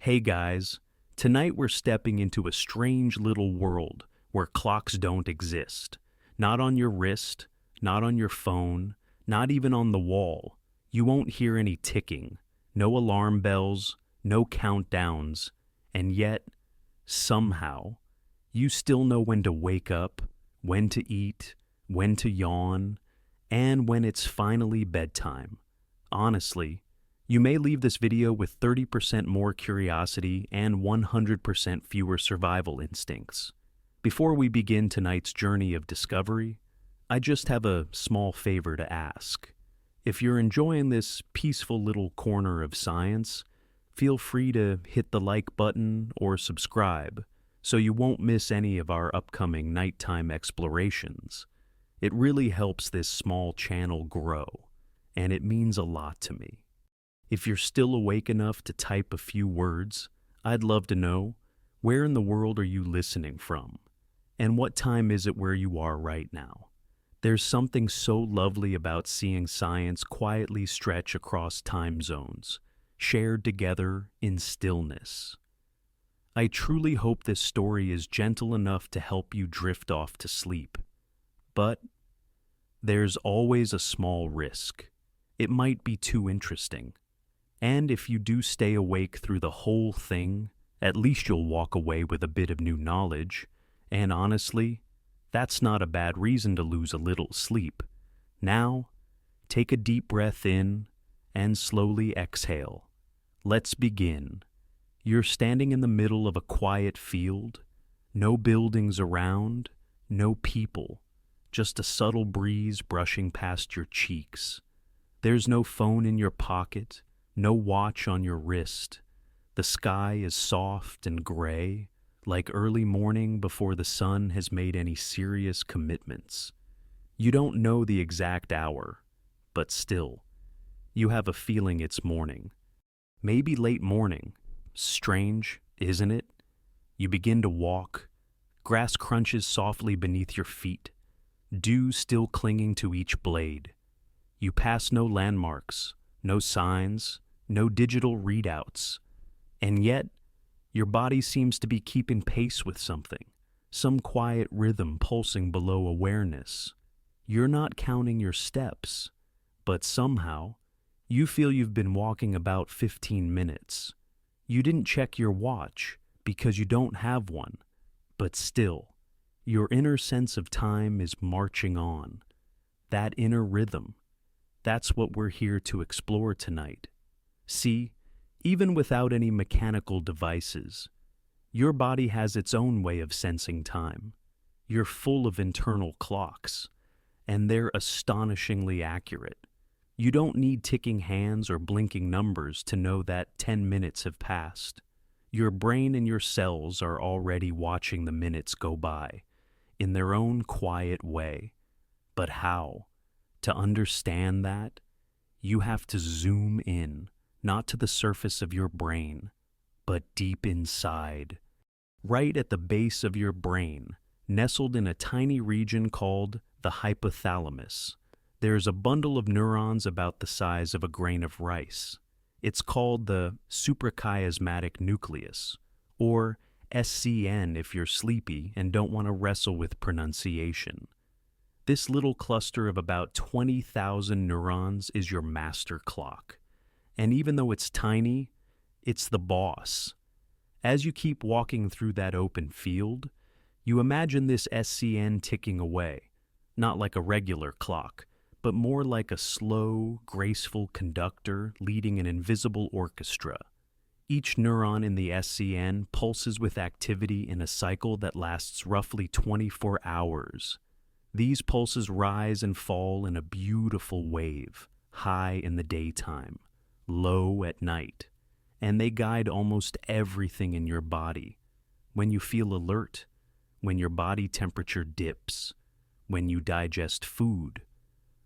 Hey guys, tonight we're stepping into a strange little world where clocks don't exist. Not on your wrist, not on your phone, not even on the wall. You won't hear any ticking, no alarm bells, no countdowns, and yet, somehow, you still know when to wake up, when to eat, when to yawn, and when it's finally bedtime. Honestly, you may leave this video with 30% more curiosity and 100% fewer survival instincts. Before we begin tonight's journey of discovery, I just have a small favor to ask. If you're enjoying this peaceful little corner of science, feel free to hit the like button or subscribe so you won't miss any of our upcoming nighttime explorations. It really helps this small channel grow, and it means a lot to me. If you're still awake enough to type a few words, I'd love to know, where in the world are you listening from? And what time is it where you are right now? There's something so lovely about seeing science quietly stretch across time zones, shared together in stillness. I truly hope this story is gentle enough to help you drift off to sleep. But there's always a small risk. It might be too interesting. And if you do stay awake through the whole thing, at least you'll walk away with a bit of new knowledge. And honestly, that's not a bad reason to lose a little sleep. Now, take a deep breath in and slowly exhale. Let's begin. You're standing in the middle of a quiet field, no buildings around, no people, just a subtle breeze brushing past your cheeks. There's no phone in your pocket, no watch on your wrist. The sky is soft and gray, like early morning before the sun has made any serious commitments. You don't know the exact hour, but still, you have a feeling it's morning. Maybe late morning. Strange, isn't it? You begin to walk. Grass crunches softly beneath your feet, dew still clinging to each blade. You pass no landmarks, no signs, no digital readouts, and yet your body seems to be keeping pace with something, some quiet rhythm pulsing below awareness. You're not counting your steps, but somehow you feel you've been walking about 15 minutes. You didn't check your watch because you don't have one, but still, your inner sense of time is marching on. That inner rhythm. That's what we're here to explore tonight. See, even without any mechanical devices, your body has its own way of sensing time. You're full of internal clocks, and they're astonishingly accurate. You don't need ticking hands or blinking numbers to know that 10 minutes have passed. Your brain and your cells are already watching the minutes go by, in their own quiet way. But how? To understand that, you have to zoom in, not to the surface of your brain, but deep inside. Right at the base of your brain, nestled in a tiny region called the hypothalamus, there's a bundle of neurons about the size of a grain of rice. It's called the suprachiasmatic nucleus, or SCN if you're sleepy and don't want to wrestle with pronunciation. This little cluster of about 20,000 neurons is your master clock. And even though it's tiny, it's the boss. As you keep walking through that open field, you imagine this SCN ticking away, not like a regular clock, but more like a slow, graceful conductor leading an invisible orchestra. Each neuron in the SCN pulses with activity in a cycle that lasts roughly 24 hours. These pulses rise and fall in a beautiful wave, high in the daytime, low at night, and they guide almost everything in your body. When you feel alert, when your body temperature dips, when you digest food,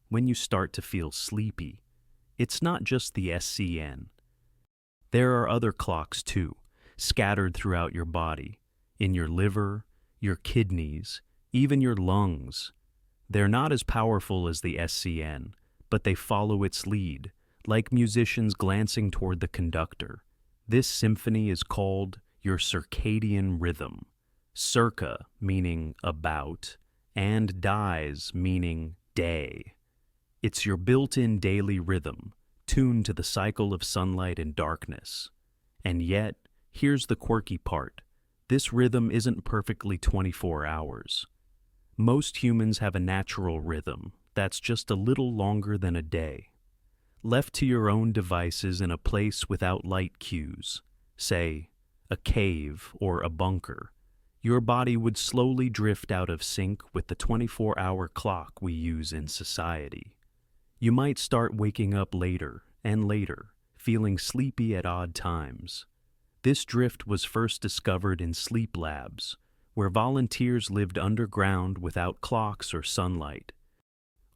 when you start to feel sleepy. It's not just the SCN. There are other clocks too, scattered throughout your body, in your liver, your kidneys, even your lungs. They're not as powerful as the SCN, but they follow its lead, like musicians glancing toward the conductor. This symphony is called your circadian rhythm. Circa meaning about, and dies meaning day. It's your built-in daily rhythm, tuned to the cycle of sunlight and darkness. And yet, here's the quirky part. This rhythm isn't perfectly 24 hours. Most humans have a natural rhythm that's just a little longer than a day. Left to your own devices in a place without light cues, say, a cave or a bunker, your body would slowly drift out of sync with the 24-hour clock we use in society. You might start waking up later and later, feeling sleepy at odd times. This drift was first discovered in sleep labs, where volunteers lived underground without clocks or sunlight.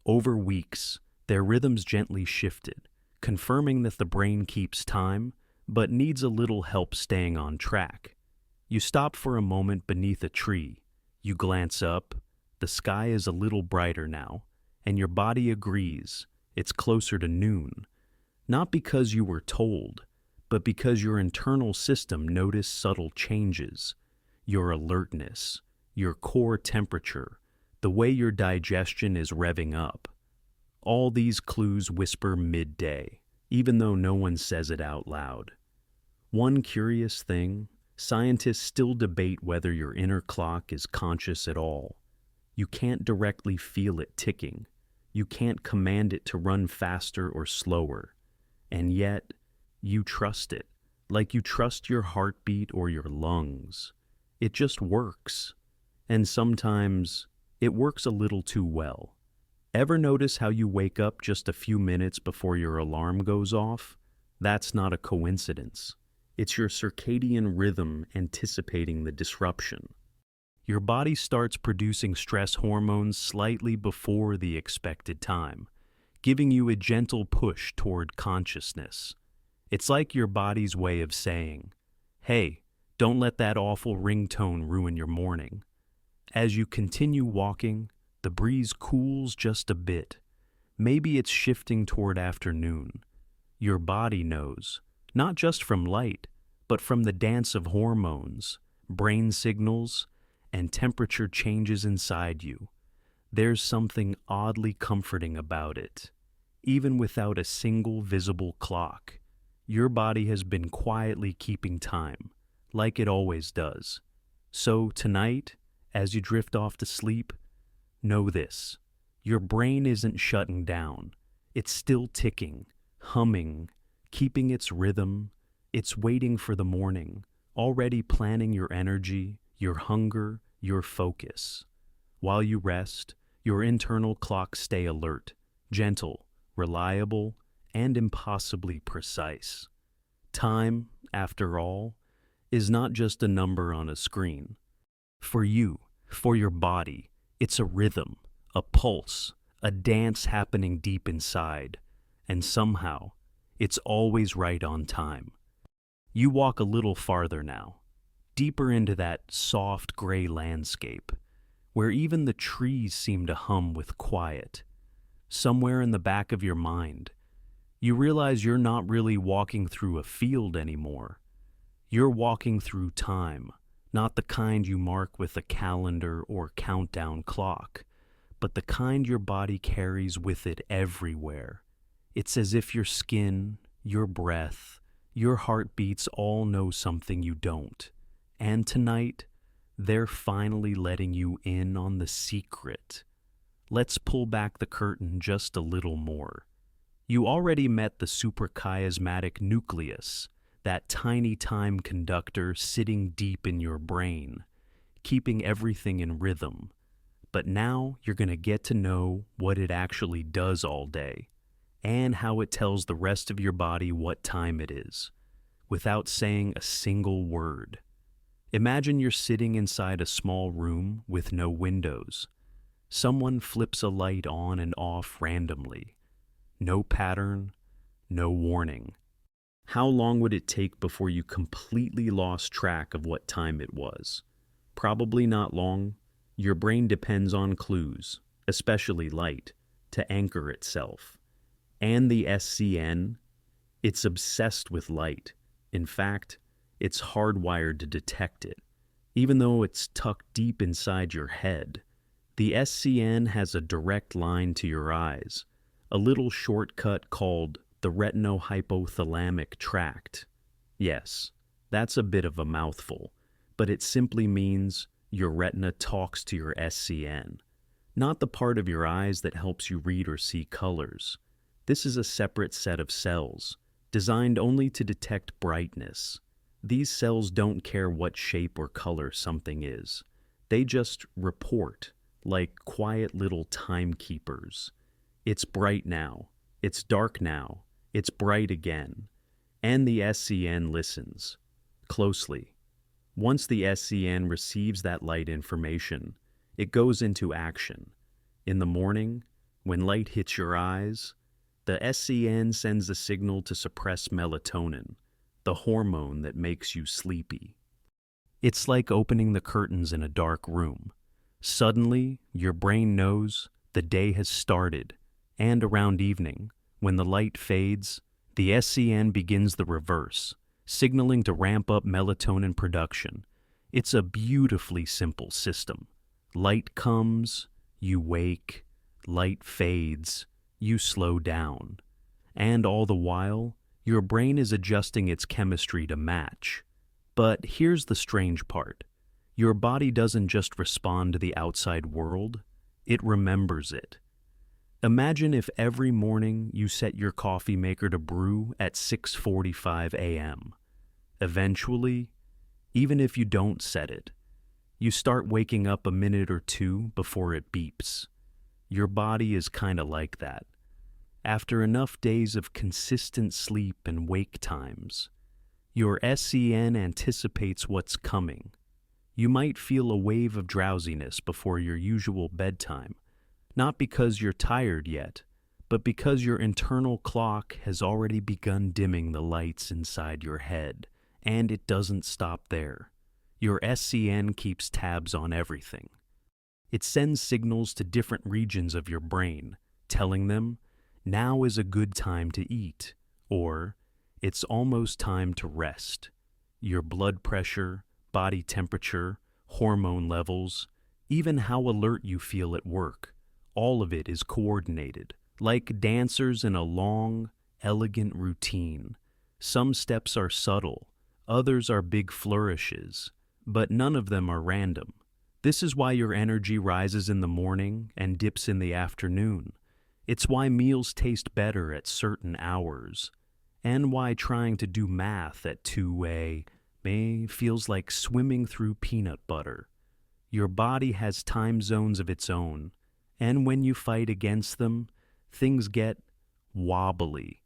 Over weeks, their rhythms gently shifted, confirming that the brain keeps time, but needs a little help staying on track. You stop for a moment beneath a tree. You glance up. The sky is a little brighter now, and your body agrees. It's closer to noon. Not because you were told, but because your internal system noticed subtle changes. Your alertness, your core temperature, the way your digestion is revving up. All these clues whisper midday, even though no one says it out loud. One curious thing, scientists still debate whether your inner clock is conscious at all. You can't directly feel it ticking. You can't command it to run faster or slower. And yet, you trust it, like you trust your heartbeat or your lungs. It just works. And sometimes, it works a little too well. Ever notice how you wake up just a few minutes before your alarm goes off? That's not a coincidence. It's your circadian rhythm anticipating the disruption. Your body starts producing stress hormones slightly before the expected time, giving you a gentle push toward consciousness. It's like your body's way of saying, hey, don't let that awful ringtone ruin your morning. As you continue walking, the breeze cools just a bit. Maybe it's shifting toward afternoon. Your body knows, not just from light, but from the dance of hormones, brain signals, and temperature changes inside you. There's something oddly comforting about it. Even without a single visible clock, your body has been quietly keeping time, like it always does. So tonight, as you drift off to sleep, know this. Your brain isn't shutting down. It's still ticking, humming, keeping its rhythm. It's waiting for the morning, already planning your energy, your hunger, your focus. While you rest, your internal clocks stay alert, gentle, reliable, and impossibly precise. Time, after all, is not just a number on a screen. For you, for your body, it's a rhythm, a pulse, a dance happening deep inside, and somehow, it's always right on time. You walk a little farther now, deeper into that soft gray landscape, where even the trees seem to hum with quiet. Somewhere in the back of your mind, you realize you're not really walking through a field anymore. You're walking through time, not the kind you mark with a calendar or countdown clock, but the kind your body carries with it everywhere. It's as if your skin, your breath, your heartbeats all know something you don't. And tonight, they're finally letting you in on the secret. Let's pull back the curtain just a little more. You already met the suprachiasmatic nucleus, that tiny time conductor sitting deep in your brain, keeping everything in rhythm. But now you're going to get to know what it actually does all day, and how it tells the rest of your body what time it is, without saying a single word. Imagine you're sitting inside a small room with no windows. Someone flips a light on and off randomly. No pattern, no warning. How long would it take before you completely lost track of what time it was? Probably not long. Your brain depends on clues, especially light, to anchor itself. And the SCN, it's obsessed with light. In fact, it's hardwired to detect it. Even though it's tucked deep inside your head, the SCN has a direct line to your eyes, a little shortcut called the retinohypothalamic tract. Yes, that's a bit of a mouthful, but it simply means your retina talks to your SCN, not the part of your eyes that helps you read or see colors. This is a separate set of cells, designed only to detect brightness. These cells don't care what shape or color something is. They just report, like quiet little timekeepers. It's bright now. It's dark now. It's bright again. And the SCN listens closely. Once the SCN receives that light information, it goes into action. In the morning, when light hits your eyes, the SCN sends a signal to suppress melatonin, the hormone that makes you sleepy. It's like opening the curtains in a dark room. Suddenly, your brain knows the day has started, and around evening, when the light fades, the SCN begins the reverse, signaling to ramp up melatonin production. It's a beautifully simple system. Light comes, you wake. Light fades, you slow down. And all the while, your brain is adjusting its chemistry to match. But here's the strange part. Your body doesn't just respond to the outside world, it remembers it. Imagine if every morning you set your coffee maker to brew at 6:45 a.m. Eventually, even if you don't set it, you start waking up a minute or two before it beeps. Your body is kinda like that. After enough days of consistent sleep and wake times, your SCN anticipates what's coming. You might feel a wave of drowsiness before your usual bedtime, not because you're tired yet, but because your internal clock has already begun dimming the lights inside your head, and it doesn't stop there. Your SCN keeps tabs on everything. It sends signals to different regions of your brain, telling them, now is a good time to eat, or it's almost time to rest. Your blood pressure, body temperature, hormone levels, even how alert you feel at work, all of it is coordinated, like dancers in a long, elegant routine. Some steps are subtle, others are big flourishes, but none of them are random. This is why your energy rises in the morning and dips in the afternoon. It's why meals taste better at certain hours, and why trying to do math at 2 a.m. feels like swimming through peanut butter. Your body has time zones of its own, and when you fight against them, things get wobbly.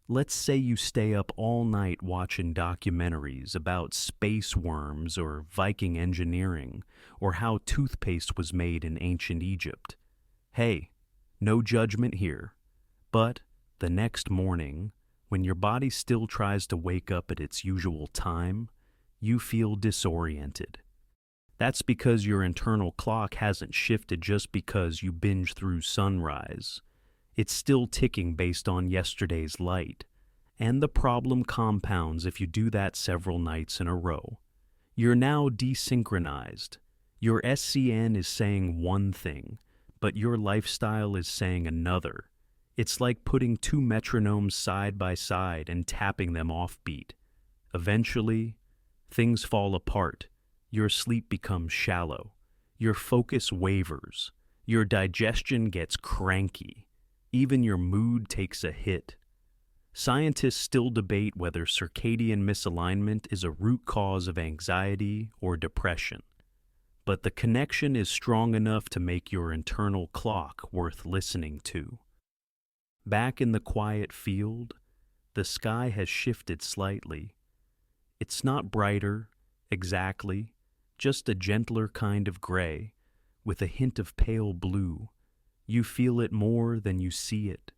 Let's say you stay up all night watching documentaries about space worms or Viking engineering, or how toothpaste was made in ancient Egypt. Hey, no judgment here. But the next morning, when your body still tries to wake up at its usual time, you feel disoriented. That's because your internal clock hasn't shifted just because you binge through sunrise. It's still ticking based on yesterday's light, and the problem compounds if you do that several nights in a row. You're now desynchronized. Your SCN is saying one thing, but your lifestyle is saying another. It's like putting two metronomes side by side and tapping them offbeat. Eventually, things fall apart. Your sleep becomes shallow. Your focus wavers. Your digestion gets cranky. Even your mood takes a hit. Scientists still debate whether circadian misalignment is a root cause of anxiety or depression. But the connection is strong enough to make your internal clock worth listening to. Back in the quiet field, the sky has shifted slightly. It's not brighter, exactly, just a gentler kind of gray, with a hint of pale blue. You feel it more than you see it,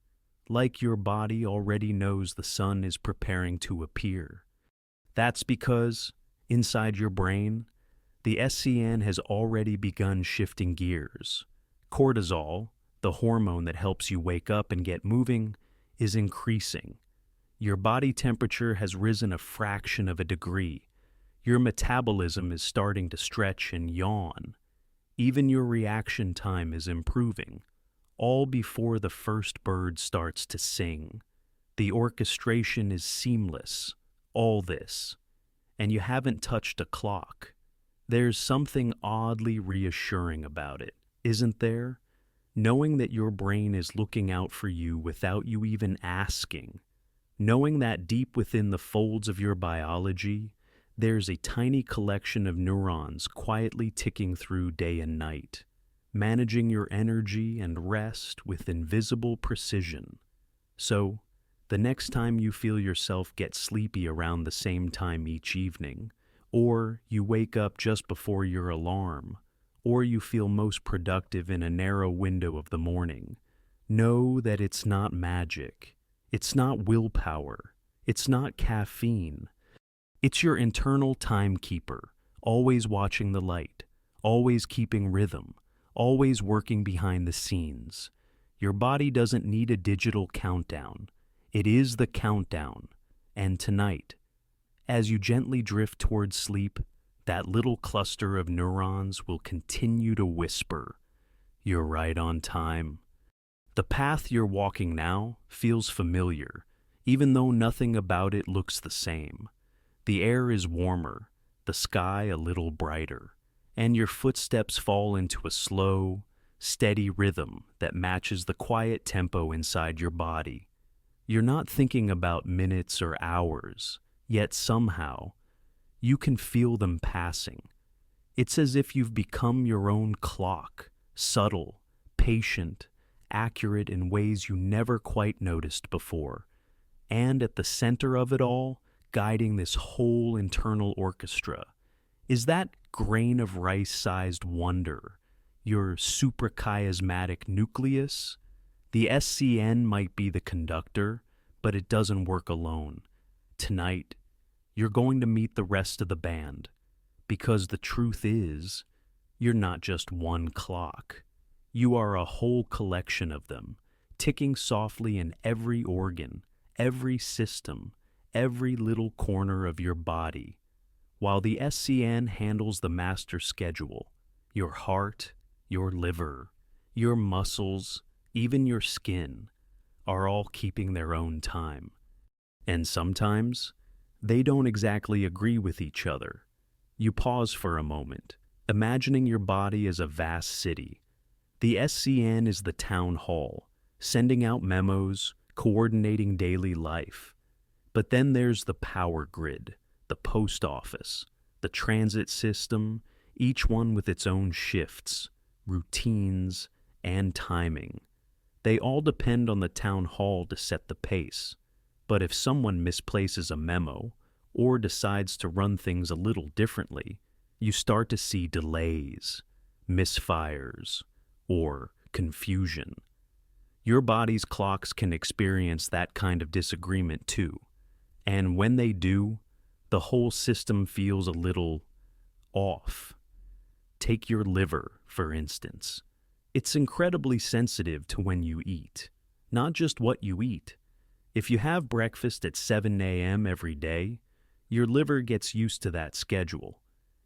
like your body already knows the sun is preparing to appear. That's because, inside your brain, the SCN has already begun shifting gears. Cortisol, the hormone that helps you wake up and get moving, is increasing. Your body temperature has risen a fraction of a degree. Your metabolism is starting to stretch and yawn. Even your reaction time is improving, all before the first bird starts to sing. The orchestration is seamless, all this, and you haven't touched a clock. There's something oddly reassuring about it, isn't there? Knowing that your brain is looking out for you without you even asking. Knowing that deep within the folds of your biology, there's a tiny collection of neurons quietly ticking through day and night, managing your energy and rest with invisible precision. So, the next time you feel yourself get sleepy around the same time each evening, or you wake up just before your alarm, or you feel most productive in a narrow window of the morning, know that it's not magic. It's not willpower. It's not caffeine. It's your internal timekeeper, always watching the light, always keeping rhythm, always working behind the scenes. Your body doesn't need a digital countdown. It is the countdown. And tonight, as you gently drift towards sleep, that little cluster of neurons will continue to whisper, "You're right on time." The path you're walking now feels familiar, even though nothing about it looks the same. The air is warmer, the sky a little brighter, and your footsteps fall into a slow, steady rhythm that matches the quiet tempo inside your body. You're not thinking about minutes or hours, yet somehow, you can feel them passing. It's as if you've become your own clock, subtle, patient, accurate in ways you never quite noticed before. And at the center of it all, guiding this whole internal orchestra, is that grain of rice-sized wonder, your suprachiasmatic nucleus. The SCN might be the conductor, but it doesn't work alone. Tonight, you're going to meet the rest of the band, because the truth is, you're not just one clock. You are a whole collection of them, ticking softly in every organ, every system, every little corner of your body, while the SCN handles the master schedule. Your heart, your liver, your muscles, even your skin, are all keeping their own time. And sometimes, they don't exactly agree with each other. You pause for a moment, imagining your body as a vast city. The SCN is the town hall, sending out memos, coordinating daily life. But then there's the power grid, the post office, the transit system, each one with its own shifts, routines, and timing. They all depend on the town hall to set the pace. But if someone misplaces a memo, or decides to run things a little differently, you start to see delays, misfires, or confusion. Your body's clocks can experience that kind of disagreement too. And when they do, the whole system feels a little off. Take your liver, for instance. It's incredibly sensitive to when you eat, not just what you eat. If you have breakfast at 7 a.m. every day, your liver gets used to that schedule.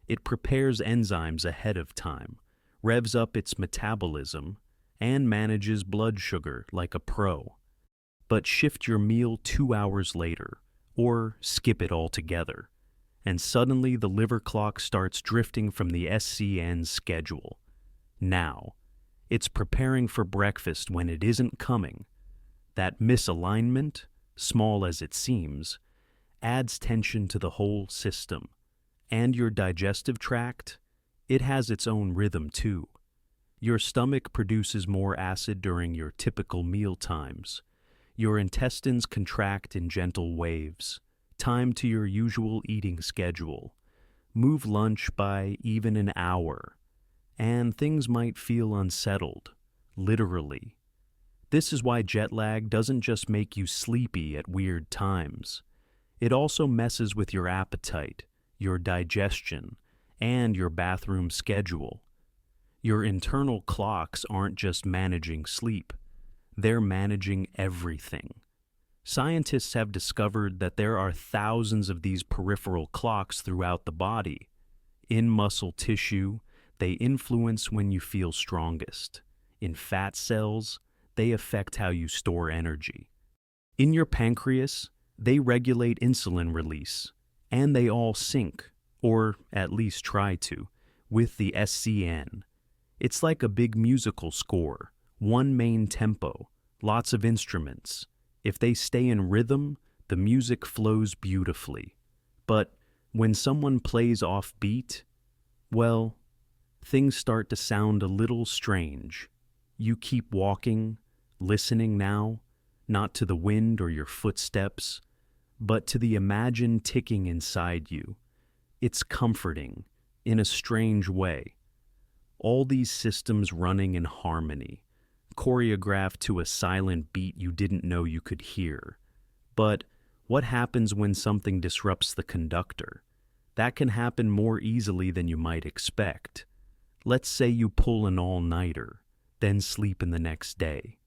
It prepares enzymes ahead of time, revs up its metabolism, and manages blood sugar like a pro. But shift your meal 2 hours later, or skip it altogether, and suddenly the liver clock starts drifting from the SCN schedule. Now, it's preparing for breakfast when it isn't coming. That misalignment, small as it seems, adds tension to the whole system. And your digestive tract, it has its own rhythm too. Your stomach produces more acid during your typical meal times. Your intestines contract in gentle waves, timed to your usual eating schedule. Move lunch by even an hour, and things might feel unsettled, literally. This is why jet lag doesn't just make you sleepy at weird times. It also messes with your appetite, your digestion, and your bathroom schedule. Your internal clocks aren't just managing sleep, they're managing everything. Scientists have discovered that there are thousands of these peripheral clocks throughout the body. In muscle tissue, they influence when you feel strongest. In fat cells, they affect how you store energy. In your pancreas, they regulate insulin release, and they all sync, or at least try to, with the SCN. It's like a big musical score, one main tempo, lots of instruments. If they stay in rhythm, the music flows beautifully. But when someone plays off beat, well, things start to sound a little strange. You keep walking, listening now, not to the wind or your footsteps, but to the imagined ticking inside you. It's comforting, in a strange way. All these systems running in harmony, choreographed to a silent beat you didn't know you could hear. But what happens when something disrupts the conductor? That can happen more easily than you might expect. Let's say you pull an all-nighter, then sleep in the next day.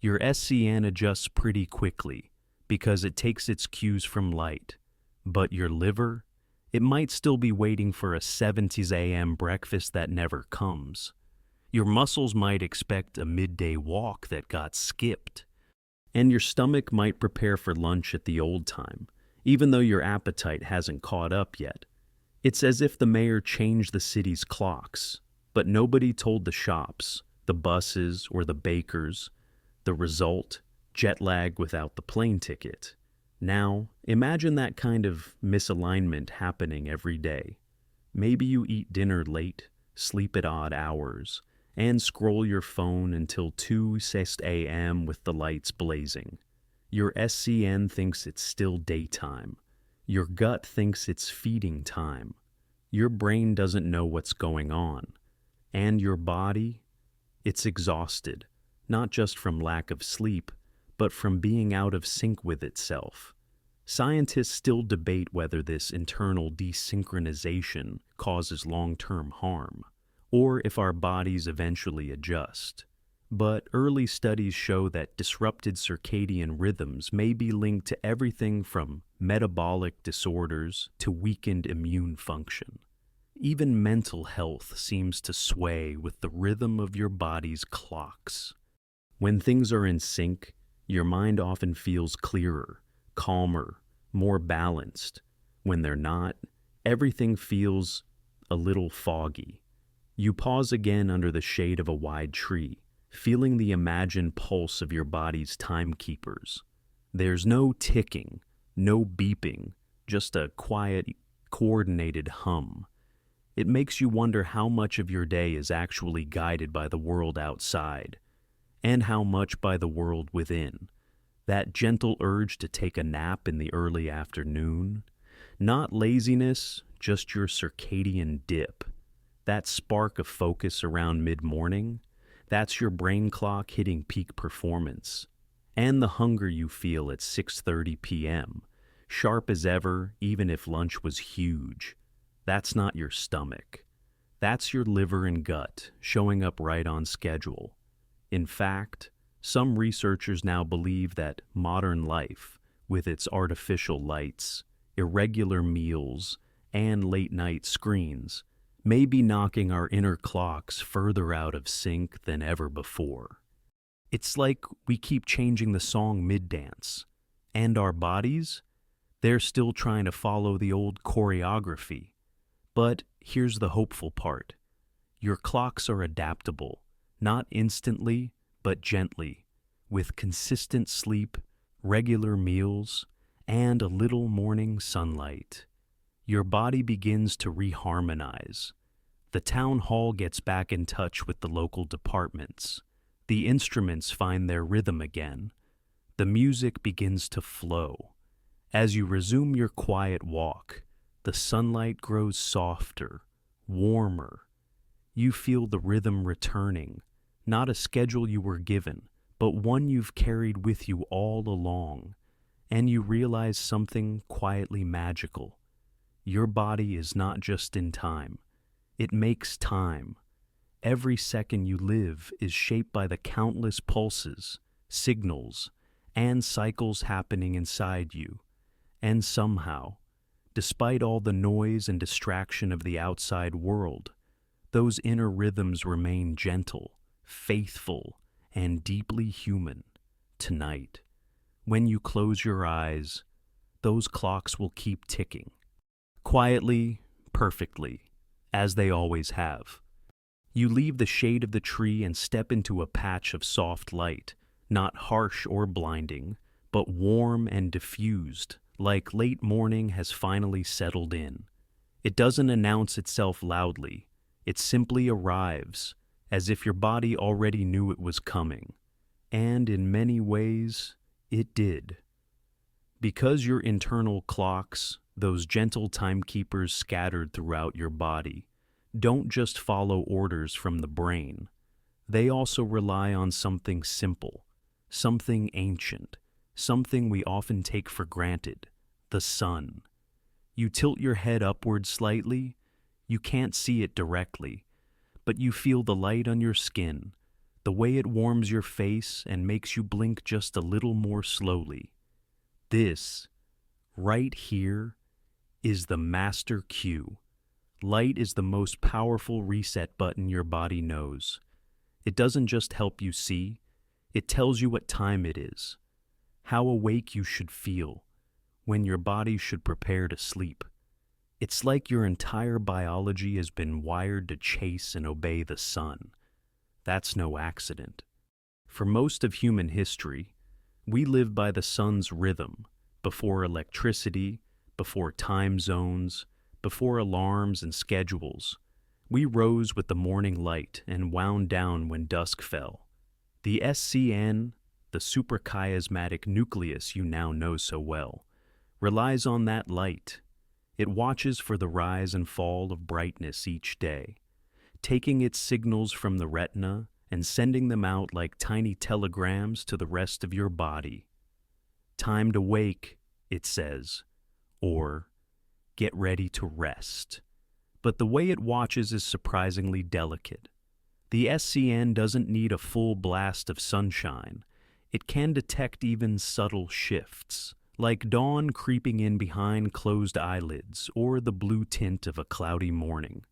Your SCN adjusts pretty quickly because it takes its cues from light. But your liver? It might still be waiting for a 70s a.m. breakfast that never comes. Your muscles might expect a midday walk that got skipped. And your stomach might prepare for lunch at the old time, even though your appetite hasn't caught up yet. It's as if the mayor changed the city's clocks, but nobody told the shops, the buses, or the bakers. The result? Jet lag without the plane ticket. Now, imagine that kind of misalignment happening every day. Maybe you eat dinner late, sleep at odd hours, and scroll your phone until 2:06 a.m. with the lights blazing. Your SCN thinks it's still daytime. Your gut thinks it's feeding time. Your brain doesn't know what's going on. And your body? It's exhausted, not just from lack of sleep, but from being out of sync with itself. Scientists still debate whether this internal desynchronization causes long-term harm, or if our bodies eventually adjust. But early studies show that disrupted circadian rhythms may be linked to everything from metabolic disorders to weakened immune function. Even mental health seems to sway with the rhythm of your body's clocks. When things are in sync, your mind often feels clearer, calmer, more balanced. When they're not, everything feels a little foggy. You pause again under the shade of a wide tree, feeling the imagined pulse of your body's timekeepers. There's no ticking, no beeping, just a quiet, coordinated hum. It makes you wonder how much of your day is actually guided by the world outside, and how much by the world within. That gentle urge to take a nap in the early afternoon. Not laziness, just your circadian dip. That spark of focus around mid-morning, that's your brain clock hitting peak performance. And the hunger you feel at 6:30 p.m., sharp as ever, even if lunch was huge. That's not your stomach. That's your liver and gut showing up right on schedule. In fact, some researchers now believe that modern life, with its artificial lights, irregular meals, and late-night screens, may be knocking our inner clocks further out of sync than ever before. It's like we keep changing the song mid-dance, and our bodies, they're still trying to follow the old choreography. But here's the hopeful part. Your clocks are adaptable, not instantly, but gently, with consistent sleep, regular meals, and a little morning sunlight. Your body begins to reharmonize. The town hall gets back in touch with the local departments. The instruments find their rhythm again. The music begins to flow. As you resume your quiet walk, the sunlight grows softer, warmer. You feel the rhythm returning, not a schedule you were given, but one you've carried with you all along. And you realize something quietly magical. Your body is not just in time. It makes time. Every second you live is shaped by the countless pulses, signals, and cycles happening inside you. And somehow, despite all the noise and distraction of the outside world, those inner rhythms remain gentle, faithful, and deeply human. Tonight, when you close your eyes, those clocks will keep ticking. Quietly, perfectly, as they always have. You leave the shade of the tree and step into a patch of soft light, not harsh or blinding, but warm and diffused, like late morning has finally settled in. It doesn't announce itself loudly. It simply arrives, as if your body already knew it was coming. And in many ways, it did. Because your internal clocks, those gentle timekeepers scattered throughout your body, don't just follow orders from the brain. They also rely on something simple, something ancient, something we often take for granted, the sun. You tilt your head upward slightly. You can't see it directly, but you feel the light on your skin, the way it warms your face and makes you blink just a little more slowly. This, right here, is the master cue. Light is the most powerful reset button your body knows. It doesn't just help you see, it tells you what time it is, how awake you should feel, when your body should prepare to sleep. It's like your entire biology has been wired to chase and obey the sun. That's no accident. For most of human history, we live by the sun's rhythm, before electricity, before time zones, before alarms and schedules. We rose with the morning light and wound down when dusk fell. The SCN, the suprachiasmatic nucleus you now know so well, relies on that light. It watches for the rise and fall of brightness each day, taking its signals from the retina and sending them out like tiny telegrams to the rest of your body. Time to wake, it says, or get ready to rest. But the way it watches is surprisingly delicate. The SCN doesn't need a full blast of sunshine. It can detect even subtle shifts, like dawn creeping in behind closed eyelids or the blue tint of a cloudy morning.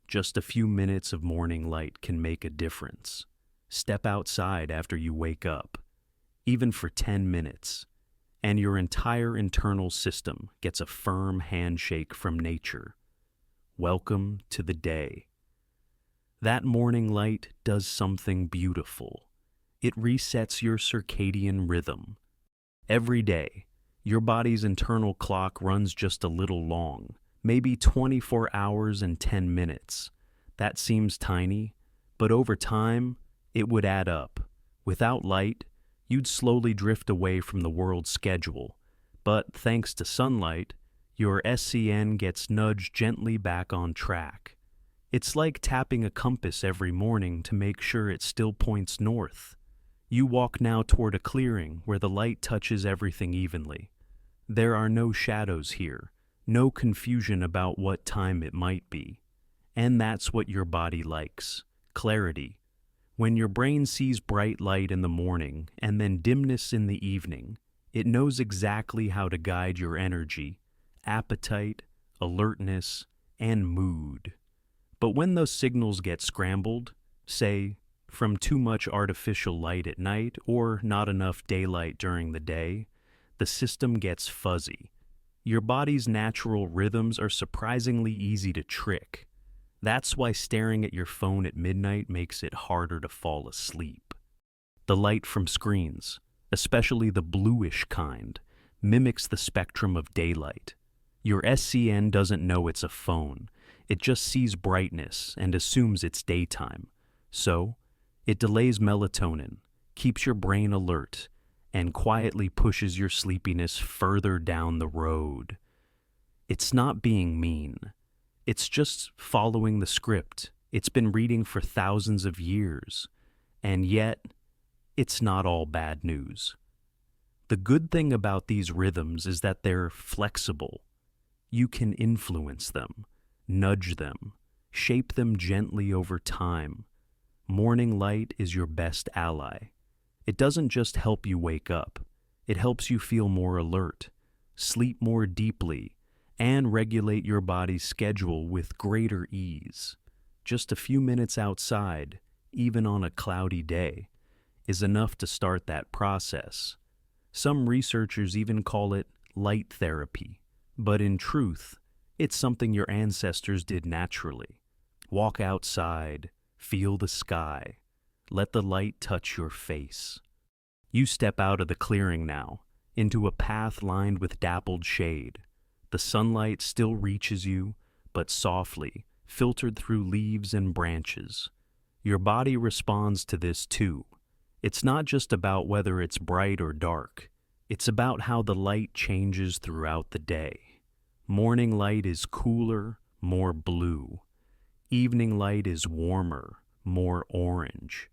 Just a few minutes of morning light can make a difference. Step outside after you wake up, even for 10 minutes, and your entire internal system gets a firm handshake from nature. Welcome to the day. That morning light does something beautiful. It resets your circadian rhythm. Every day, your body's internal clock runs just a little long, maybe 24 hours and 10 minutes. That seems tiny, but over time, it would add up. Without light, you'd slowly drift away from the world's schedule. But thanks to sunlight, your SCN gets nudged gently back on track. It's like tapping a compass every morning to make sure it still points north. You walk now toward a clearing where the light touches everything evenly. There are no shadows here, no confusion about what time it might be. And that's what your body likes, clarity. When your brain sees bright light in the morning and then dimness in the evening, it knows exactly how to guide your energy, appetite, alertness, and mood. But when those signals get scrambled, say, from too much artificial light at night or not enough daylight during the day, the system gets fuzzy. Your body's natural rhythms are surprisingly easy to trick. That's why staring at your phone at midnight makes it harder to fall asleep. The light from screens, especially the bluish kind, mimics the spectrum of daylight. Your SCN doesn't know it's a phone. It just sees brightness and assumes it's daytime. So, it delays melatonin, keeps your brain alert, and quietly pushes your sleepiness further down the road. It's not being mean. It's just following the script it's been reading for thousands of years. And yet, it's not all bad news. The good thing about these rhythms is that they're flexible. You can influence them, nudge them, shape them gently over time. Morning light is your best ally. It doesn't just help you wake up. It helps you feel more alert, sleep more deeply, and regulate your body's schedule with greater ease. Just a few minutes outside, even on a cloudy day, is enough to start that process. Some researchers even call it light therapy, but in truth, it's something your ancestors did naturally. Walk outside, feel the sky, let the light touch your face. You step out of the clearing now, into a path lined with dappled shade. The sunlight still reaches you, but softly, filtered through leaves and branches. Your body responds to this too. It's not just about whether it's bright or dark. It's about how the light changes throughout the day. Morning light is cooler, more blue. Evening light is warmer, more orange.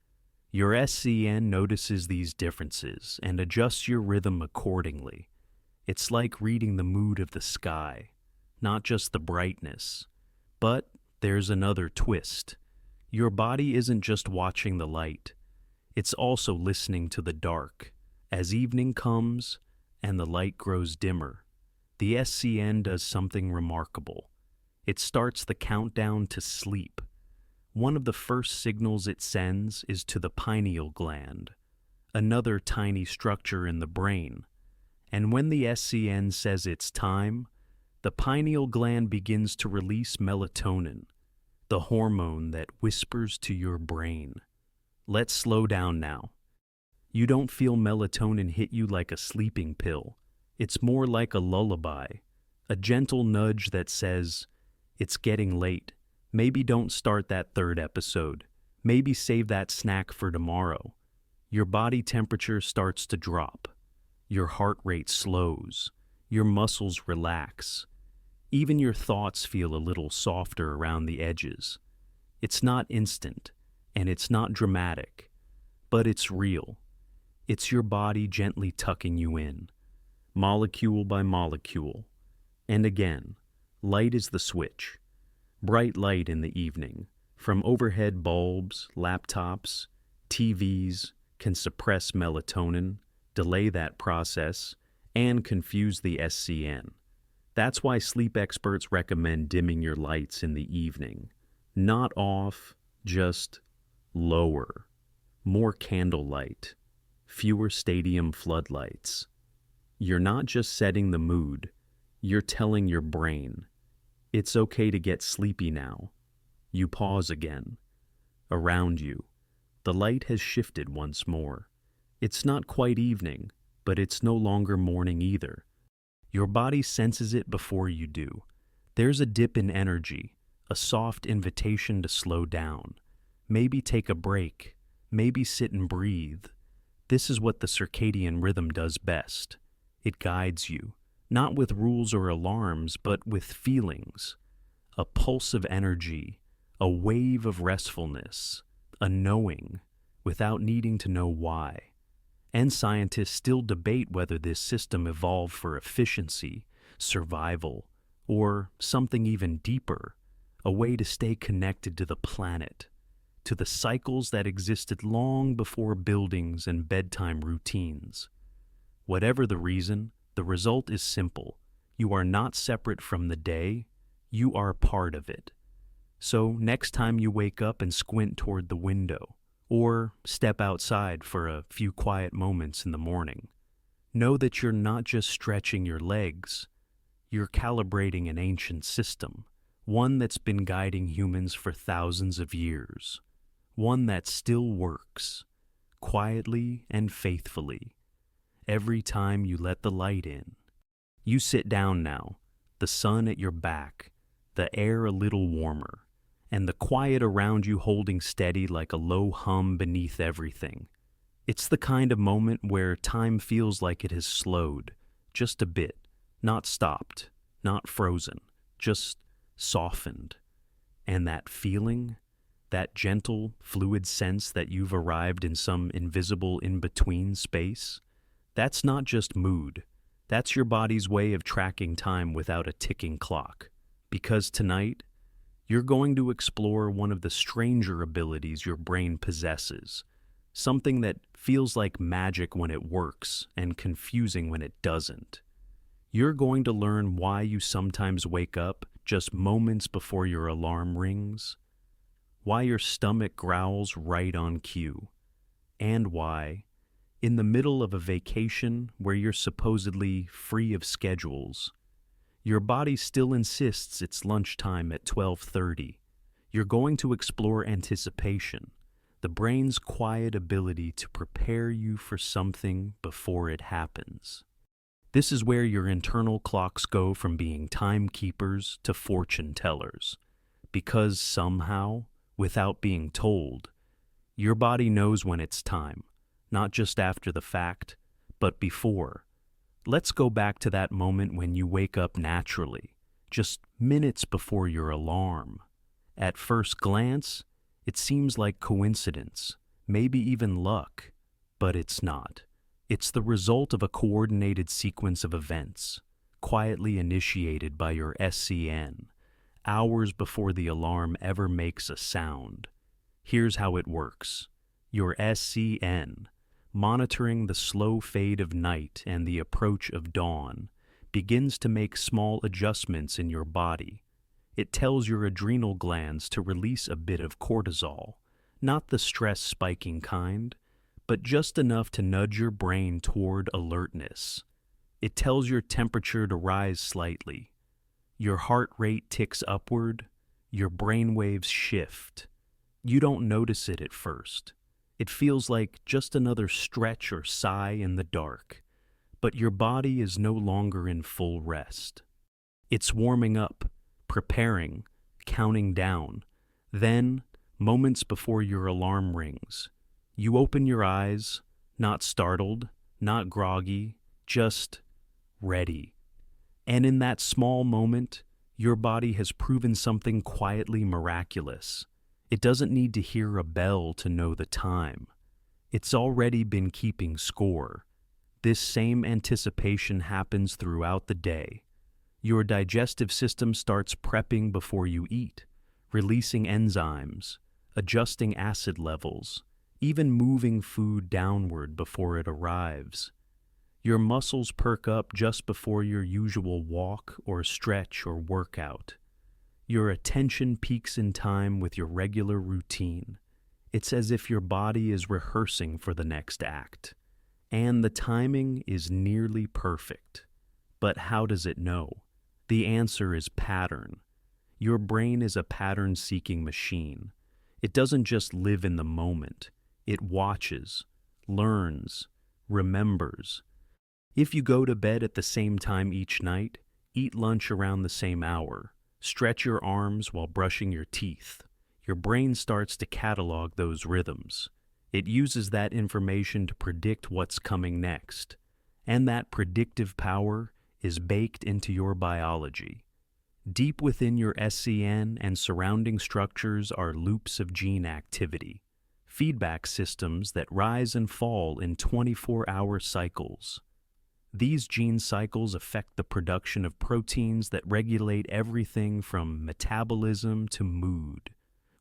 Your SCN notices these differences and adjusts your rhythm accordingly. It's like reading the mood of the sky, not just the brightness. But there's another twist. Your body isn't just watching the light. It's also listening to the dark. As evening comes and the light grows dimmer, the SCN does something remarkable. It starts the countdown to sleep. One of the first signals it sends is to the pineal gland, another tiny structure in the brain. And when the SCN says it's time, the pineal gland begins to release melatonin, the hormone that whispers to your brain. Let's slow down now. You don't feel melatonin hit you like a sleeping pill. It's more like a lullaby, a gentle nudge that says, it's getting late. Maybe don't start that third episode. Maybe save that snack for tomorrow. Your body temperature starts to drop. Your heart rate slows. Your muscles relax. Even your thoughts feel a little softer around the edges. It's not instant, and it's not dramatic, but it's real. It's your body gently tucking you in, molecule by molecule. And again, light is the switch. Bright light in the evening, from overhead bulbs, laptops, TVs, can suppress melatonin, delay that process, and confuse the SCN. That's why sleep experts recommend dimming your lights in the evening. Not off, just lower. More candlelight, fewer stadium floodlights. You're not just setting the mood, you're telling your brain, it's okay to get sleepy now. You pause again. Around you, the light has shifted once more. It's not quite evening, but it's no longer morning either. Your body senses it before you do. There's a dip in energy, a soft invitation to slow down. Maybe take a break, maybe sit and breathe. This is what the circadian rhythm does best. It guides you, not with rules or alarms, but with feelings. A pulse of energy, a wave of restfulness, a knowing, without needing to know why. And scientists still debate whether this system evolved for efficiency, survival, or something even deeper, a way to stay connected to the planet, to the cycles that existed long before buildings and bedtime routines. Whatever the reason, the result is simple. You are not separate from the day, you are part of it. So next time you wake up and squint toward the window, or step outside for a few quiet moments in the morning, know that you're not just stretching your legs, you're calibrating an ancient system, one that's been guiding humans for thousands of years, one that still works, quietly and faithfully, every time you let the light in. You sit down now, the sun at your back, the air a little warmer, and the quiet around you holding steady like a low hum beneath everything. It's the kind of moment where time feels like it has slowed, just a bit, not stopped, not frozen, just softened. And that feeling, that gentle, fluid sense that you've arrived in some invisible in-between space, that's not just mood. That's your body's way of tracking time without a ticking clock. Because tonight, you're going to explore one of the stranger abilities your brain possesses, something that feels like magic when it works and confusing when it doesn't. You're going to learn why you sometimes wake up just moments before your alarm rings, why your stomach growls right on cue, and why, in the middle of a vacation where you're supposedly free of schedules, your body still insists it's lunchtime at 12:30. You're going to explore anticipation, the brain's quiet ability to prepare you for something before it happens. This is where your internal clocks go from being timekeepers to fortune tellers, because somehow, without being told, your body knows when it's time, not just after the fact, but before. Let's go back to that moment when you wake up naturally, just minutes before your alarm. At first glance, it seems like coincidence, maybe even luck, but it's not. It's the result of a coordinated sequence of events, quietly initiated by your SCN, hours before the alarm ever makes a sound. Here's how it works. Your SCN, monitoring the slow fade of night and the approach of dawn, begins to make small adjustments in your body. It tells your adrenal glands to release a bit of cortisol, not the stress-spiking kind, but just enough to nudge your brain toward alertness. It tells your temperature to rise slightly. Your heart rate ticks upward, your brain waves shift. You don't notice it at first. It feels like just another stretch or sigh in the dark, but your body is no longer in full rest. It's warming up, preparing, counting down. Then, moments before your alarm rings, you open your eyes, not startled, not groggy, just ready. And in that small moment, your body has proven something quietly miraculous. It doesn't need to hear a bell to know the time. It's already been keeping score. This same anticipation happens throughout the day. Your digestive system starts prepping before you eat, releasing enzymes, adjusting acid levels, even moving food downward before it arrives. Your muscles perk up just before your usual walk or stretch or workout. Your attention peaks in time with your regular routine. It's as if your body is rehearsing for the next act. And the timing is nearly perfect. But how does it know? The answer is pattern. Your brain is a pattern-seeking machine. It doesn't just live in the moment. It watches, learns, remembers. If you go to bed at the same time each night, eat lunch around the same hour, stretch your arms while brushing your teeth, your brain starts to catalog those rhythms. It uses that information to predict what's coming next. And that predictive power is baked into your biology. Deep within your SCN and surrounding structures are loops of gene activity, feedback systems that rise and fall in 24-hour cycles. These gene cycles affect the production of proteins that regulate everything from metabolism to mood.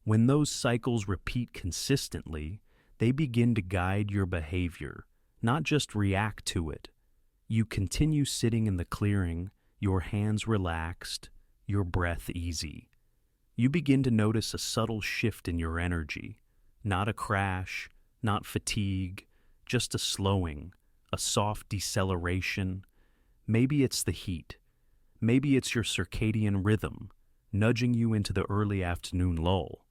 When those cycles repeat consistently, they begin to guide your behavior, not just react to it. You continue sitting in the clearing, your hands relaxed, your breath easy. You begin to notice a subtle shift in your energy, not a crash, not fatigue, just a slowing, a soft deceleration. Maybe it's the heat. Maybe it's your circadian rhythm, nudging you into the early afternoon lull.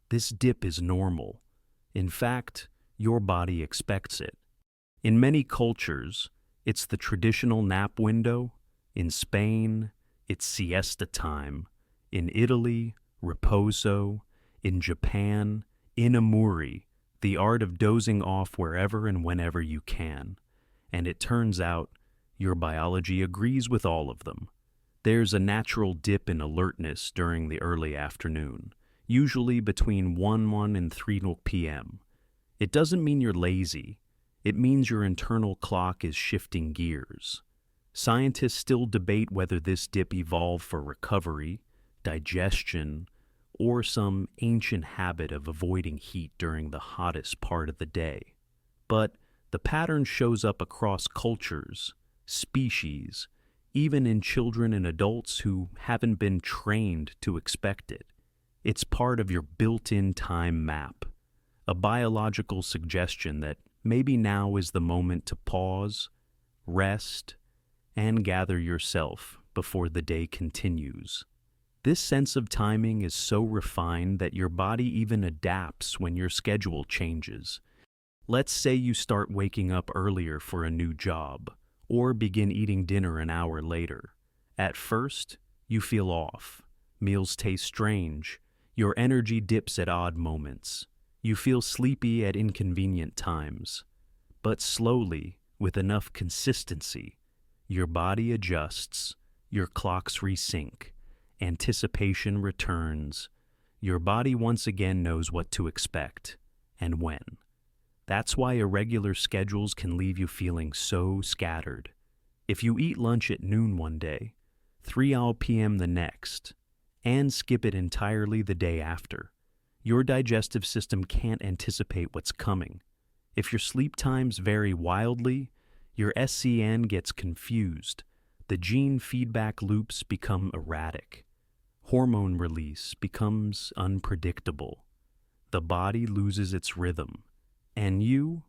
This dip is normal. In fact, your body expects it. In many cultures, it's the traditional nap window. In Spain, it's siesta time. In Italy, riposo. In Japan, inamuri, the art of dozing off wherever and whenever you can. And it turns out, your biology agrees with all of them. There's a natural dip in alertness during the early afternoon, usually between 1 and 3 p.m. It doesn't mean you're lazy. It means your internal clock is shifting gears. Scientists still debate whether this dip evolved for recovery, digestion, or some ancient habit of avoiding heat during the hottest part of the day. But the pattern shows up across cultures, species, even in children and adults who haven't been trained to expect it. It's part of your built-in time map, a biological suggestion that maybe now is the moment to pause, rest, and gather yourself before the day continues. This sense of timing is so refined that your body even adapts when your schedule changes. Let's say you start waking up earlier for a new job, or begin eating dinner an hour later. At first, you feel off. Meals taste strange. Your energy dips at odd moments. You feel sleepy at inconvenient times. But slowly, with enough consistency, your body adjusts, your clocks resync, anticipation returns. Your body once again knows what to expect and when. That's why irregular schedules can leave you feeling so scattered. If you eat lunch at noon one day, 3 p.m. the next, and skip it entirely the day after, your digestive system can't anticipate what's coming. If your sleep times vary wildly, your SCN gets confused. The gene feedback loops become erratic. Hormone release becomes unpredictable. The body loses its rhythm. And you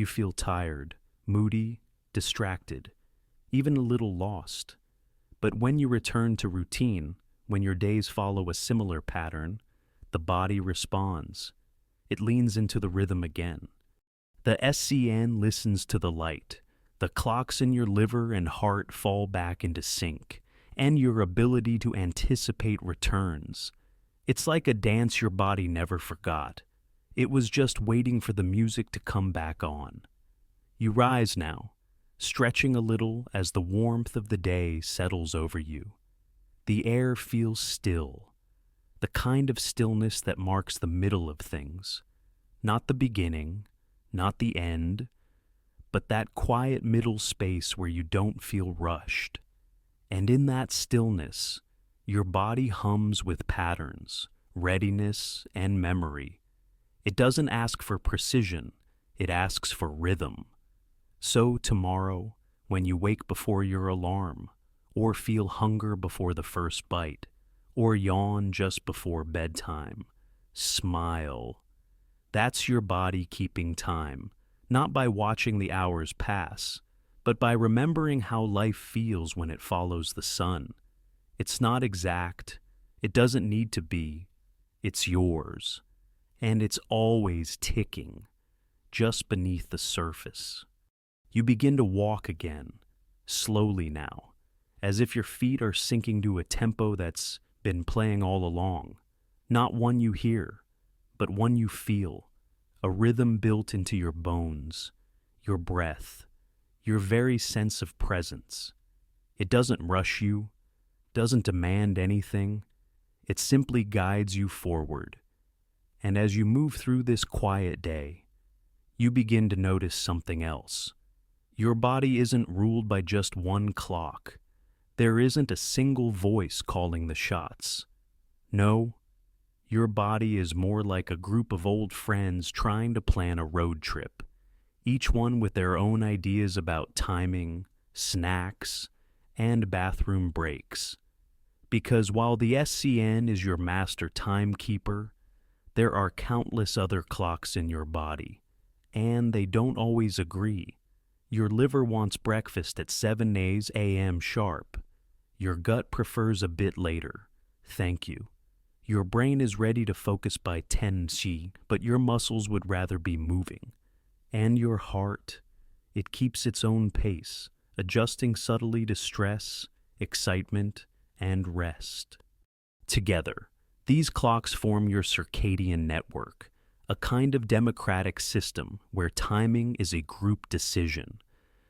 feel tired, moody, distracted, even a little lost. But when you return to routine, when your days follow a similar pattern, the body responds. It leans into the rhythm again. The SCN listens to the light. The clocks in your liver and heart fall back into sync, and your ability to anticipate returns. It's like a dance your body never forgot. It was just waiting for the music to come back on. You rise now, stretching a little as the warmth of the day settles over you. The air feels still, the kind of stillness that marks the middle of things. Not the beginning, not the end, but that quiet middle space where you don't feel rushed. And in that stillness, your body hums with patterns, readiness, and memory. It doesn't ask for precision, it asks for rhythm. So tomorrow, when you wake before your alarm, or feel hunger before the first bite, or yawn just before bedtime, smile. That's your body keeping time, not by watching the hours pass, but by remembering how life feels when it follows the sun. It's not exact, it doesn't need to be, it's yours. And it's always ticking, just beneath the surface. You begin to walk again, slowly now, as if your feet are sinking to a tempo that's been playing all along. Not one you hear, but one you feel, a rhythm built into your bones, your breath, your very sense of presence. It doesn't rush you, doesn't demand anything. It simply guides you forward. And as you move through this quiet day, you begin to notice something else. Your body isn't ruled by just one clock. There isn't a single voice calling the shots. No, your body is more like a group of old friends trying to plan a road trip, each one with their own ideas about timing, snacks, and bathroom breaks. Because while the SCN is your master timekeeper, there are countless other clocks in your body, and they don't always agree. Your liver wants breakfast at 7 a.m. sharp. Your gut prefers a bit later. Thank you. Your brain is ready to focus by 10 p.m., but your muscles would rather be moving. And your heart, it keeps its own pace, adjusting subtly to stress, excitement, and rest. Together, these clocks form your circadian network, a kind of democratic system where timing is a group decision.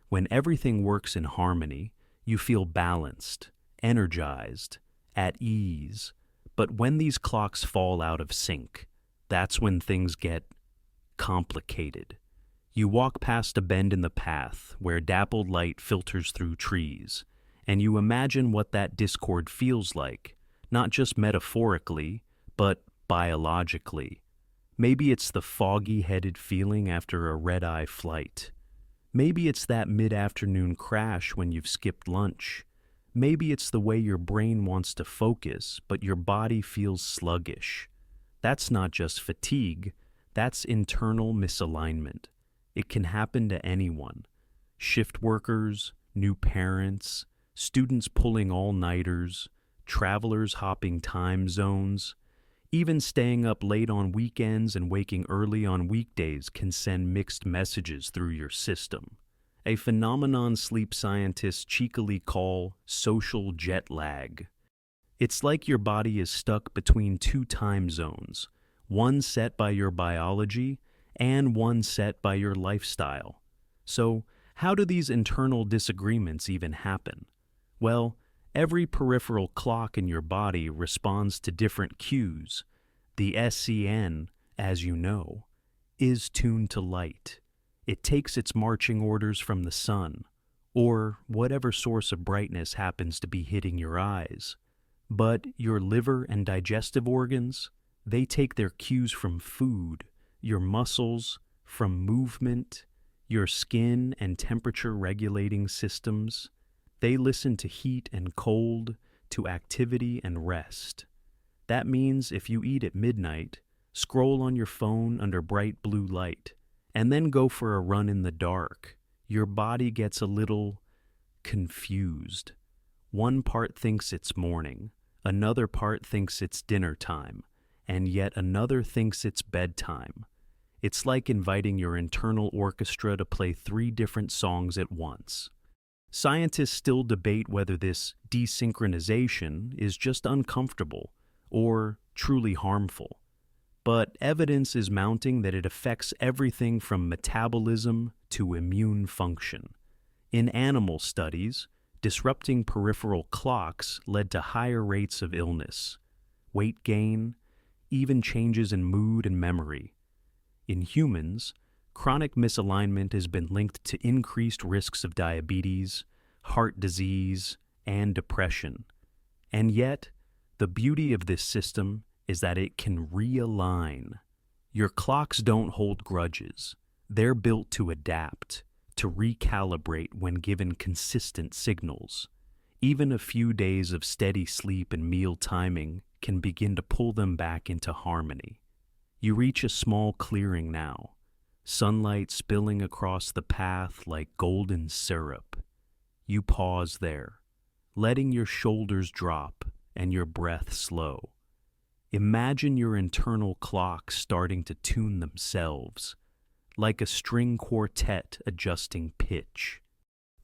When everything works in harmony, you feel balanced, energized, at ease. But when these clocks fall out of sync, that's when things get complicated. You walk past a bend in the path where dappled light filters through trees, and you imagine what that discord feels like, not just metaphorically, but biologically. Maybe it's the foggy-headed feeling after a red-eye flight. Maybe it's that mid-afternoon crash when you've skipped lunch. Maybe it's the way your brain wants to focus, but your body feels sluggish. That's not just fatigue, that's internal misalignment. It can happen to anyone. Shift workers, new parents, students pulling all-nighters, travelers hopping time zones. Even staying up late on weekends and waking early on weekdays can send mixed messages through your system. A phenomenon sleep scientists cheekily call social jet lag. It's like your body is stuck between two time zones, one set by your biology and one set by your lifestyle. So, how do these internal disagreements even happen? Well, every peripheral clock in your body responds to different cues. The SCN, as you know, is tuned to light. It takes its marching orders from the sun, or whatever source of brightness happens to be hitting your eyes. But your liver and digestive organs, they take their cues from food, your muscles, from movement, your skin and temperature regulating systems. They listen to heat and cold, to activity and rest. That means if you eat at midnight, scroll on your phone under bright blue light, and then go for a run in the dark, your body gets a little confused. One part thinks it's morning, another part thinks it's dinner time, and yet another thinks it's bedtime. It's like inviting your internal orchestra to play 3 different songs at once. Scientists still debate whether this desynchronization is just uncomfortable or truly harmful. But evidence is mounting that it affects everything from metabolism to immune function. In animal studies, disrupting peripheral clocks led to higher rates of illness, weight gain, even changes in mood and memory. In humans, chronic misalignment has been linked to increased risks of diabetes, heart disease, and depression. And yet, the beauty of this system is that it can realign. Your clocks don't hold grudges. They're built to adapt, to recalibrate when given consistent signals. Even a few days of steady sleep and meal timing can begin to pull them back into harmony. You reach a small clearing now, sunlight spilling across the path like golden syrup. You pause there, letting your shoulders drop and your breath slow. Imagine your internal clocks starting to tune themselves, like a string quartet adjusting pitch.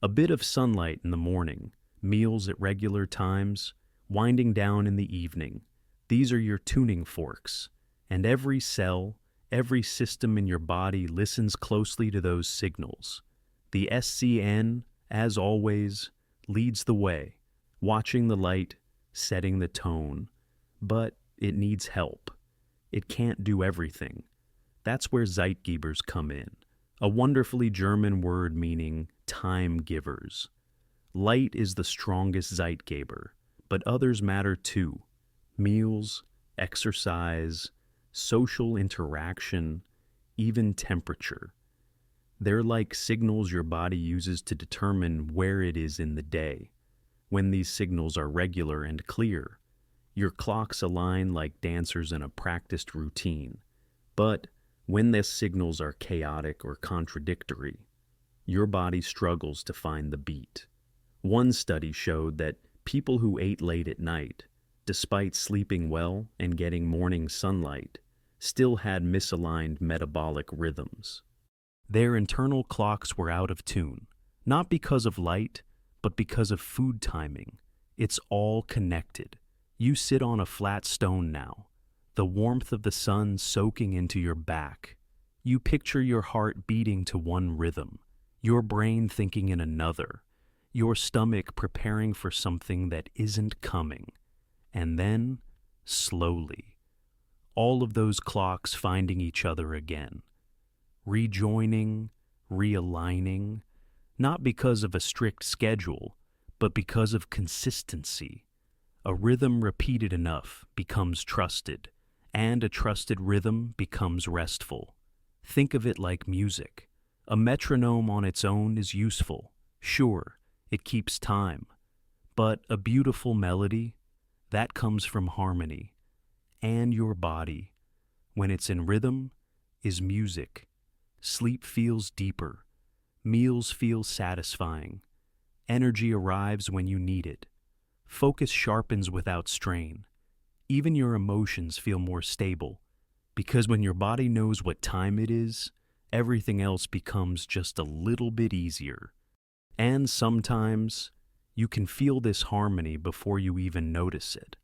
A bit of sunlight in the morning, meals at regular times, winding down in the evening. These are your tuning forks, and every cell, every system in your body listens closely to those signals. The SCN, as always, leads the way, watching the light, setting the tone, but it needs help. It can't do everything. That's where Zeitgebers come in, a wonderfully German word meaning time givers. Light is the strongest Zeitgeber, but others matter too. Meals, exercise, social interaction, even temperature. They're like signals your body uses to determine where it is in the day. When these signals are regular and clear, your clocks align like dancers in a practiced routine. But when the signals are chaotic or contradictory, your body struggles to find the beat. One study showed that people who ate late at night, despite sleeping well and getting morning sunlight, still had misaligned metabolic rhythms. Their internal clocks were out of tune, not because of light, but because of food timing. It's all connected. You sit on a flat stone now, the warmth of the sun soaking into your back. You picture your heart beating to one rhythm, your brain thinking in another, your stomach preparing for something that isn't coming. And then, slowly, all of those clocks finding each other again, rejoining, realigning, not because of a strict schedule, but because of consistency. A rhythm repeated enough becomes trusted, and a trusted rhythm becomes restful. Think of it like music. A metronome on its own is useful. Sure, it keeps time. But a beautiful melody, that comes from harmony. And your body, when it's in rhythm, is music. Sleep feels deeper. Meals feel satisfying. Energy arrives when you need it. Focus sharpens without strain. Even your emotions feel more stable. Because when your body knows what time it is, everything else becomes just a little bit easier. And sometimes, you can feel this harmony before you even notice it.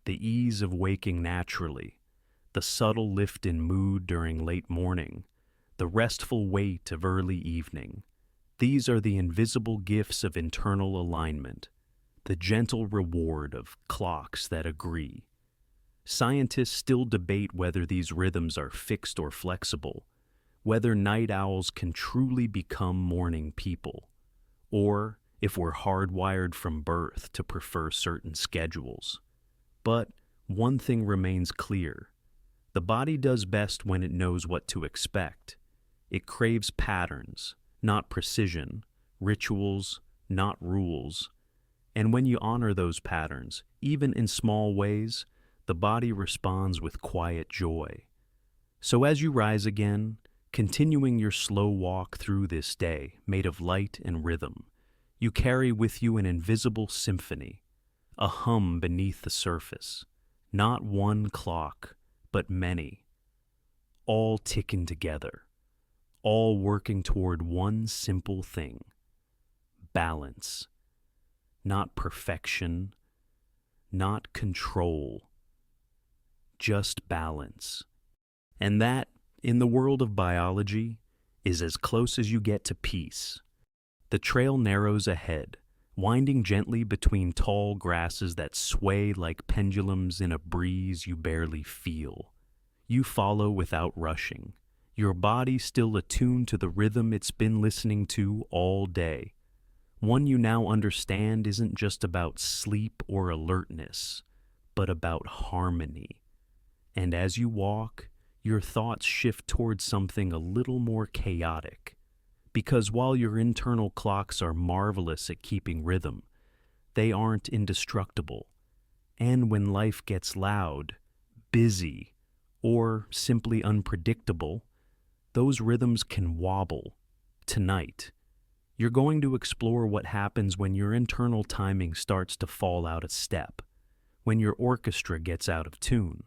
The ease of waking naturally, the subtle lift in mood during late morning, the restful weight of early evening. These are the invisible gifts of internal alignment, the gentle reward of clocks that agree. Scientists still debate whether these rhythms are fixed or flexible, whether night owls can truly become morning people, or if we're hardwired from birth to prefer certain schedules. But one thing remains clear. The body does best when it knows what to expect. It craves patterns, not precision, rituals, not rules. And when you honor those patterns, even in small ways, the body responds with quiet joy. So as you rise again, continuing your slow walk through this day made of light and rhythm, you carry with you an invisible symphony, a hum beneath the surface, not one clock, but many, all ticking together, all working toward one simple thing: balance. Not perfection, not control, just balance. And that, in the world of biology, is as close as you get to peace. The trail narrows ahead, winding gently between tall grasses that sway like pendulums in a breeze you barely feel. You follow without rushing, your body still attuned to the rhythm it's been listening to all day. One you now understand isn't just about sleep or alertness, but about harmony. And as you walk, your thoughts shift towards something a little more chaotic. Because while your internal clocks are marvelous at keeping rhythm, they aren't indestructible. And when life gets loud, busy, or simply unpredictable, those rhythms can wobble. Tonight, you're going to explore what happens when your internal timing starts to fall out of step, when your orchestra gets out of tune.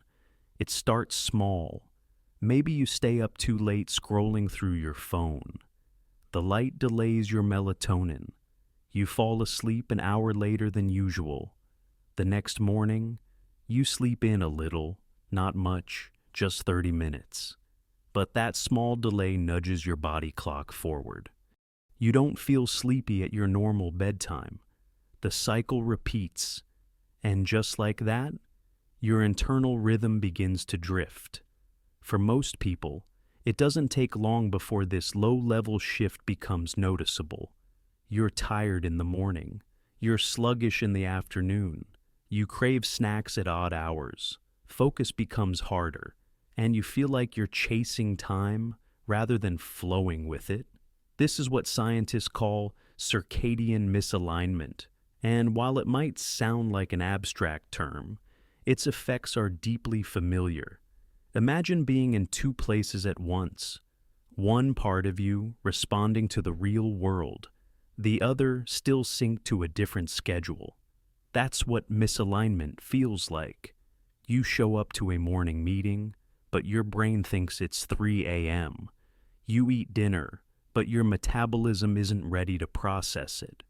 It starts small. Maybe you stay up too late scrolling through your phone. The light delays your melatonin. You fall asleep an hour later than usual. The next morning, you sleep in a little, not much, just 30 minutes. But that small delay nudges your body clock forward. You don't feel sleepy at your normal bedtime. The cycle repeats, and just like that, your internal rhythm begins to drift. For most people, it doesn't take long before this low-level shift becomes noticeable. You're tired in the morning. You're sluggish in the afternoon. You crave snacks at odd hours. Focus becomes harder, and you feel like you're chasing time rather than flowing with it. This is what scientists call circadian misalignment, and while it might sound like an abstract term, its effects are deeply familiar. Imagine being in two places at once, one part of you responding to the real world, the other still synced to a different schedule. That's what misalignment feels like. You show up to a morning meeting, but your brain thinks it's 3 a.m. You eat dinner, but your metabolism isn't ready to process it.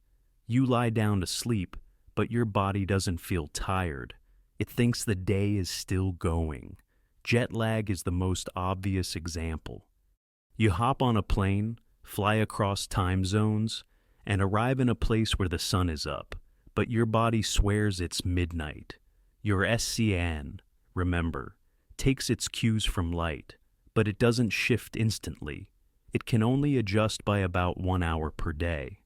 You lie down to sleep, but your body doesn't feel tired. It thinks the day is still going. Jet lag is the most obvious example. You hop on a plane, fly across time zones, and arrive in a place where the sun is up, but your body swears it's midnight. Your SCN, remember, takes its cues from light, but it doesn't shift instantly. It can only adjust by about 1 hour per day.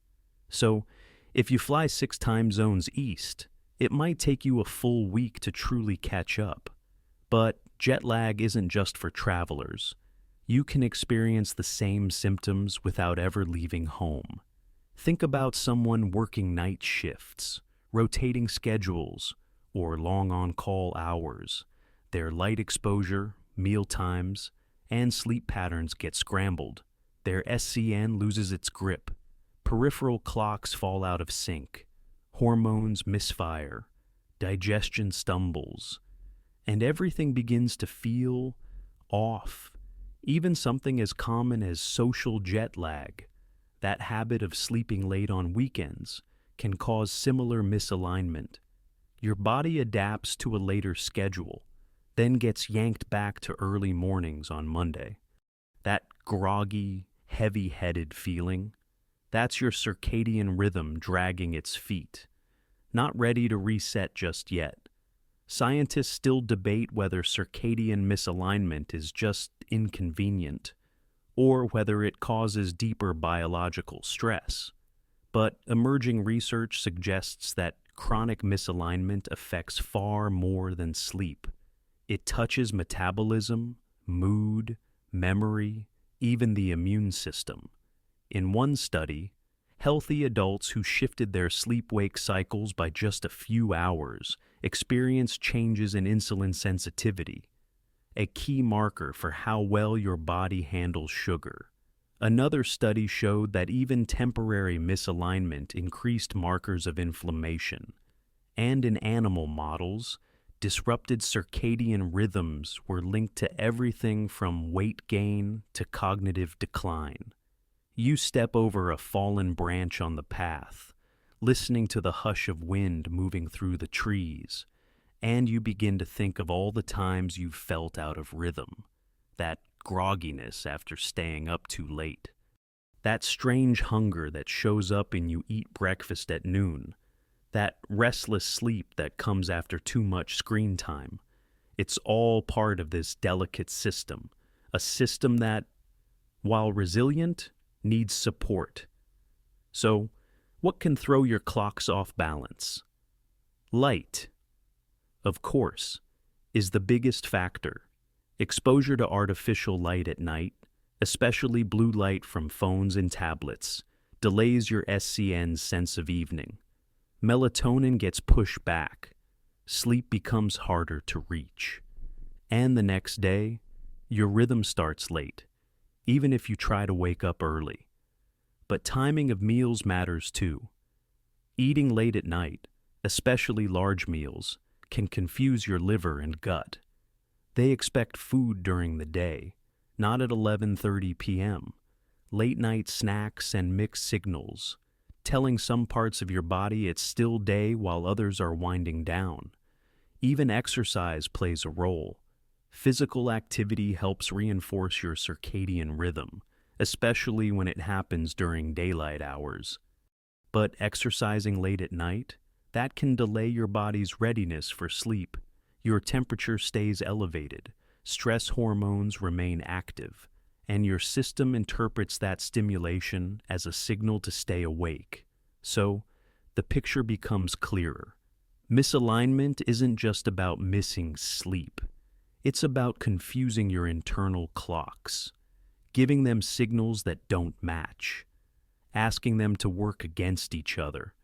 So, if you fly 6 time zones east, it might take you a full week to truly catch up. But Jet lag isn't just for travelers. You can experience the same symptoms without ever leaving home. Think about someone working night shifts, rotating schedules, or long on-call hours. Their light exposure, meal times, and sleep patterns get scrambled. Their SCN loses its grip. Peripheral clocks fall out of sync. Hormones misfire. Digestion stumbles. And everything begins to feel off. Even something as common as social jet lag, that habit of sleeping late on weekends, can cause similar misalignment. Your body adapts to a later schedule, then gets yanked back to early mornings on Monday. That groggy, heavy-headed feeling, that's your circadian rhythm dragging its feet, not ready to reset just yet. Scientists still debate whether circadian misalignment is just inconvenient or whether it causes deeper biological stress. But emerging research suggests that chronic misalignment affects far more than sleep. It touches metabolism, mood, memory, even the immune system. In one study, healthy adults who shifted their sleep-wake cycles by just a few hours experienced changes in insulin sensitivity, a key marker for how well your body handles sugar. Another study showed that even temporary misalignment increased markers of inflammation, and in animal models, disrupted circadian rhythms were linked to everything from weight gain to cognitive decline. You step over a fallen branch on the path, listening to the hush of wind moving through the trees, and you begin to think of all the times you've felt out of rhythm, that grogginess after staying up too late, that strange hunger that shows up when you eat breakfast at noon, that restless sleep that comes after too much screen time. It's all part of this delicate system, a system that, while resilient, needs support. So, what can throw your clocks off balance? Light, of course, is the biggest factor. Exposure to artificial light at night, especially blue light from phones and tablets, delays your SCN's sense of evening. Melatonin gets pushed back. Sleep becomes harder to reach. And the next day, your rhythm starts late, even if you try to wake up early. But timing of meals matters too. Eating late at night, especially large meals, can confuse your liver and gut. They expect food during the day, not at 11:30 p.m. Late night snacks send mixed signals, telling some parts of your body it's still day while others are winding down. Even exercise plays a role. Physical activity helps reinforce your circadian rhythm, especially when it happens during daylight hours. But exercising late at night, that can delay your body's readiness for sleep. Your temperature stays elevated, stress hormones remain active, and your system interprets that stimulation as a signal to stay awake. So, the picture becomes clearer. Misalignment isn't just about missing sleep. It's about confusing your internal clocks, giving them signals that don't match, asking them to work against each other.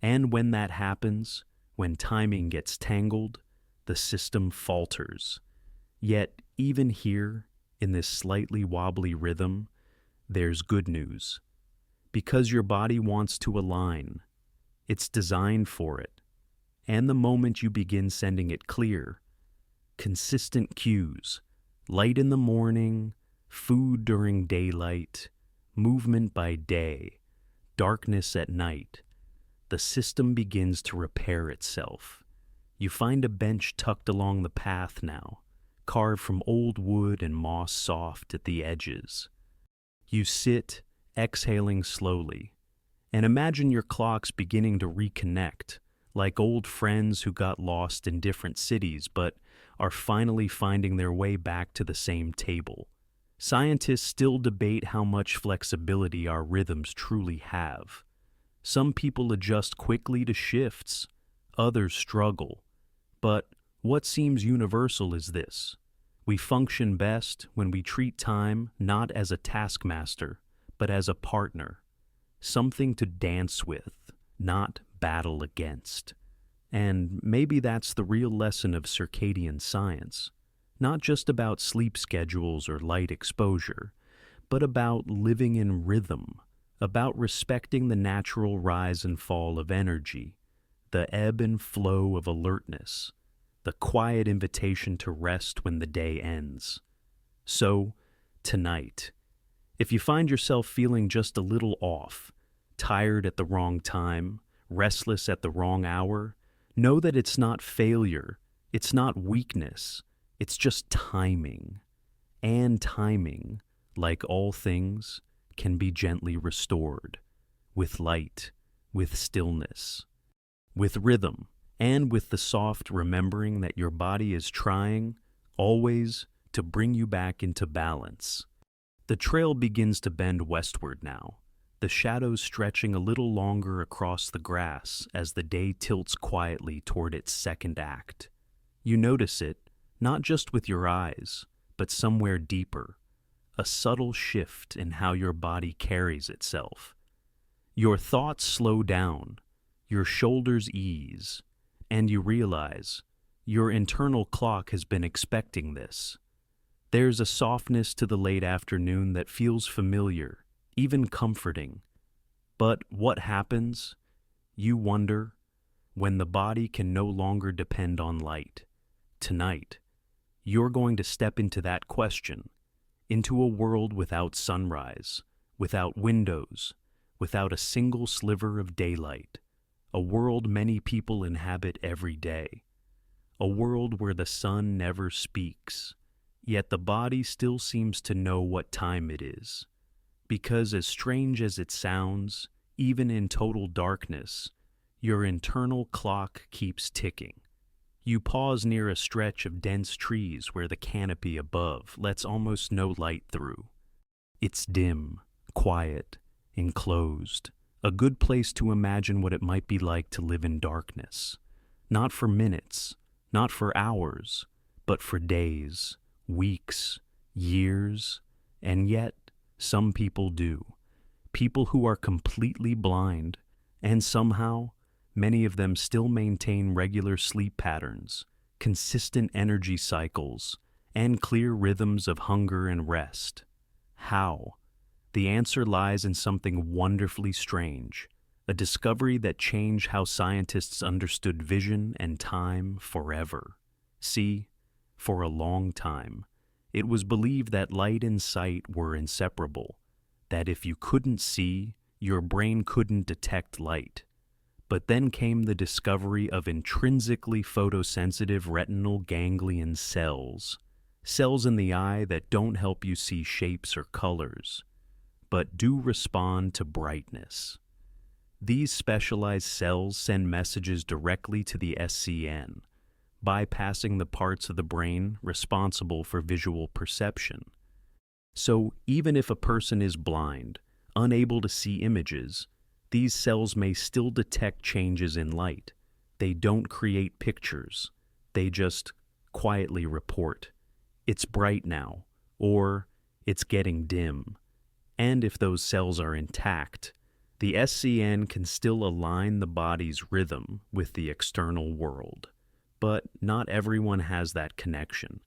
And when that happens, when timing gets tangled, the system falters. Yet, even here, in this slightly wobbly rhythm, there's good news. Because your body wants to align, it's designed for it. And the moment you begin sending it clear, consistent cues, light in the morning, food during daylight, movement by day, darkness at night, the system begins to repair itself. You find a bench tucked along the path now, carved from old wood and moss soft at the edges. You sit, exhaling slowly, and imagine your clocks beginning to reconnect, like old friends who got lost in different cities but are finally finding their way back to the same table. Scientists still debate how much flexibility our rhythms truly have. Some people adjust quickly to shifts, others struggle. But what seems universal is this: We function best when we treat time not as a taskmaster, but as a partner, something to dance with, not battle against. And maybe that's the real lesson of circadian science, not just about sleep schedules or light exposure, but about living in rhythm, about respecting the natural rise and fall of energy, the ebb and flow of alertness, the quiet invitation to rest when the day ends. So, tonight, if you find yourself feeling just a little off, tired at the wrong time, restless at the wrong hour, know that it's not failure, it's not weakness, it's just timing. And timing, like all things, can be gently restored, with light, with stillness, with rhythm, and with the soft remembering that your body is trying, always, to bring you back into balance. The trail begins to bend westward now, the shadows stretching a little longer across the grass as the day tilts quietly toward its second act. You notice it, not just with your eyes, but somewhere deeper, a subtle shift in how your body carries itself. Your thoughts slow down, your shoulders ease, and you realize your internal clock has been expecting this. There's a softness to the late afternoon that feels familiar, even comforting. But what happens, you wonder, when the body can no longer depend on light? Tonight, you're going to step into that question, into a world without sunrise, without windows, without a single sliver of daylight, a world many people inhabit every day, a world where the sun never speaks, yet the body still seems to know what time it is. Because as strange as it sounds, even in total darkness, your internal clock keeps ticking. You pause near a stretch of dense trees where the canopy above lets almost no light through. It's dim, quiet, enclosed, a good place to imagine what it might be like to live in darkness. Not for minutes, not for hours, but for days, weeks, years, and yet some people do. People who are completely blind, and somehow, many of them still maintain regular sleep patterns, consistent energy cycles, and clear rhythms of hunger and rest. How? The answer lies in something wonderfully strange, a discovery that changed how scientists understood vision and time forever. See, for a long time, it was believed that light and sight were inseparable, that if you couldn't see, your brain couldn't detect light. But then came the discovery of intrinsically photosensitive retinal ganglion cells, cells in the eye that don't help you see shapes or colors, but do respond to brightness. These specialized cells send messages directly to the SCN, bypassing the parts of the brain responsible for visual perception. So even if a person is blind, unable to see images, these cells may still detect changes in light. They don't create pictures. They just quietly report, "It's bright now," or "It's getting dim." And if those cells are intact, the SCN can still align the body's rhythm with the external world. But not everyone has that connection.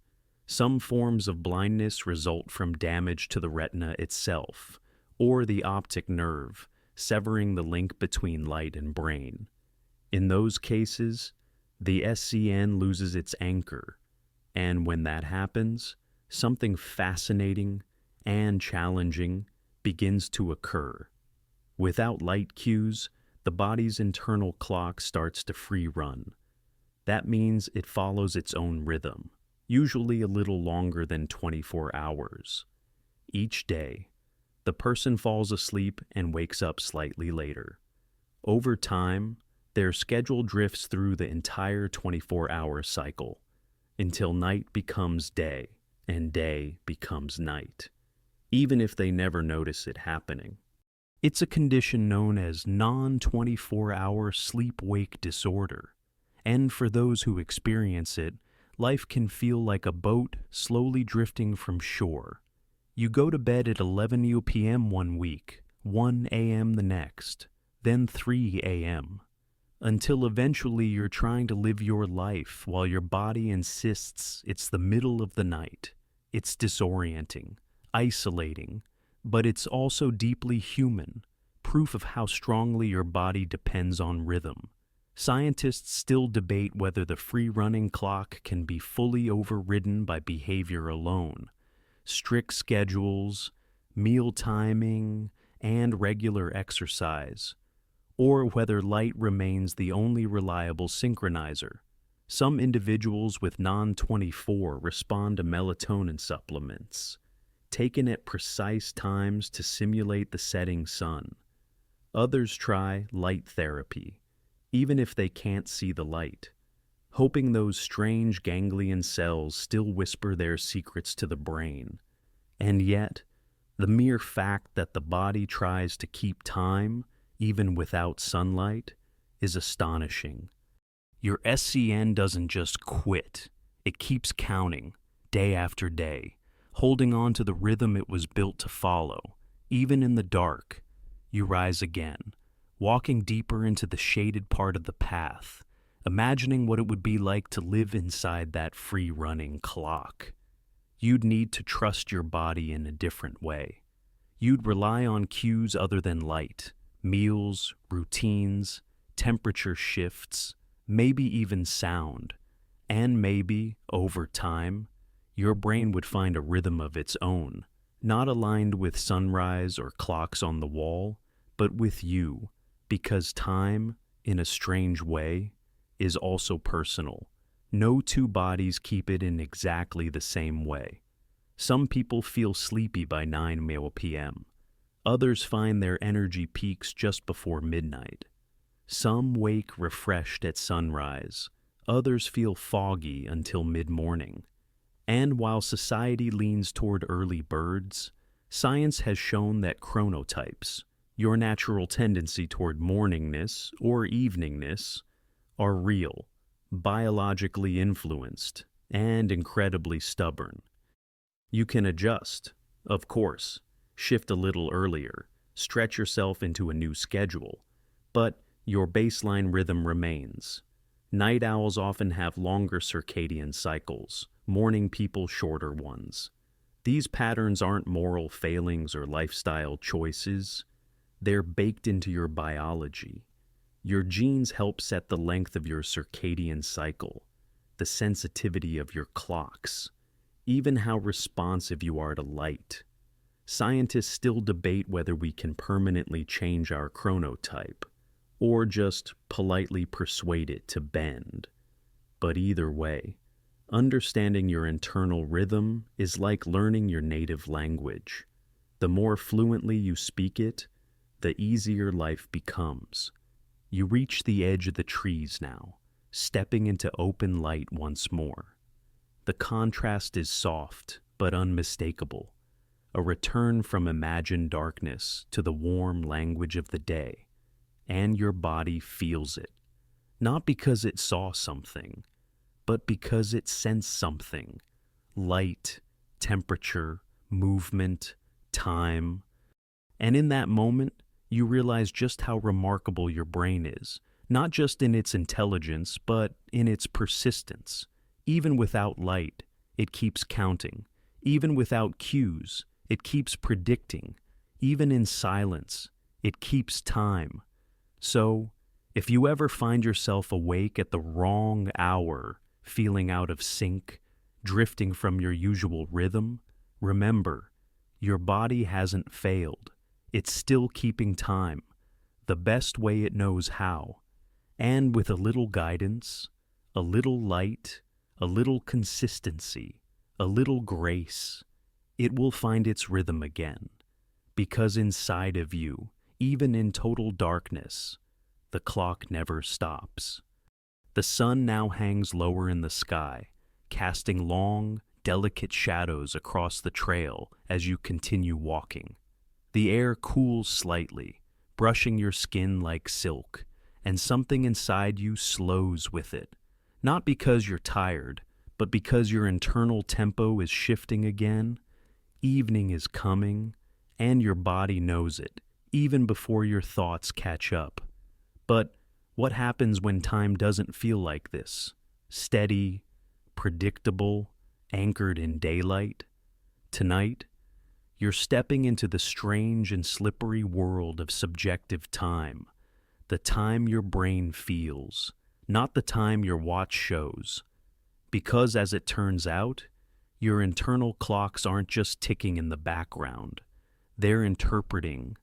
Some forms of blindness result from damage to the retina itself, or the optic nerve, severing the link between light and brain. In those cases, the SCN loses its anchor, and when that happens, something fascinating and challenging begins to occur. Without light cues, the body's internal clock starts to free run. That means it follows its own rhythm, usually a little longer than 24 hours. Each day, the person falls asleep and wakes up slightly later. Over time, their schedule drifts through the entire 24-hour cycle, until night becomes day and day becomes night, even if they never notice it happening. It's a condition known as non-24-hour sleep-wake disorder, and for those who experience it, life can feel like a boat slowly drifting from shore. You go to bed at 11 p.m. one week, 1 a.m. the next, then 3 a.m., until eventually you're trying to live your life while your body insists it's the middle of the night. It's disorienting, isolating, but it's also deeply human, proof of how strongly your body depends on rhythm. Scientists still debate whether the free-running clock can be fully overridden by behavior alone. Strict schedules, meal timing, and regular exercise, or whether light remains the only reliable synchronizer. Some individuals with non-24 respond to melatonin supplements, taken at precise times to simulate the setting sun. Others try light therapy, even if they can't see the light, hoping those strange ganglion cells still whisper their secrets to the brain. And yet, the mere fact that the body tries to keep time, even without sunlight, is astonishing. Your SCN doesn't just quit. It keeps counting, day after day, holding on to the rhythm it was built to follow. Even in the dark, you rise again, walking deeper into the shaded part of the path, imagining what it would be like to live inside that free-running clock. You'd need to trust your body in a different way. You'd rely on cues other than light, meals, routines, temperature shifts, maybe even sound. And maybe, over time, your brain would find a rhythm of its own, not aligned with sunrise or clocks on the wall, but with you, because time, in a strange way, is also personal. No two bodies keep it in exactly the same way. Some people feel sleepy by 9 p.m. Others find their energy peaks just before midnight. Some wake refreshed at sunrise. Others feel foggy until mid-morning. And while society leans toward early birds, science has shown that chronotypes, your natural tendency toward morningness or eveningness, are real, biologically influenced, and incredibly stubborn. You can adjust, of course, shift a little earlier, stretch yourself into a new schedule, but your baseline rhythm remains. Night owls often have longer circadian cycles, morning people shorter ones. These patterns aren't moral failings or lifestyle choices. They're baked into your biology. Your genes help set the length of your circadian cycle, the sensitivity of your clocks, even how responsive you are to light. Scientists still debate whether we can permanently change our chronotype, or just politely persuade it to bend. But either way, understanding your internal rhythm is like learning your native language. The more fluently you speak it, the easier life becomes. You reach the edge of the trees now, stepping into open light once more. The contrast is soft but unmistakable, a return from imagined darkness to the warm language of the day, and your body feels it, not because it saw something, but because it sensed something: light, temperature, movement, time. And in that moment, you realize just how remarkable your brain is, not just in its intelligence, but in its persistence. Even without light, it keeps counting. Even without cues, it keeps predicting. Even in silence, it keeps time. So, if you ever find yourself awake at the wrong hour, feeling out of sync, drifting from your usual rhythm, remember, your body hasn't failed. It's still keeping time, the best way it knows how. And with a little guidance, a little light, a little consistency, a little grace, it will find its rhythm again. Because inside of you, even in total darkness, the clock never stops. The sun now hangs lower in the sky, casting long, delicate shadows across the trail as you continue walking. The air cools slightly, brushing your skin like silk, and something inside you slows with it, not because you're tired, but because your internal tempo is shifting again, evening is coming, and your body knows it, even before your thoughts catch up. But what happens when time doesn't feel like this? Steady, predictable, anchored in daylight? Tonight, you're stepping into the strange and slippery world of subjective time, the time your brain feels, not the time your watch shows. Because, as it turns out, your internal clocks aren't just ticking in the background. They're interpreting,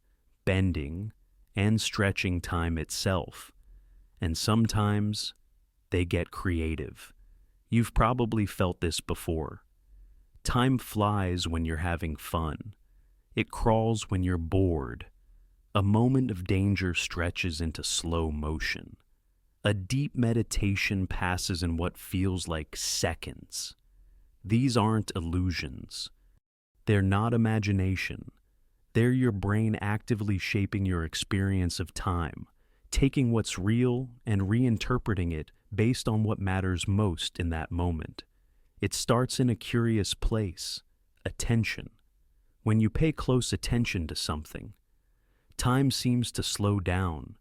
bending, and stretching time itself. And sometimes they get creative. You've probably felt this before. Time flies when you're having fun. It crawls when you're bored. A moment of danger stretches into slow motion. A deep meditation passes in what feels like seconds. These aren't illusions. They're not imagination. They're your brain actively shaping your experience of time, taking what's real and reinterpreting it based on what matters most in that moment. It starts in a curious place, attention. When you pay close attention to something, time seems to slow down.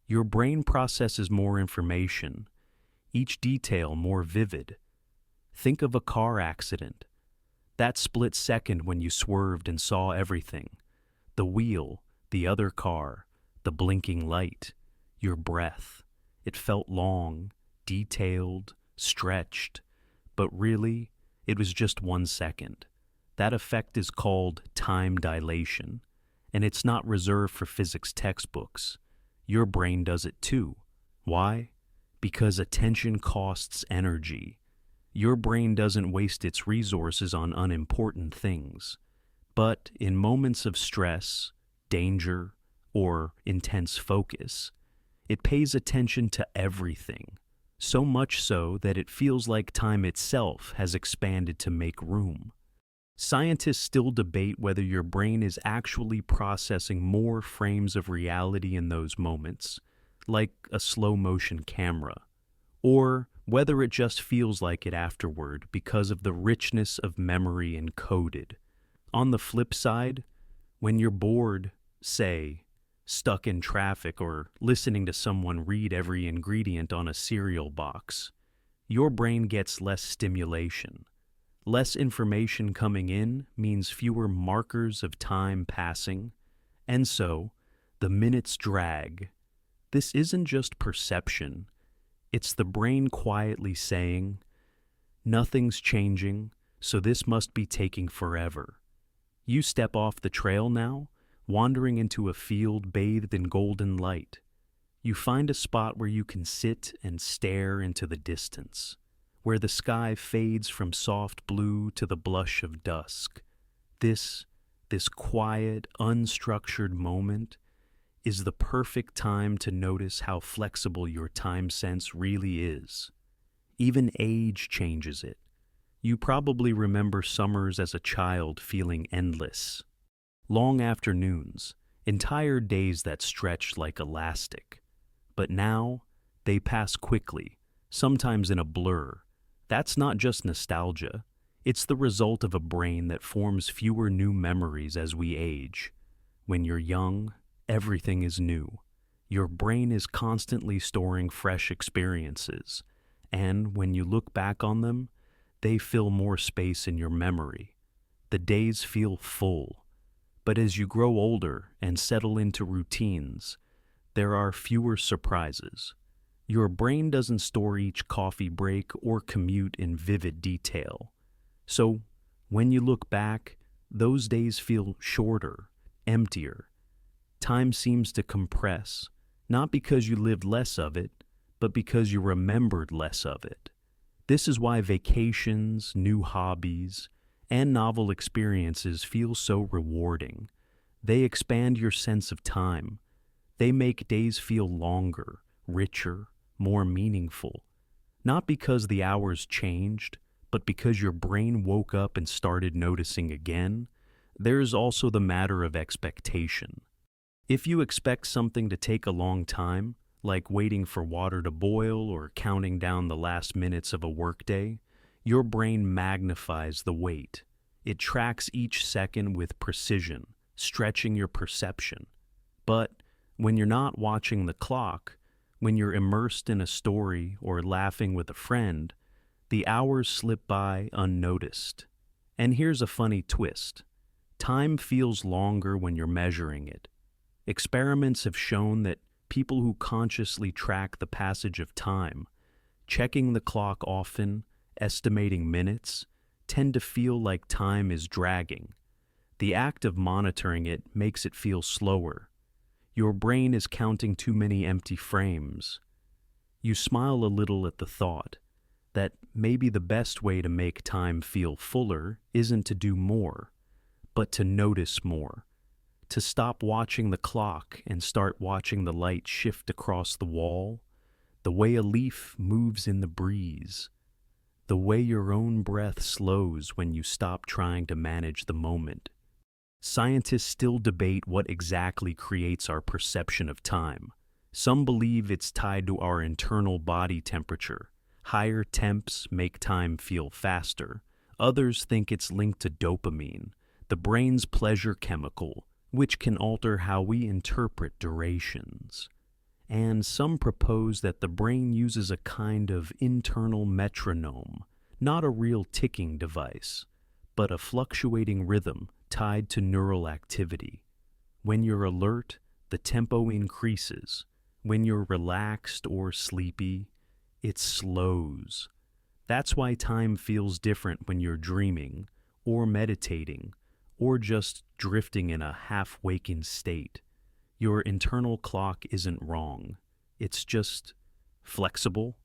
Your brain processes more information, each detail more vivid. Think of a car accident. That split second when you swerved and saw everything. The wheel, the other car, the blinking light, your breath. It felt long, detailed, stretched, but really, it was just 1 second. That effect is called time dilation, and it's not reserved for physics textbooks. Your brain does it too. Why? Because attention costs energy. Your brain doesn't waste its resources on unimportant things. But in moments of stress, danger, or intense focus, it pays attention to everything. So much so that it feels like time itself has expanded to make room. Scientists still debate whether your brain is actually processing more frames of reality in those moments, like a slow-motion camera, or whether it just feels like it afterward because of the richness of memory encoded. On the flip side, when you're bored, say, stuck in traffic or listening to someone read every ingredient on a cereal box, your brain gets less stimulation. Less information coming in means fewer markers of time passing, and so the minutes drag. This isn't just perception. It's the brain quietly saying, nothing's changing, so this must be taking forever. You step off the trail now, wandering into a field bathed in golden light. You find a spot where you can sit and stare into the distance, where the sky fades from soft blue to the blush of dusk. This quiet, unstructured moment is the perfect time to notice how flexible your time sense really is. Even age changes it. You probably remember summers as a child feeling endless. Long afternoons, entire days that stretched like elastic. But now, they pass quickly, sometimes in a blur. That's not just nostalgia. It's the result of a brain that forms fewer new memories as we age. When you're young, everything is new. Your brain is constantly storing fresh experiences, and when you look back on them, they fill more space in your memory. The days feel full. But as you grow older and settle into routines, there are fewer surprises. Your brain doesn't store each coffee break or commute in vivid detail. So, when you look back, those days feel shorter, emptier. Time seems to compress, not because you lived less of it, but because you remembered less of it. This is why vacations, new hobbies, and novel experiences feel so rewarding. They expand your sense of time. They make days feel longer, richer, more meaningful. Not because the hours changed, but because your brain woke up and started noticing again. There's also the matter of expectation. If you expect something to take a long time, like waiting for water to boil or counting down the last minutes of a workday, Your brain magnifies the weight. It tracks each second with precision, stretching your perception. But when you're not watching the clock, when you're immersed in a story or laughing with a friend, the hours slip by unnoticed. And here's a funny twist. Time feels longer when you're measuring it. Experiments have shown that people who consciously track the passage of time, checking the clock often, estimating minutes, tend to feel like time is dragging. The act of monitoring it makes it feel slower. Your brain is counting too many empty frames. You smile a little at the thought that maybe the best way to make time feel fuller isn't to do more, but to notice more. To stop watching the clock and start watching the light shift across the wall, the way a leaf moves in the breeze, the way your own breath slows when you stop trying to manage the moment. Scientists still debate what exactly creates our perception of time. Some believe it's tied to our internal body temperature. Higher temps make time feel faster. Others think it's linked to dopamine, the brain's pleasure chemical, which can alter how we interpret durations. And some propose that the brain uses a kind of internal metronome, not a real ticking device, but a fluctuating rhythm tied to neural activity. When you're alert, the tempo increases. When you're relaxed or sleepy, it slows. That's why time feels different when you're dreaming, or meditating, or just drifting in a half-waking state. Your internal clock isn't wrong. It's just flexible.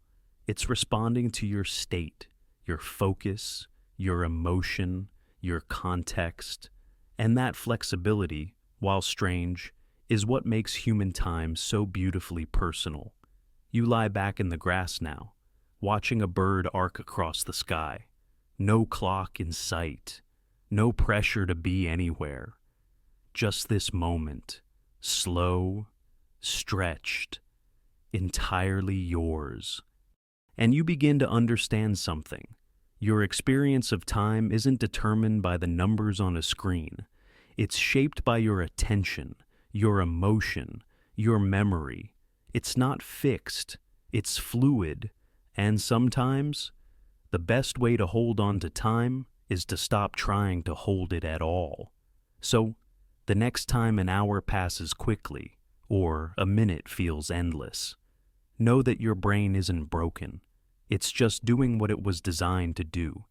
It's responding to your state, your focus, your emotion, your context. And that flexibility, while strange, is what makes human time so beautifully personal. You lie back in the grass now, watching a bird arc across the sky. No clock in sight. No pressure to be anywhere. Just this moment, slow, stretched, entirely yours. And you begin to understand something. Your experience of time isn't determined by the numbers on a screen. It's shaped by your attention, your emotion, your memory. It's not fixed, it's fluid, and sometimes the best way to hold on to time is to stop trying to hold it at all. So, the next time an hour passes quickly, or a minute feels endless, know that your brain isn't broken. It's just doing what it was designed to do.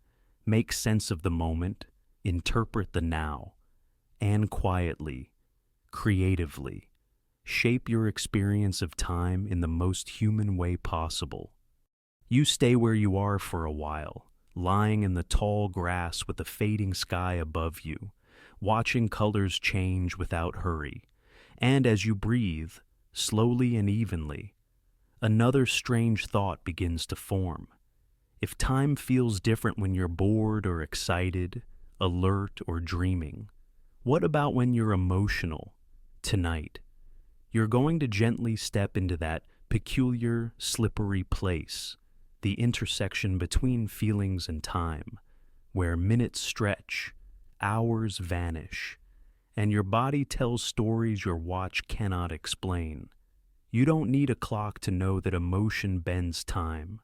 Make sense of the moment, interpret the now, and quietly, creatively, shape your experience of time in the most human way possible. You stay where you are for a while, lying in the tall grass with the fading sky above you, watching colors change without hurry. And as you breathe, slowly and evenly, another strange thought begins to form. If time feels different when you're bored or excited, alert or dreaming, what about when you're emotional? Tonight, you're going to gently step into that peculiar, slippery place, the intersection between feelings and time, where minutes stretch, hours vanish, and your body tells stories your watch cannot explain. You don't need a clock to know that emotion bends time.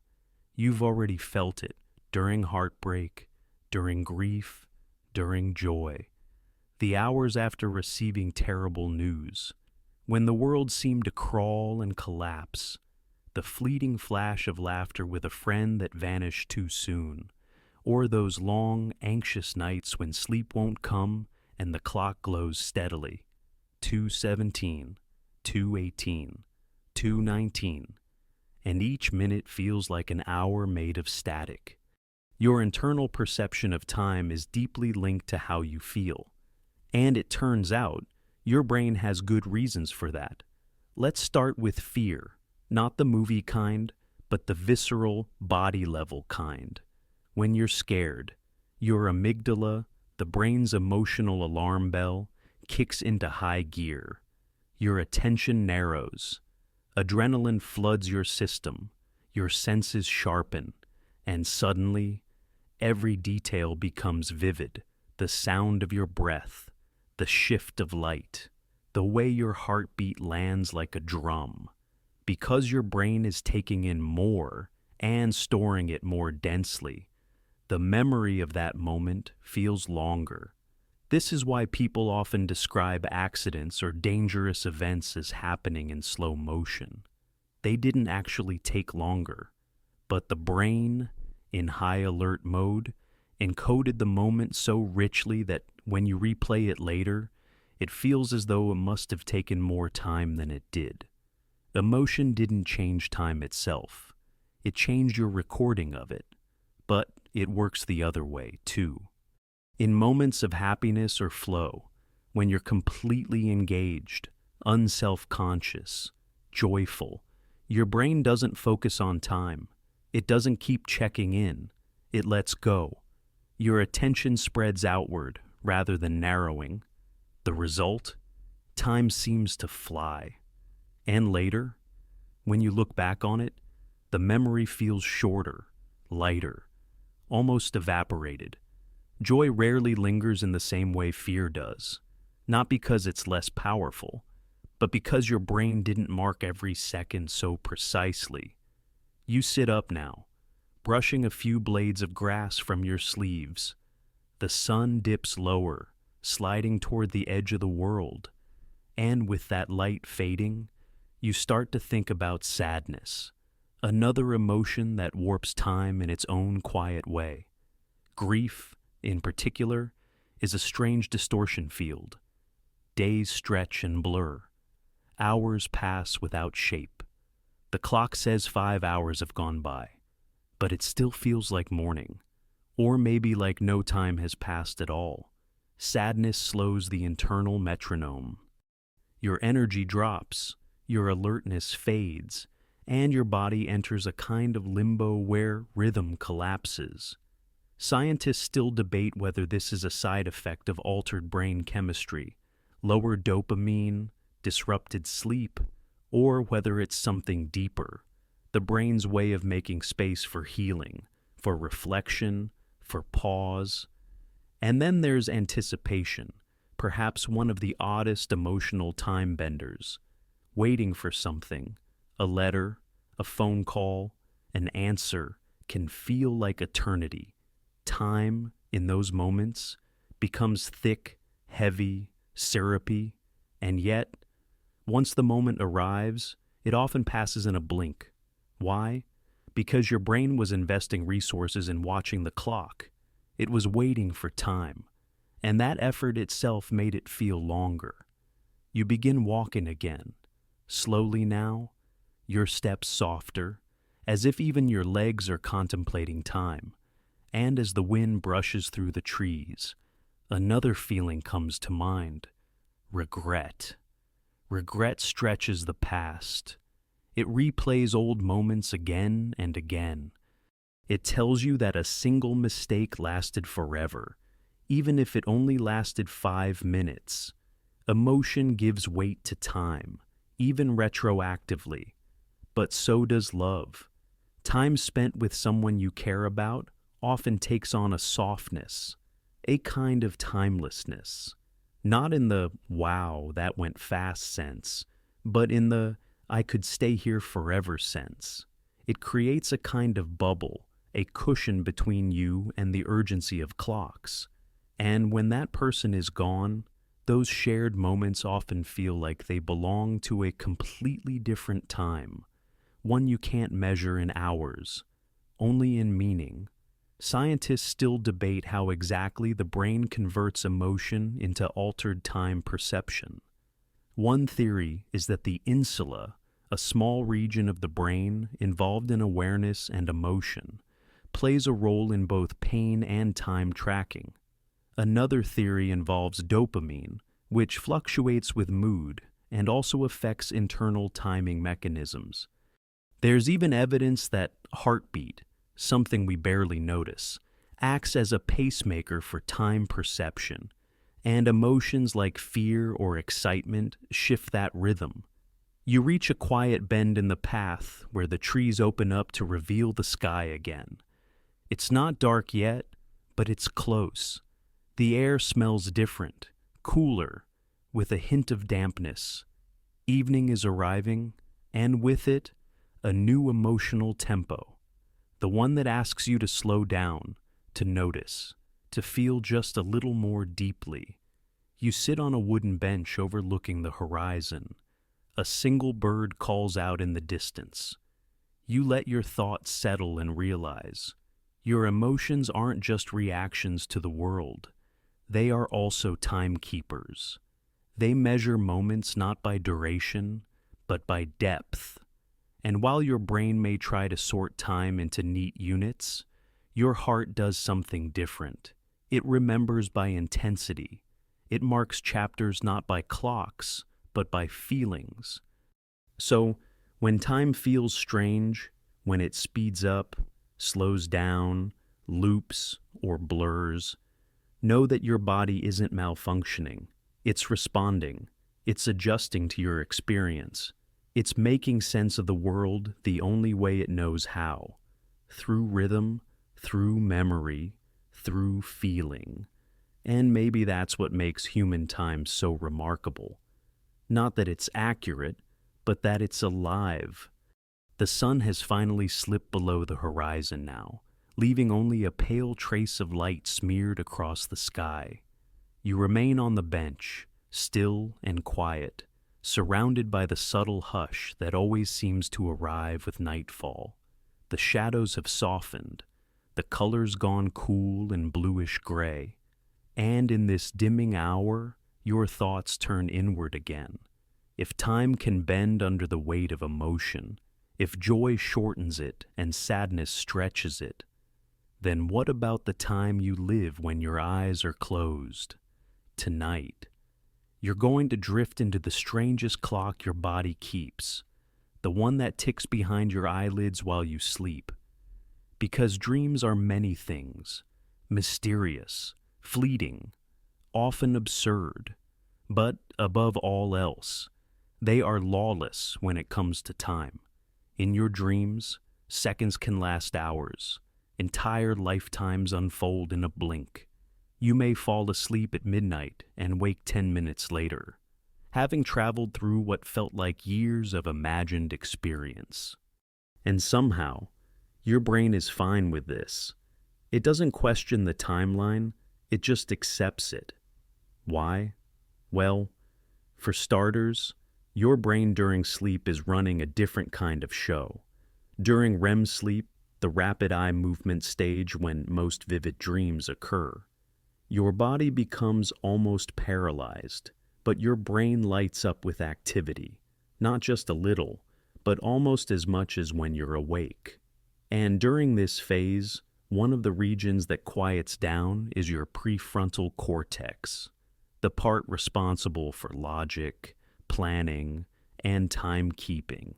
You've already felt it during heartbreak, during grief, during joy. The hours after receiving terrible news, when the world seemed to crawl and collapse, the fleeting flash of laughter with a friend that vanished too soon, or those long, anxious nights when sleep won't come and the clock glows steadily. 2:17, 2:18, 2:19, and each minute feels like an hour made of static. Your internal perception of time is deeply linked to how you feel. And it turns out, your brain has good reasons for that. Let's start with fear, not the movie kind, but the visceral, body-level kind. When you're scared, your amygdala, the brain's emotional alarm bell, kicks into high gear. Your attention narrows. Adrenaline floods your system. Your senses sharpen. And suddenly, Every detail becomes vivid: the sound of your breath, the shift of light, the way your heartbeat lands like a drum. Because your brain is taking in more and storing it more densely, the memory of that moment feels longer. This is why people often describe accidents or dangerous events as happening in slow motion. They didn't actually take longer, but the brain, in high alert mode, encoded the moment so richly that when you replay it later, it feels as though it must have taken more time than it did. Emotion didn't change time itself. It changed your recording of it, but it works the other way, too. In moments of happiness or flow, when you're completely engaged, unself-conscious, joyful, your brain doesn't focus on time. It doesn't keep checking in. It lets go. Your attention spreads outward rather than narrowing. The result? Time seems to fly. And later, when you look back on it, the memory feels shorter, lighter, almost evaporated. Joy rarely lingers in the same way fear does, not because it's less powerful, but because your brain didn't mark every second so precisely. You sit up now, brushing a few blades of grass from your sleeves. The sun dips lower, sliding toward the edge of the world, and with that light fading, you start to think about sadness, another emotion that warps time in its own quiet way. Grief, in particular, is a strange distortion field. Days stretch and blur. Hours pass without shape. The clock says 5 hours have gone by, but it still feels like morning, or maybe like no time has passed at all. Sadness slows the internal metronome. Your energy drops, your alertness fades, and your body enters a kind of limbo where rhythm collapses. Scientists still debate whether this is a side effect of altered brain chemistry, lower dopamine, disrupted sleep, or whether it's something deeper, the brain's way of making space for healing, for reflection, for pause. And then there's anticipation, perhaps one of the oddest emotional time benders, waiting for something, a letter, a phone call, an answer can feel like eternity. Time, in those moments, becomes thick, heavy, syrupy, and yet, once the moment arrives, it often passes in a blink. Why? Because your brain was investing resources in watching the clock. It was waiting for time, and that effort itself made it feel longer. You begin walking again, slowly now, your steps softer, as if even your legs are contemplating time. And as the wind brushes through the trees, another feeling comes to mind: regret. Regret stretches the past. It replays old moments again and again. It tells you that a single mistake lasted forever, even if it only lasted 5 minutes. Emotion gives weight to time, even retroactively. But so does love. Time spent with someone you care about often takes on a softness, a kind of timelessness. Not in the "wow, that went fast" sense, but in the "I could stay here forever" sense. It creates a kind of bubble, a cushion between you and the urgency of clocks. And when that person is gone, those shared moments often feel like they belong to a completely different time, one you can't measure in hours, only in meaning. Scientists still debate how exactly the brain converts emotion into altered time perception. One theory is that the insula, a small region of the brain involved in awareness and emotion, plays a role in both pain and time tracking. Another theory involves dopamine, which fluctuates with mood and also affects internal timing mechanisms. There's even evidence that heartbeat, something we barely notice, acts as a pacemaker for time perception, and emotions like fear or excitement shift that rhythm. You reach a quiet bend in the path where the trees open up to reveal the sky again. It's not dark yet, but it's close. The air smells different, cooler, with a hint of dampness. Evening is arriving, and with it, a new emotional tempo. The one that asks you to slow down, to notice, to feel just a little more deeply. You sit on a wooden bench overlooking the horizon. A single bird calls out in the distance. You let your thoughts settle and realize your emotions aren't just reactions to the world. They are also timekeepers. They measure moments not by duration, but by depth. And while your brain may try to sort time into neat units, your heart does something different. It remembers by intensity. It marks chapters not by clocks, but by feelings. So, when time feels strange, when it speeds up, slows down, loops, or blurs, know that your body isn't malfunctioning. It's responding. It's adjusting to your experience. It's making sense of the world the only way it knows how. Through rhythm, through memory, through feeling. And maybe that's what makes human time so remarkable. Not that it's accurate, but that it's alive. The sun has finally slipped below the horizon now, leaving only a pale trace of light smeared across the sky. You remain on the bench, still and quiet, surrounded by the subtle hush that always seems to arrive with nightfall. The shadows have softened, the colors gone cool and bluish gray, and in this dimming hour, your thoughts turn inward again. If time can bend under the weight of emotion, if joy shortens it and sadness stretches it, then what about the time you live when your eyes are closed? Tonight. You're going to drift into the strangest clock your body keeps, the one that ticks behind your eyelids while you sleep. Because dreams are many things, mysterious, fleeting, often absurd, but above all else, they are lawless when it comes to time. In your dreams, seconds can last hours, entire lifetimes unfold in a blink. You may fall asleep at midnight and wake 10 minutes later, having traveled through what felt like years of imagined experience. And somehow, your brain is fine with this. It doesn't question the timeline, it just accepts it. Why? Well, for starters, your brain during sleep is running a different kind of show. During REM sleep, the rapid eye movement stage when most vivid dreams occur, your body becomes almost paralyzed, but your brain lights up with activity, not just a little, but almost as much as when you're awake. And during this phase, one of the regions that quiets down is your prefrontal cortex, the part responsible for logic, planning, and timekeeping.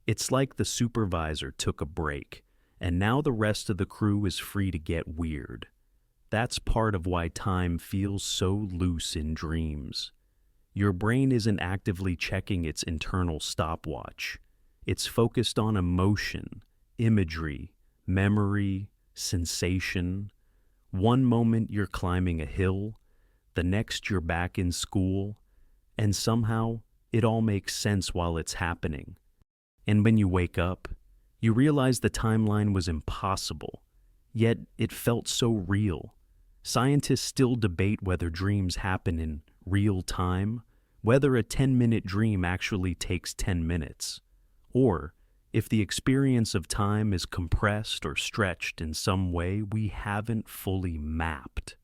It's like the supervisor took a break, and now the rest of the crew is free to get weird. That's part of why time feels so loose in dreams. Your brain isn't actively checking its internal stopwatch. It's focused on emotion, imagery, memory, sensation. One moment you're climbing a hill, the next you're back in school, and somehow it all makes sense while it's happening. And when you wake up, you realize the timeline was impossible, yet it felt so real. Scientists still debate whether dreams happen in real time, whether a 10-minute dream actually takes 10 minutes, or if the experience of time is compressed or stretched in some way we haven't fully mapped.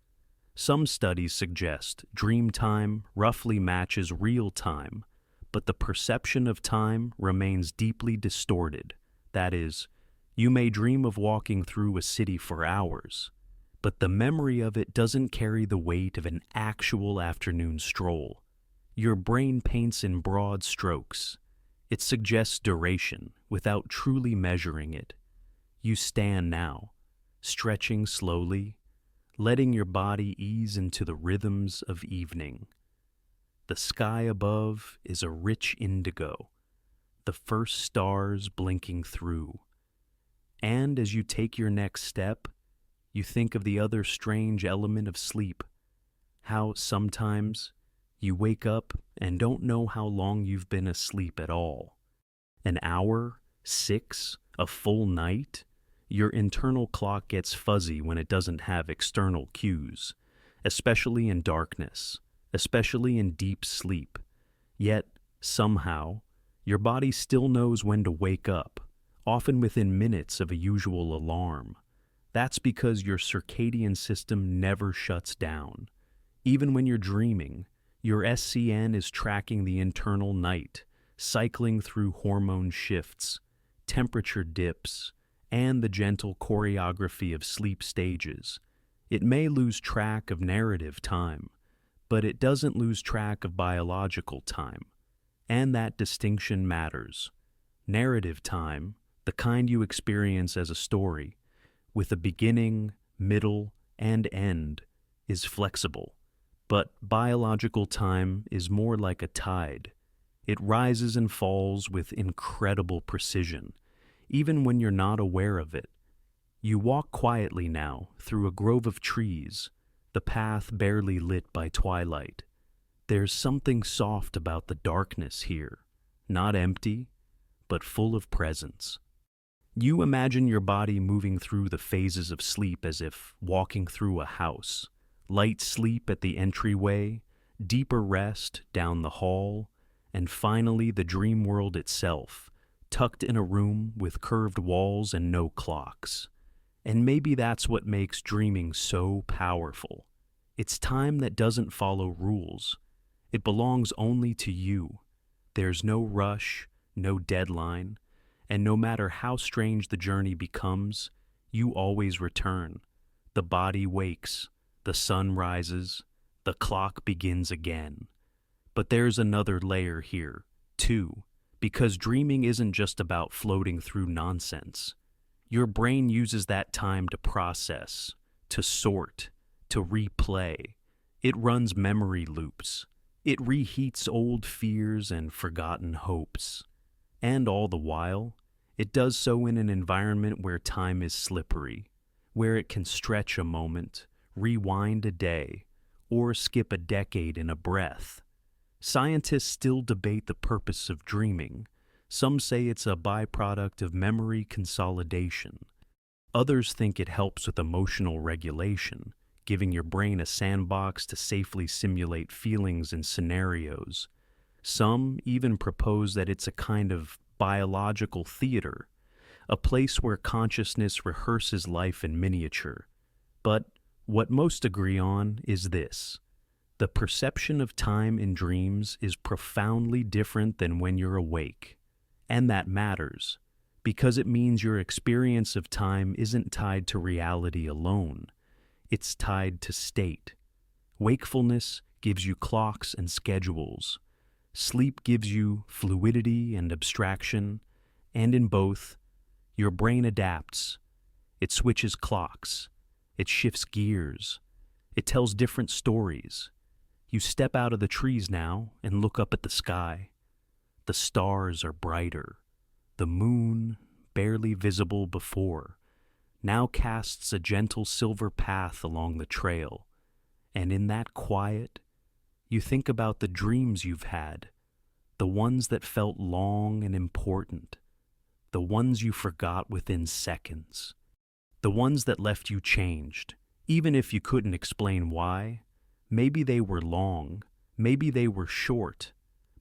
Some studies suggest dream time roughly matches real time, but the perception of time remains deeply distorted. That is, you may dream of walking through a city for hours, but the memory of it doesn't carry the weight of an actual afternoon stroll. Your brain paints in broad strokes. It suggests duration without truly measuring it. You stand now, stretching slowly, letting your body ease into the rhythms of evening. The sky above is a rich indigo, the first stars blinking through. And as you take your next step, you think of the other strange element of sleep, how sometimes you wake up and don't know how long you've been asleep at all. An hour, 6, a full night? Your internal clock gets fuzzy when it doesn't have external cues, especially in darkness, especially in deep sleep. Yet, somehow, your body still knows when to wake up, often within minutes of a usual alarm. That's because your circadian system never shuts down. Even when you're dreaming, your SCN is tracking the internal night, cycling through hormone shifts, temperature dips, and the gentle choreography of sleep stages. It may lose track of narrative time, but it doesn't lose track of biological time. And that distinction matters. Narrative time, the kind you experience as a story, with a beginning, middle, and end, is flexible. But biological time is more like a tide. It rises and falls with incredible precision, even when you're not aware of it. You walk quietly now through a grove of trees, the path barely lit by twilight. There's something soft about the darkness here, not empty, but full of presence. You imagine your body moving through the phases of sleep as if walking through a house. Light sleep at the entryway, deeper rest down the hall, and finally the dream world itself, tucked in a room with curved walls and no clocks. And maybe that's what makes dreaming so powerful. It's time that doesn't follow rules. It belongs only to you. There's no rush, no deadline, and no matter how strange the journey becomes, you always return. The body wakes, the sun rises, the clock begins again. But there's another layer here, too, because dreaming isn't just about floating through nonsense. Your brain uses that time to process, to sort, to replay. It runs memory loops. It reheats old fears and forgotten hopes. And all the while, it does so in an environment where time is slippery, where it can stretch a moment, rewind a day, or skip a decade in a breath. Scientists still debate the purpose of dreaming. Some say it's a byproduct of memory consolidation. Others think it helps with emotional regulation, giving your brain a sandbox to safely simulate feelings and scenarios. Some even propose that it's a kind of biological theater, a place where consciousness rehearses life in miniature. But what most agree on is this: the perception of time in dreams is profoundly different than when you're awake. And that matters, because it means your experience of time isn't tied to reality alone. It's tied to state. Wakefulness gives you clocks and schedules. Sleep gives you fluidity and abstraction, and in both, your brain adapts. It switches clocks. It shifts gears. It tells different stories. You step out of the trees now and look up at the sky. The stars are brighter. The moon, barely visible before, now casts a gentle silver path along the trail. And in that quiet, you think about the dreams you've had, the ones that felt long and important, the ones you forgot within seconds, the ones that left you changed, even if you couldn't explain why. Maybe they were long, maybe they were short,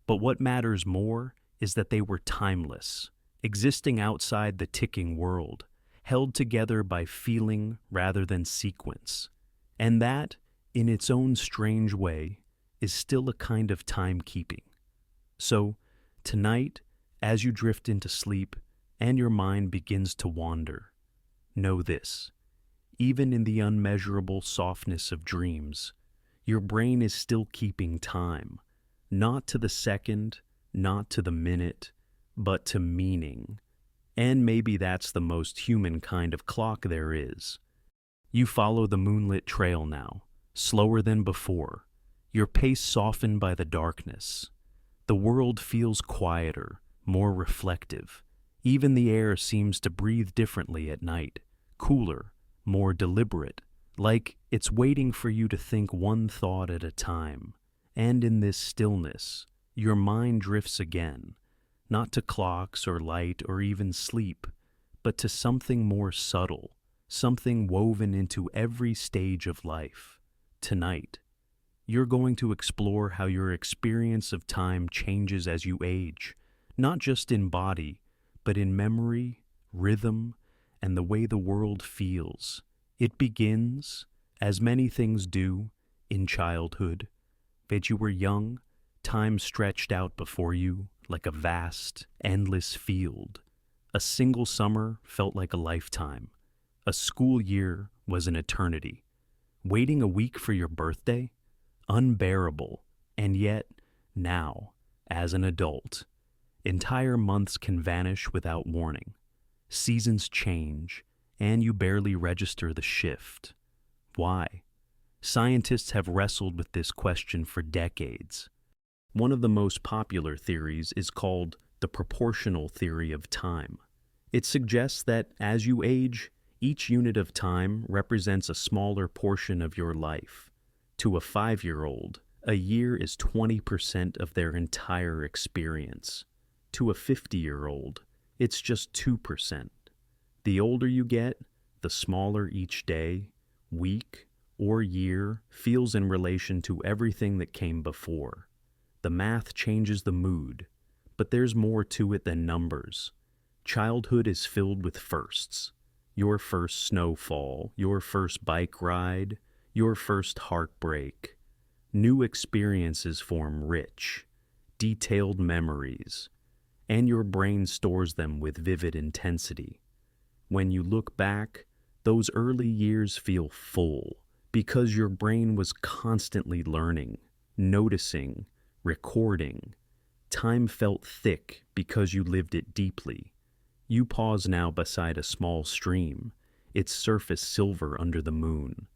but what matters more is that they were timeless, existing outside the ticking world, held together by feeling rather than sequence. And that, in its own strange way, is still a kind of timekeeping. So, tonight, as you drift into sleep and your mind begins to wander, know this: even in the unmeasurable softness of dreams, your brain is still keeping time, not to the second, not to the minute, but to meaning. And maybe that's the most human kind of clock there is. You follow the moonlit trail now, slower than before, your pace softened by the darkness. The world feels quieter, more reflective. Even the air seems to breathe differently at night, cooler, more deliberate, like it's waiting for you to think one thought at a time. And in this stillness, your mind drifts again, not to clocks or light or even sleep, but to something more subtle, something woven into every stage of life. Tonight, you're going to explore how your experience of time changes as you age, not just in body, but in memory, rhythm, and the way the world feels. It begins, as many things do, in childhood. That you were young, time stretched out before you like a vast, endless field. A single summer felt like a lifetime. A school year was an eternity. Waiting a week for your birthday? Unbearable. And yet, now, as an adult, entire months can vanish without warning. Seasons change, and you barely register the shift. Why? Scientists have wrestled with this question for decades. One of the most popular theories is called the proportional theory of time. It suggests that as you age, each unit of time represents a smaller portion of your life. To a 5-year-old, a year is 20% of their entire experience. To a 50-year-old, it's just 2%. The older you get, the smaller each day, week, or year feels in relation to everything that came before. The math changes the mood, but there's more to it than numbers. Childhood is filled with firsts. Your first snowfall, your first bike ride, your first heartbreak. New experiences form rich, detailed memories, and your brain stores them with vivid intensity. When you look back, those early years feel full because your brain was constantly learning, noticing, recording. Time felt thick because you lived it deeply. You pause now beside a small stream, its surface silver under the moon.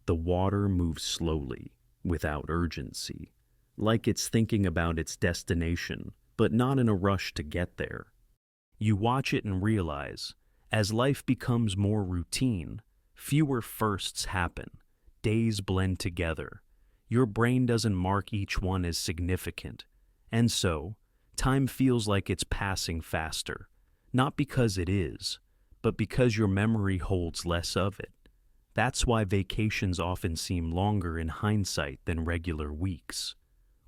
The water moves slowly, without urgency, like it's thinking about its destination, but not in a rush to get there. You watch it and realize, as life becomes more routine, fewer firsts happen, days blend together. Your brain doesn't mark each one as significant, and so, time feels like it's passing faster, not because it is, but because your memory holds less of it. That's why vacations often seem longer in hindsight than regular weeks,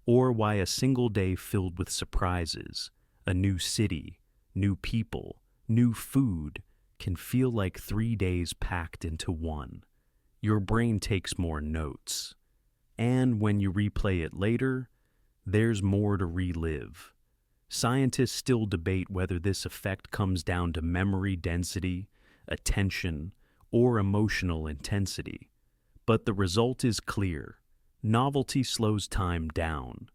or why a single day filled with surprises, a new city, new people, new food, can feel like 3 days packed into one. Your brain takes more notes, and when you replay it later, there's more to relive. Scientists still debate whether this effect comes down to memory density, attention, or emotional intensity. But the result is clear. Novelty slows time down,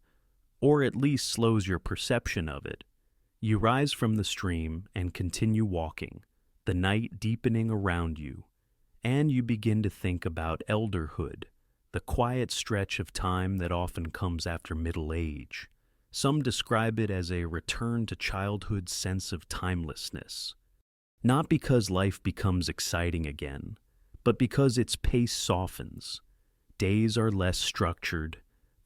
or at least slows your perception of it. You rise from the stream and continue walking, the night deepening around you, and you begin to think about elderhood, the quiet stretch of time that often comes after middle age. Some describe it as a return to childhood's sense of timelessness. Not because life becomes exciting again, but because its pace softens. Days are less structured,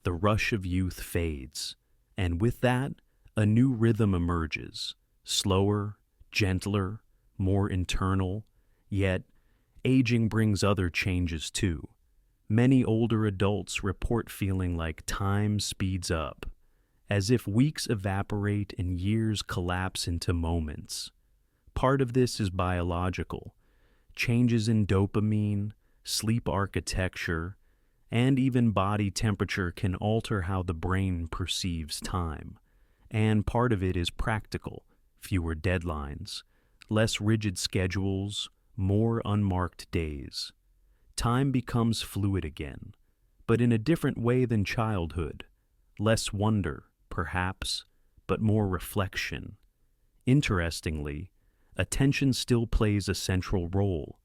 the rush of youth fades, and with that, a new rhythm emerges, slower, gentler, more internal, yet aging brings other changes too. Many older adults report feeling like time speeds up, as if weeks evaporate and years collapse into moments. Part of this is biological. Changes in dopamine, sleep architecture, and even body temperature can alter how the brain perceives time. And part of it is practical. Fewer deadlines, less rigid schedules, more unmarked days. Time becomes fluid again, but in a different way than childhood. Less wonder, perhaps, but more reflection. Interestingly, attention still plays a central role.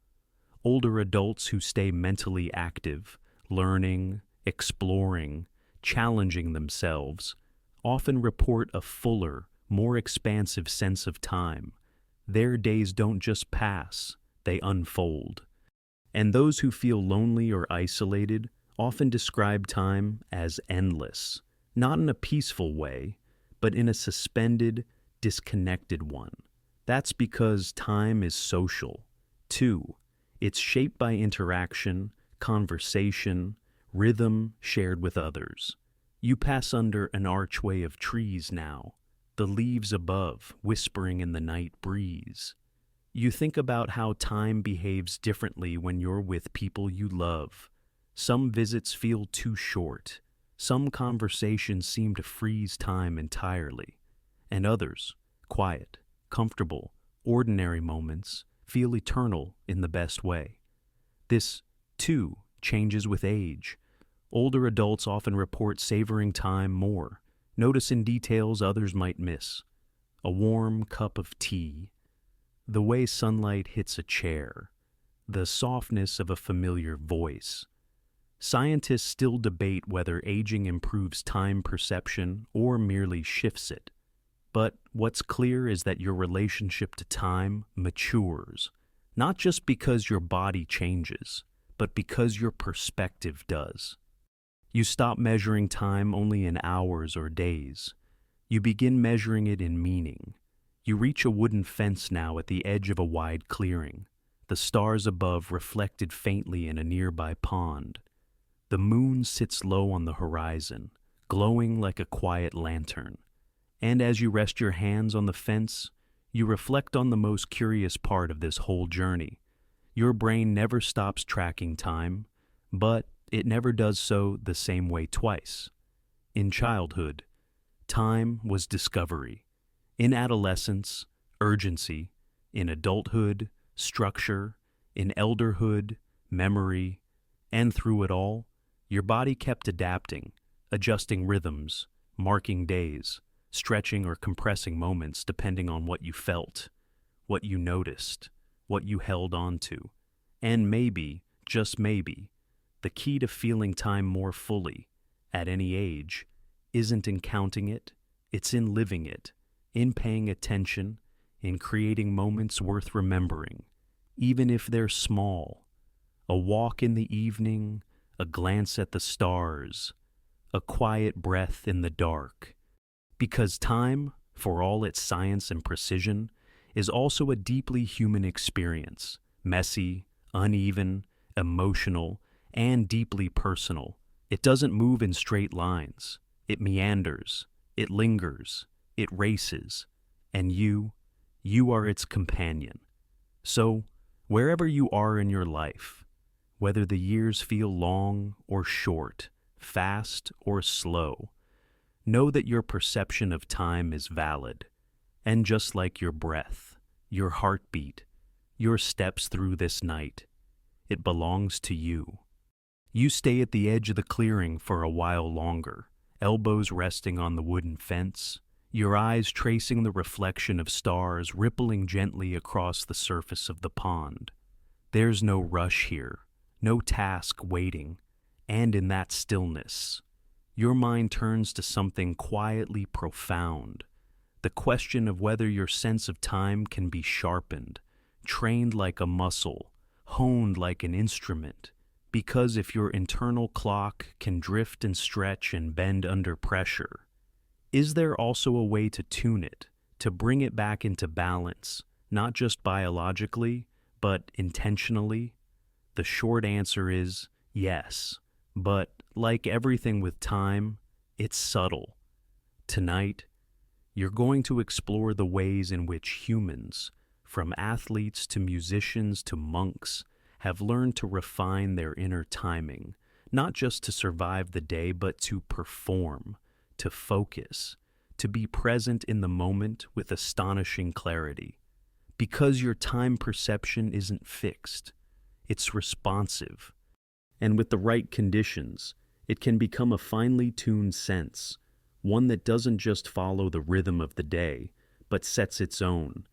Older adults who stay mentally active, learning, exploring, challenging themselves, often report a fuller, more expansive sense of time. Their days don't just pass, they unfold. And those who feel lonely or isolated often describe time as endless, not in a peaceful way, but in a suspended, disconnected one. That's because time is social. 2. It's shaped by interaction, conversation, rhythm shared with others. You pass under an archway of trees now, the leaves above whispering in the night breeze. You think about how time behaves differently when you're with people you love. Some visits feel too short. Some conversations seem to freeze time entirely. And others, quiet, comfortable, ordinary moments, feel eternal in the best way. This, too, changes with age. Older adults often report savoring time more, noticing details others might miss. A warm cup of tea, the way sunlight hits a chair, the softness of a familiar voice. Scientists still debate whether aging improves time perception or merely shifts it. But what's clear is that your relationship to time matures, not just because your body changes, but because your perspective does. You stop measuring time only in hours or days. You begin measuring it in meaning. You reach a wooden fence now at the edge of a wide clearing, the stars above reflected faintly in a nearby pond. The moon sits low on the horizon, glowing like a quiet lantern. And as you rest your hands on the fence, you reflect on the most curious part of this whole journey. Your brain never stops tracking time, but it never does so the same way twice. In childhood, time was discovery. In adolescence, urgency. In adulthood, structure. In elderhood, memory. And through it all, your body kept adapting, adjusting rhythms, marking days, stretching or compressing moments depending on what you felt, what you noticed, what you held on to. And maybe, just maybe, the key to feeling time more fully, at any age, isn't in counting it, it's in living it, in paying attention, in creating moments worth remembering, even if they're small. A walk in the evening, a glance at the stars, a quiet breath in the dark. Because time, for all its science and precision, is also a deeply human experience, messy, uneven, emotional, and deeply personal. It doesn't move in straight lines. It meanders, it lingers, it races, and you are its companion. So, wherever you are in your life, whether the years feel long or short, fast or slow, know that your perception of time is valid. And just like your breath, your heartbeat, your steps through this night, it belongs to you. You stay at the edge of the clearing for a while longer, elbows resting on the wooden fence, your eyes tracing the reflection of stars rippling gently across the surface of the pond. There's no rush here, no task waiting, and in that stillness, your mind turns to something quietly profound, the question of whether your sense of time can be sharpened, trained like a muscle, honed like an instrument. Because if your internal clock can drift and stretch and bend under pressure, is there also a way to tune it, to bring it back into balance, not just biologically, but intentionally? The short answer is yes, but like everything with time, it's subtle. Tonight, you're going to explore the ways in which humans, from athletes to musicians to monks, have learned to refine their inner timing, not just to survive the day, but to perform, to focus, to be present in the moment with astonishing clarity. Because your time perception isn't fixed, it's responsive. And with the right conditions, it can become a finely tuned sense, one that doesn't just follow the rhythm of the day, but sets its own.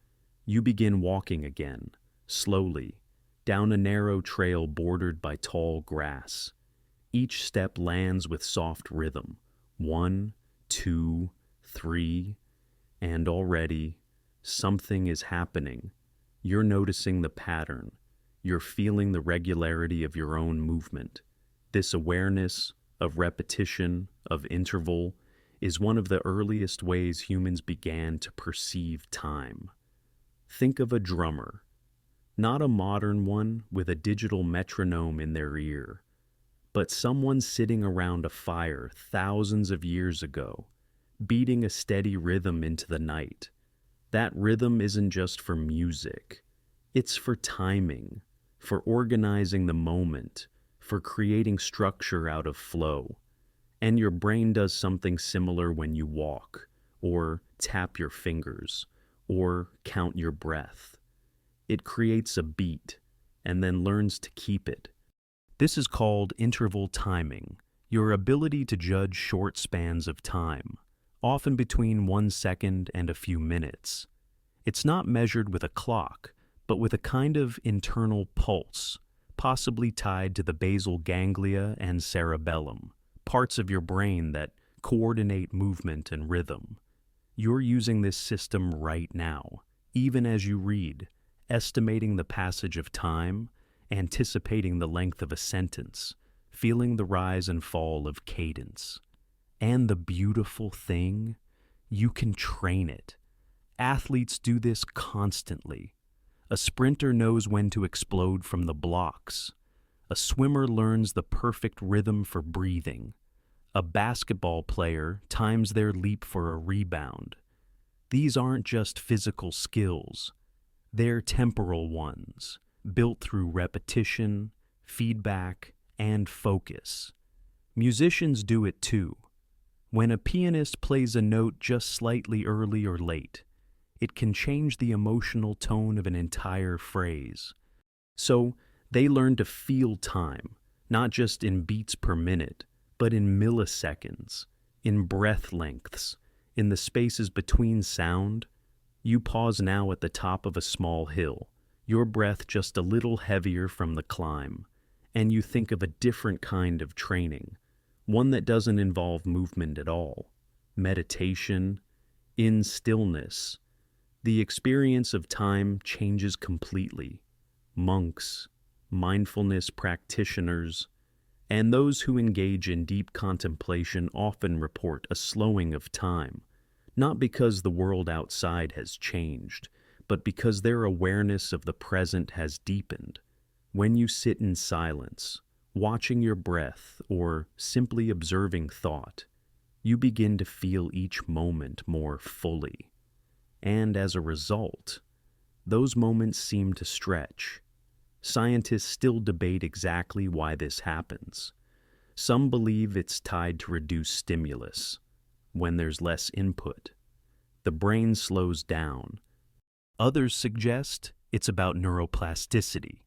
You begin walking again, slowly, down a narrow trail bordered by tall grass. Each step lands with soft rhythm. 1, 2, 3, and already something is happening. You're noticing the pattern. you're feeling the regularity of your own movement. This awareness of repetition, of interval, is one of the earliest ways humans began to perceive time. Think of a drummer, not a modern one with a digital metronome in their ear, but someone sitting around a fire thousands of years ago, beating a steady rhythm into the night. That rhythm isn't just for music, it's for timing, for organizing the moment, for creating structure out of flow. And your brain does something similar when you walk, or tap your fingers, or count your breath. It creates a beat, and then learns to keep it. This is called interval timing, your ability to judge short spans of time, often between 1 second and a few minutes. It's not measured with a clock, but with a kind of internal pulse, possibly tied to the basal ganglia and cerebellum, parts of your brain that coordinate movement and rhythm. You're using this system right now, even as you read, estimating the passage of time, anticipating the length of a sentence, feeling the rise and fall of cadence. And the beautiful thing, you can train it. Athletes do this constantly. A sprinter knows when to explode from the blocks. A swimmer learns the perfect rhythm for breathing. A basketball player times their leap for a rebound. These aren't just physical skills. They're temporal ones, built through repetition, feedback, and focus. Musicians do it too. When a pianist plays a note just slightly early or late, it can change the emotional tone of an entire phrase. So, they learn to feel time, not just in beats per minute, but in milliseconds, in breath lengths, in the spaces between sound. You pause now at the top of a small hill, your breath just a little heavier from the climb, and you think of a different kind of training, one that doesn't involve movement at all. Meditation, in stillness. The experience of time changes completely. Monks, mindfulness practitioners, and those who engage in deep contemplation often report a slowing of time, not because the world outside has changed, but because their awareness of the present has deepened. When you sit in silence, watching your breath, or simply observing thought, you begin to feel each moment more fully. And as a result, those moments seem to stretch. Scientists still debate exactly why this happens. Some believe it's tied to reduced stimulus. When there's less input, the brain slows down. Others suggest it's about neuroplasticity,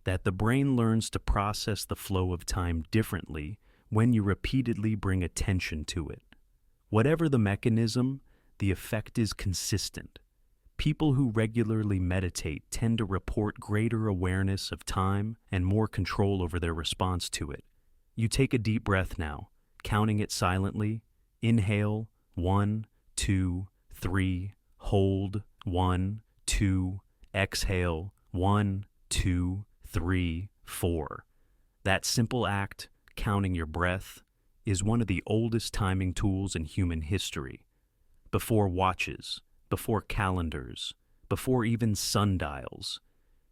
that the brain learns to process the flow of time differently when you repeatedly bring attention to it. Whatever the mechanism, the effect is consistent. People who regularly meditate tend to report greater awareness of time and more control over their response to it. You take a deep breath now, counting it silently. Inhale, 1, 2, 3. Hold, 1, 2. Exhale, 1, 2, 3, 4. That simple act, counting your breath, is one of the oldest timing tools in human history. Before watches, before calendars, before even sundials,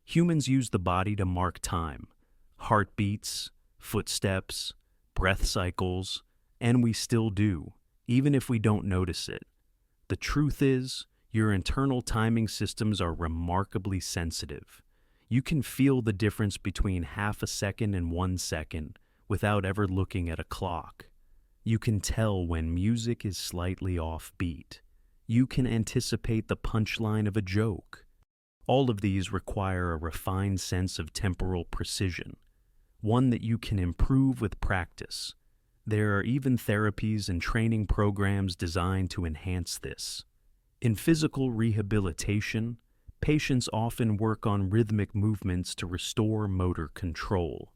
humans used the body to mark time. Heartbeats, footsteps, breath cycles, and we still do, even if we don't notice it. The truth is, your internal timing systems are remarkably sensitive. You can feel the difference between half a second and 1 second without ever looking at a clock. You can tell when music is slightly offbeat. You can anticipate the punchline of a joke. All of these require a refined sense of temporal precision, one that you can improve with practice. There are even therapies and training programs designed to enhance this. In physical rehabilitation, patients often work on rhythmic movements to restore motor control.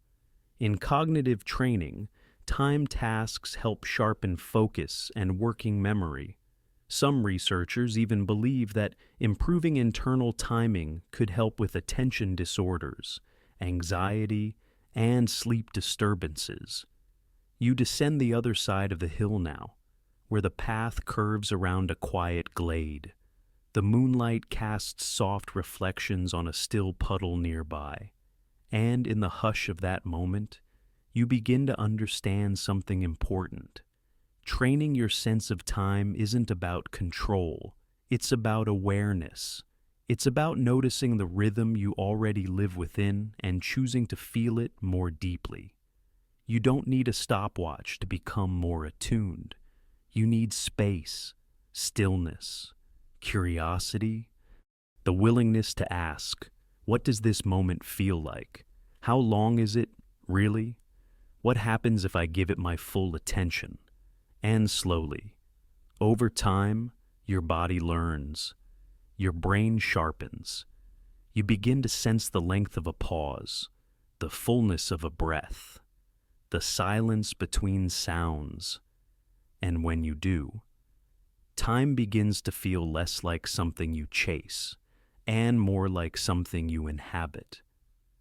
In cognitive training, time tasks help sharpen focus and working memory. Some researchers even believe that improving internal timing could help with attention disorders, anxiety, and sleep disturbances. You descend the other side of the hill now, where the path curves around a quiet glade. The moonlight casts soft reflections on a still puddle nearby, and in the hush of that moment, you begin to understand something important. Training your sense of time isn't about control, it's about awareness. It's about noticing the rhythm you already live within and choosing to feel it more deeply. You don't need a stopwatch to become more attuned. You need space, stillness, curiosity, the willingness to ask, what does this moment feel like? How long is it, really? What happens if I give it my full attention? And slowly, over time, your body learns. Your brain sharpens. You begin to sense the length of a pause, the fullness of a breath, the silence between sounds. And when you do, time begins to feel less like something you chase and more like something you inhabit.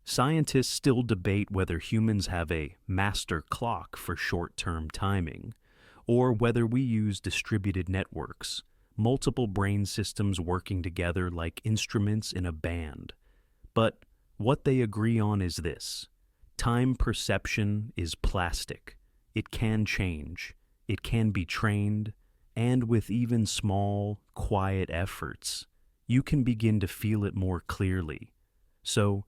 Scientists still debate whether humans have a master clock for short-term timing, or whether we use distributed networks, multiple brain systems working together like instruments in a band. But what they agree on is this: time perception is plastic. It can change, it can be trained, and with even small, quiet efforts, you can begin to feel it more clearly. So,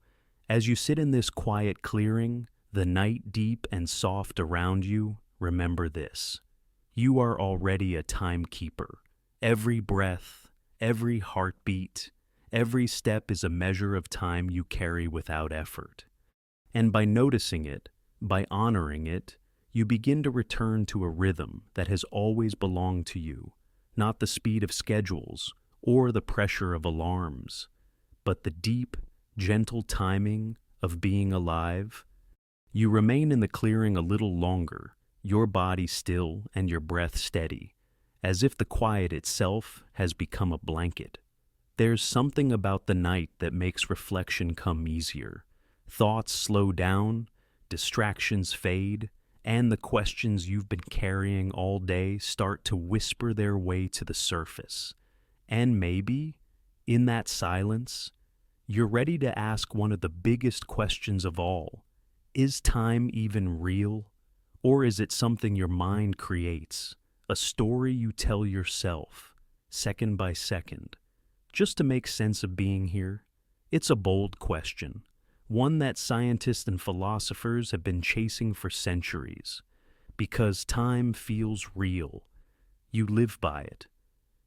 as you sit in this quiet clearing, the night deep and soft around you, remember this: you are already a timekeeper. Every breath, every heartbeat, every step is a measure of time you carry without effort. And by noticing it, by honoring it, you begin to return to a rhythm that has always belonged to you, not the speed of schedules or the pressure of alarms, but the deep, gentle timing of being alive. You remain in the clearing a little longer, your body still and your breath steady, as if the quiet itself has become a blanket. There's something about the night that makes reflection come easier. Thoughts slow down, distractions fade, and the questions you've been carrying all day start to whisper their way to the surface. And maybe, in that silence, you're ready to ask one of the biggest questions of all. Is time even real? Or is it something your mind creates? A story you tell yourself, second by second, just to make sense of being here? It's a bold question, one that scientists and philosophers have been chasing for centuries, because time feels real. You live by it.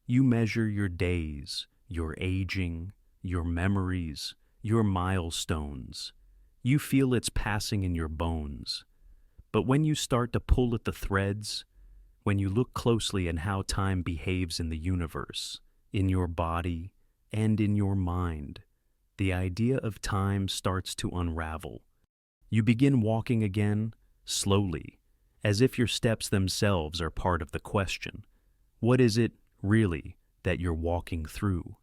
You measure your days, your aging, your memories, your milestones. You feel its passing in your bones. But when you start to pull at the threads, when you look closely at how time behaves in the universe, in your body, and in your mind, the idea of time starts to unravel. You begin walking again, slowly, as if your steps themselves are part of the question. What is it, really, that you're walking through?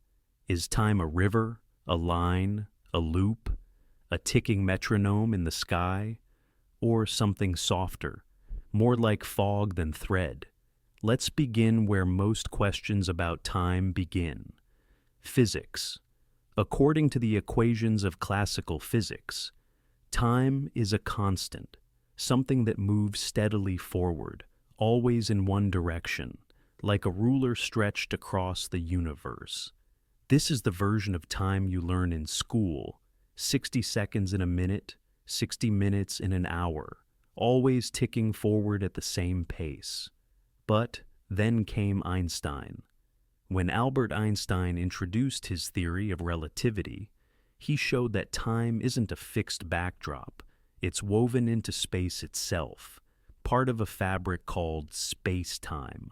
Is time a river, a line, a loop, a ticking metronome in the sky, or something softer, more like fog than thread? Let's begin where most questions about time begin. Physics. According to the equations of classical physics, time is a constant, something that moves steadily forward, always in one direction, like a ruler stretched across the universe. This is the version of time you learn in school: 60 seconds in a minute, 60 minutes in an hour, always ticking forward at the same pace. But then came Einstein. When Albert Einstein introduced his theory of relativity, he showed that time isn't a fixed backdrop. It's woven into space itself, part of a fabric called space-time.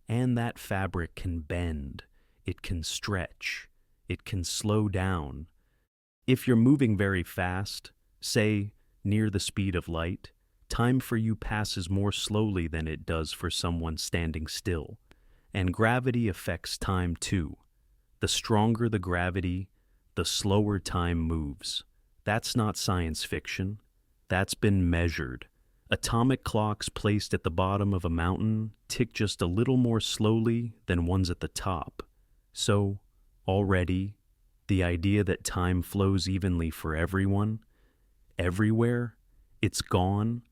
And that fabric can bend, it can stretch, it can slow down. If you're moving very fast, say near the speed of light, time for you passes more slowly than it does for someone standing still. And gravity affects time too. The stronger the gravity, the slower time moves. That's not science fiction. That's been measured. Atomic clocks placed at the bottom of a mountain tick just a little more slowly than ones at the top. So, already, the idea that time flows evenly for everyone, everywhere, it's gone.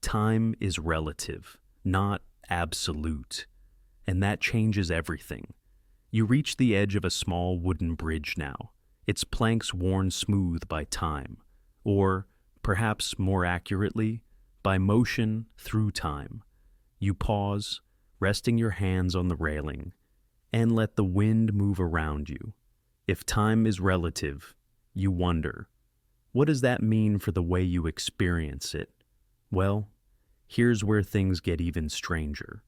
Time is relative, not absolute. And that changes everything. You reach the edge of a small wooden bridge now, its planks worn smooth by time, or, perhaps more accurately, by motion through time. You pause, resting your hands on the railing, and let the wind move around you. If time is relative, you wonder, what does that mean for the way you experience it? Well, here's where things get even stranger.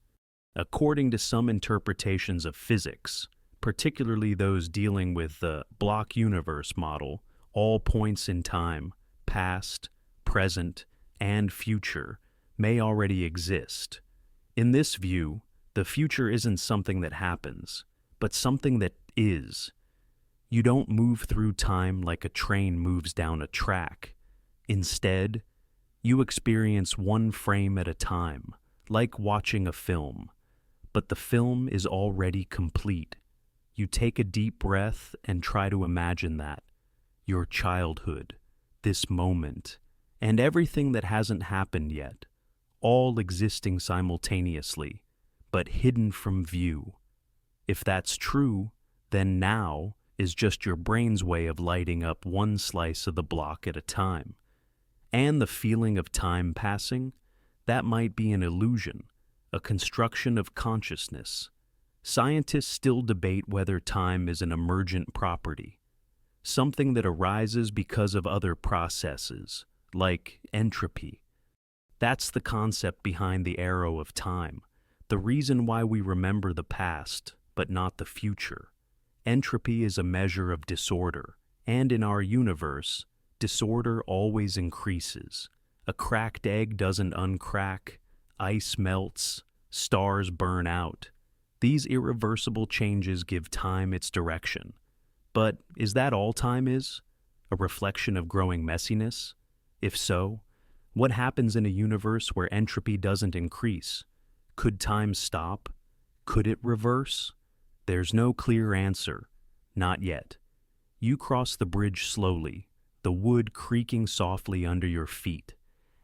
According to some interpretations of physics, particularly those dealing with the block universe model, all points in time, past, present, and future, may already exist. In this view, the future isn't something that happens, but something that is. You don't move through time like a train moves down a track. Instead, you experience one frame at a time, like watching a film. But the film is already complete. You take a deep breath and try to imagine that. Your childhood, this moment, and everything that hasn't happened yet, all existing simultaneously, but hidden from view. If that's true, then now is just your brain's way of lighting up one slice of the block at a time. And the feeling of time passing, that might be an illusion, a construction of consciousness. Scientists still debate whether time is an emergent property, something that arises because of other processes, like entropy. That's the concept behind the arrow of time, the reason why we remember the past, but not the future. Entropy is a measure of disorder, and in our universe, disorder always increases. A cracked egg doesn't uncrack, ice melts, stars burn out. These irreversible changes give time its direction. But is that all time is? A reflection of growing messiness? If so, what happens in a universe where entropy doesn't increase? Could time stop? Could it reverse? There's no clear answer. Not yet. You cross the bridge slowly, the wood creaking softly under your feet,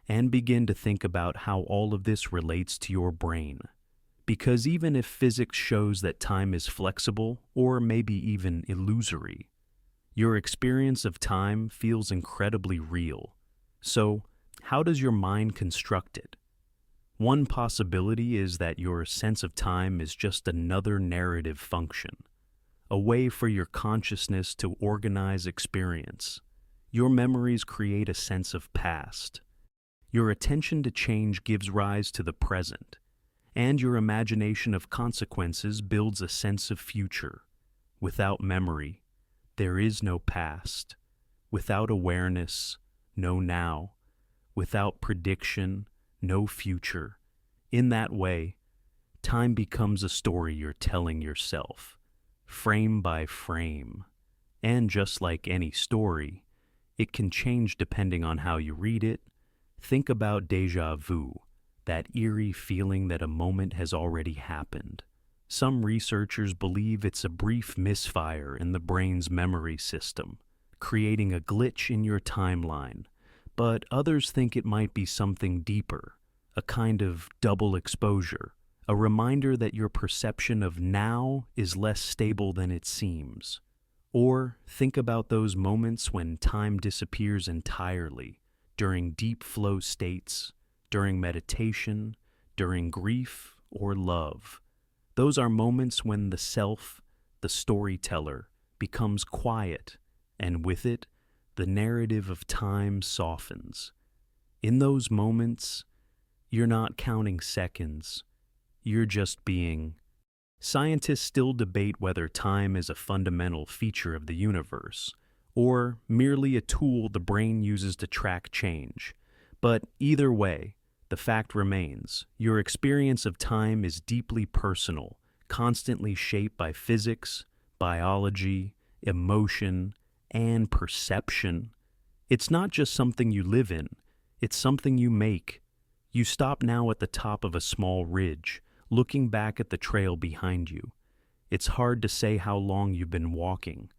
and begin to think about how all of this relates to your brain. Because even if physics shows that time is flexible, or maybe even illusory, your experience of time feels incredibly real. So, how does your mind construct it? One possibility is that your sense of time is just another narrative function, a way for your consciousness to organize experience. Your memories create a sense of past. Your attention to change gives rise to the present, and your imagination of consequences builds a sense of future. Without memory, there is no past. Without awareness, no now. Without prediction, no future. In that way, time becomes a story you're telling yourself, frame by frame. And just like any story, it can change depending on how you read it. Think about déjà vu, that eerie feeling that a moment has already happened. Some researchers believe it's a brief misfire in the brain's memory system, creating a glitch in your timeline. But others think it might be something deeper, a kind of double exposure, a reminder that your perception of now is less stable than it seems. Or think about those moments when time disappears entirely, during deep flow states, during meditation, during grief or love. Those are moments when the self, the storyteller, becomes quiet, and with it, the narrative of time softens. In those moments, you're not counting seconds, you're just being. Scientists still debate whether time is a fundamental feature of the universe, or merely a tool the brain uses to track change. But either way, the fact remains, your experience of time is deeply personal, constantly shaped by physics, biology, emotion, and perception. It's not just something you live in, it's something you make. You stop now at the top of a small ridge, looking back at the trail behind you. It's hard to say how long you've been walking.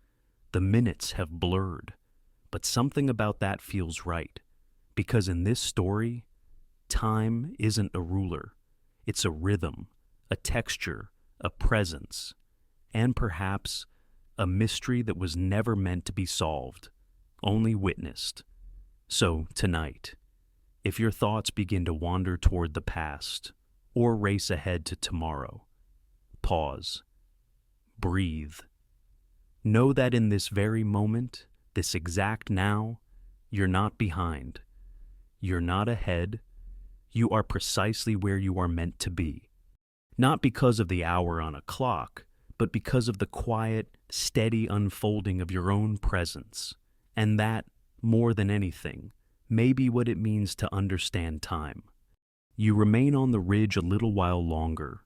The minutes have blurred, but something about that feels right. Because in this story, time isn't a ruler. It's a rhythm, a texture, a presence, and perhaps a mystery that was never meant to be solved, only witnessed. So, tonight, if your thoughts begin to wander toward the past or race ahead to tomorrow, pause, breathe. Know that in this very moment, this exact now, you're not behind. You're not ahead. You are precisely where you are meant to be. Not because of the hour on a clock, but because of the quiet, steady unfolding of your own presence. And that, more than anything, may be what it means to understand time. You remain on the ridge a little while longer,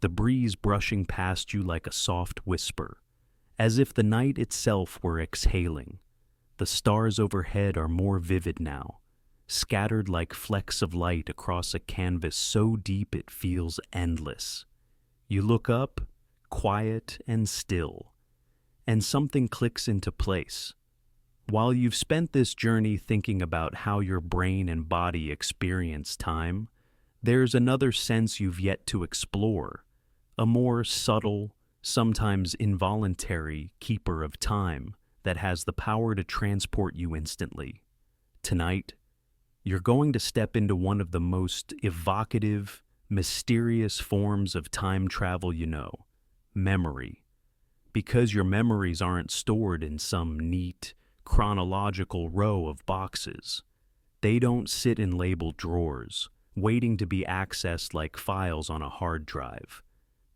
the breeze brushing past you like a soft whisper, as if the night itself were exhaling. The stars overhead are more vivid now, scattered like flecks of light across a canvas so deep it feels endless. You look up, quiet and still, and something clicks into place. While you've spent this journey thinking about how your brain and body experience time, there's another sense you've yet to explore, a more subtle, sometimes involuntary keeper of time that has the power to transport you instantly. Tonight, you're going to step into one of the most evocative, mysterious forms of time travel you know, memory. Because your memories aren't stored in some neat, chronological row of boxes. They don't sit in labeled drawers, waiting to be accessed like files on a hard drive.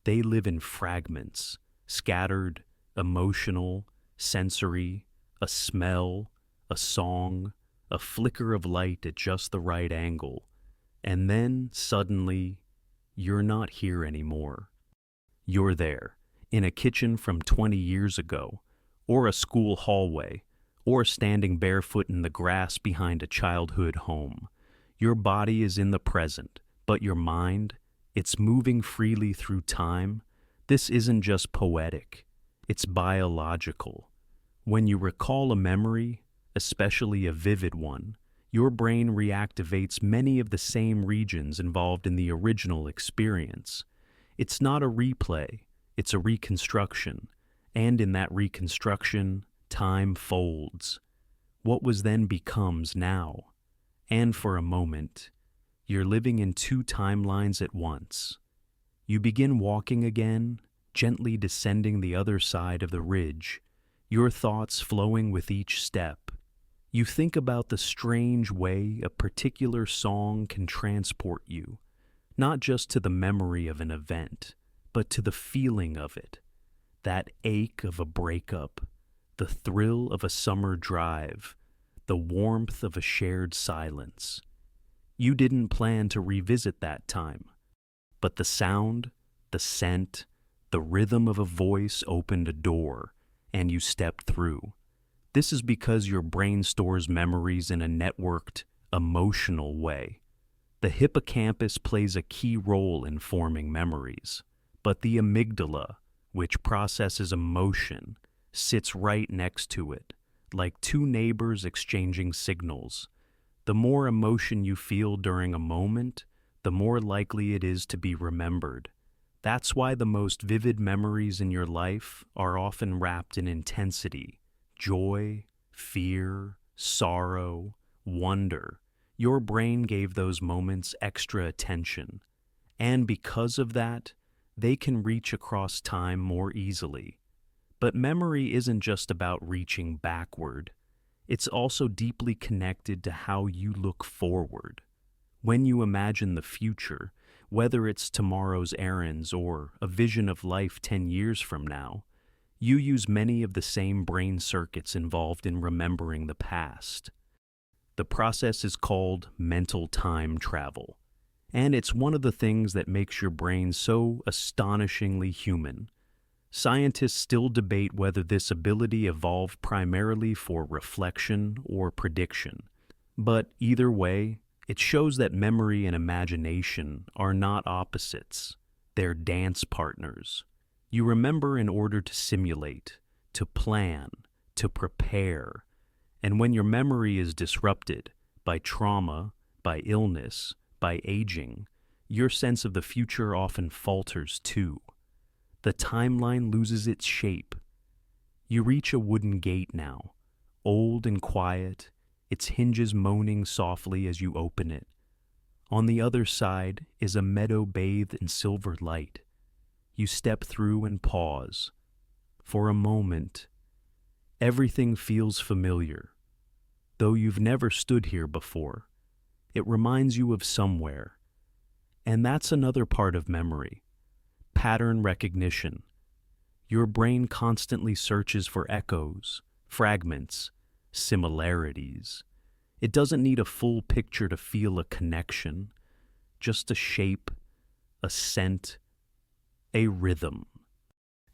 They live in fragments, scattered, emotional, sensory, a smell, a song, a flicker of light at just the right angle, and then, suddenly, you're not here anymore. You're there, in a kitchen from 20 years ago, or a school hallway, or standing barefoot in the grass behind a childhood home. Your body is in the present, but your mind, it's moving freely through time. This isn't just poetic, it's biological. When you recall a memory, especially a vivid one, your brain reactivates many of the same regions involved in the original experience. It's not a replay, it's a reconstruction, and in that reconstruction, time folds. What was then becomes now. And for a moment, you're living in two timelines at once. You begin walking again, gently descending the other side of the ridge, your thoughts flowing with each step. You think about the strange way a particular song can transport you, not just to the memory of an event, but to the feeling of it, that ache of a breakup, the thrill of a summer drive, the warmth of a shared silence. You didn't plan to revisit that time, but the sound, the scent, the rhythm of a voice opened a door, and you stepped through. This is because your brain stores memories in a networked, emotional way. The hippocampus plays a key role in forming memories, but the amygdala, which processes emotion, sits right next to it, like two neighbors exchanging signals. The more emotion you feel during a moment, the more likely it is to be remembered. That's why the most vivid memories in your life are often wrapped in intensity, joy, fear, sorrow, wonder. Your brain gave those moments extra attention, and because of that, they can reach across time more easily. But memory isn't just about reaching backward. It's also deeply connected to how you look forward. When you imagine the future, whether it's tomorrow's errands or a vision of life 10 years from now, you use many of the same brain circuits involved in remembering the past. The process is called mental time travel, and it's one of the things that makes your brain so astonishingly human. Scientists still debate whether this ability evolved primarily for reflection or prediction. But either way, it shows that memory and imagination are not opposites. They're dance partners. You remember in order to simulate, to plan, to prepare. And when your memory is disrupted by trauma, by illness, by aging, your sense of the future often falters too. The timeline loses its shape. You reach a wooden gate now, old and quiet, its hinges moaning softly as you open it. On the other side is a meadow bathed in silver light. You step through and pause. For a moment, everything feels familiar. Though you've never stood here before, it reminds you of somewhere. And that's another part of memory. Pattern recognition. Your brain constantly searches for echoes, fragments, similarities. It doesn't need a full picture to feel a connection, just a shape, a scent, a rhythm.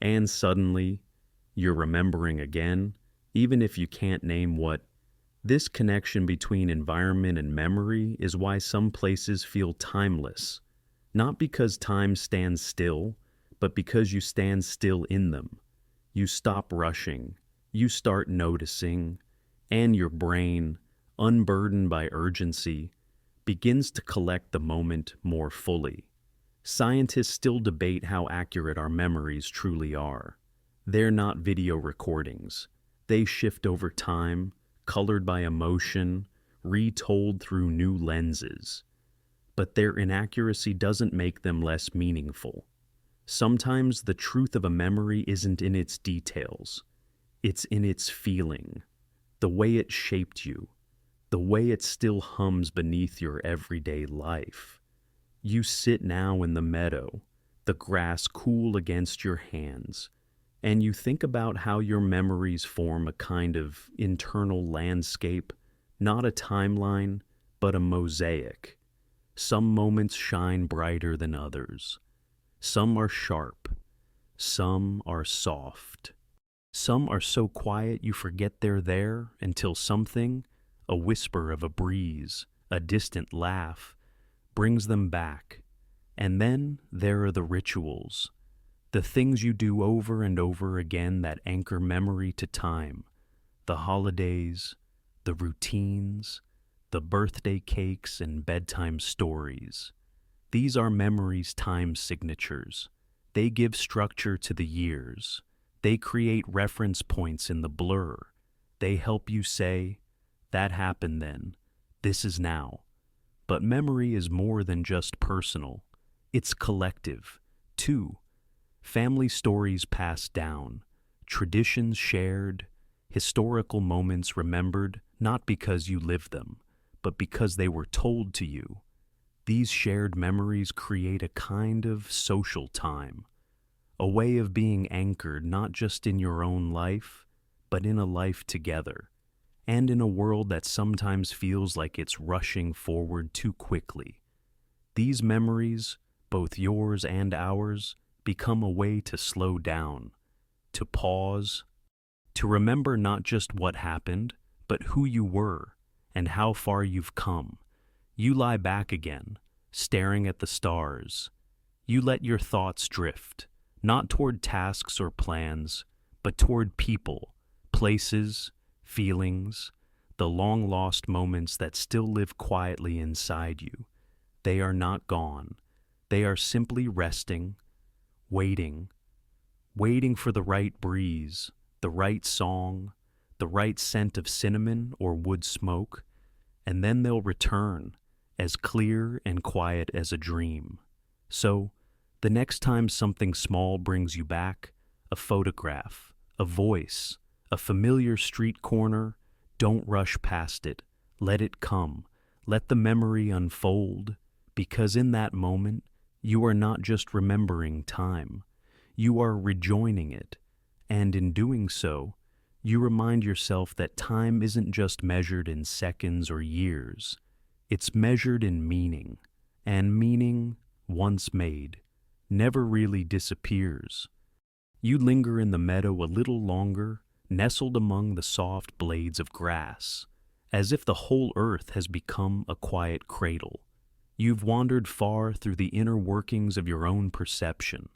And suddenly, you're remembering again, even if you can't name what. This connection between environment and memory is why some places feel timeless. Not because time stands still, but because you stand still in them. You stop rushing, you start noticing, and your brain, unburdened by urgency, begins to collect the moment more fully. Scientists still debate how accurate our memories truly are. They're not video recordings. They shift over time, colored by emotion, retold through new lenses. But their inaccuracy doesn't make them less meaningful. Sometimes the truth of a memory isn't in its details. It's in its feeling, the way it shaped you, the way it still hums beneath your everyday life. You sit now in the meadow, the grass cool against your hands, and you think about how your memories form a kind of internal landscape, not a timeline, but a mosaic. Some moments shine brighter than others. Some are sharp. Some are soft. Some are so quiet you forget they're there until something, a whisper of a breeze, a distant laugh, brings them back. And then there are the rituals, the things you do over and over again that anchor memory to time, the holidays, the routines, the birthday cakes and bedtime stories. These are memory's time signatures. They give structure to the years. They create reference points in the blur. They help you say, that happened then, this is now. But memory is more than just personal. It's collective, too. Family stories passed down, traditions shared, historical moments remembered not because you lived them, but because they were told to you. These shared memories create a kind of social time, a way of being anchored not just in your own life, but in a life together, and in a world that sometimes feels like it's rushing forward too quickly. These memories, both yours and ours, become a way to slow down, to pause, to remember not just what happened, but who you were and how far you've come. You lie back again, staring at the stars. You let your thoughts drift, not toward tasks or plans, but toward people, places, feelings, the long-lost moments that still live quietly inside you. They are not gone. They are simply resting, waiting for the right breeze, the right song, the right scent of cinnamon or wood smoke, and then they'll return, as clear and quiet as a dream. So, the next time something small brings you back, a photograph, a voice, a familiar street corner, don't rush past it. Let it come. Let the memory unfold, because in that moment, you are not just remembering time. You are rejoining it, and in doing so, you remind yourself that time isn't just measured in seconds or years. It's measured in meaning, and meaning, once made, never really disappears. You linger in the meadow a little longer, nestled among the soft blades of grass, as if the whole earth has become a quiet cradle. You've wandered far through the inner workings of your own perception,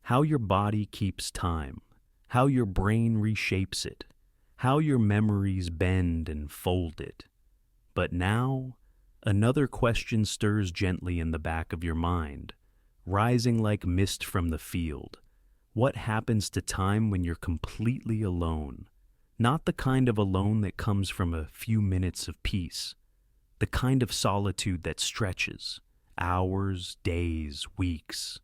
how your body keeps time, how your brain reshapes it, how your memories bend and fold it. But now, another question stirs gently in the back of your mind, rising like mist from the field. What happens to time when you're completely alone? Not the kind of alone that comes from a few minutes of peace, the kind of solitude that stretches, hours, days, weeks,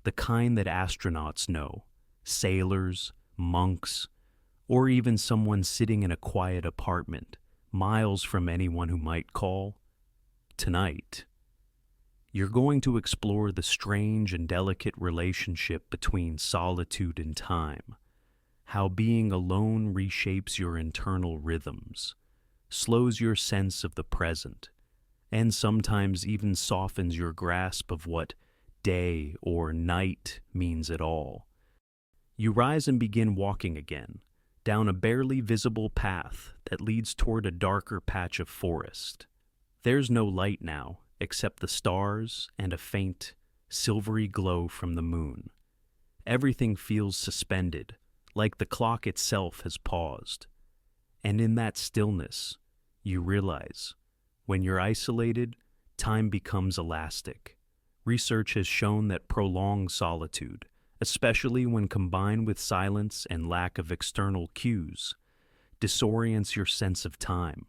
the kind that astronauts know, sailors, monks, or even someone sitting in a quiet apartment, miles from anyone who might call. Tonight, you're going to explore the strange and delicate relationship between solitude and time, how being alone reshapes your internal rhythms, slows your sense of the present, and sometimes even softens your grasp of what day or night means at all. You rise and begin walking again, down a barely visible path that leads toward a darker patch of forest. There's no light now, except the stars and a faint, silvery glow from the moon. Everything feels suspended, like the clock itself has paused. And in that stillness, you realize, when you're isolated, time becomes elastic. Research has shown that prolonged solitude, especially when combined with silence and lack of external cues, disorients your sense of time.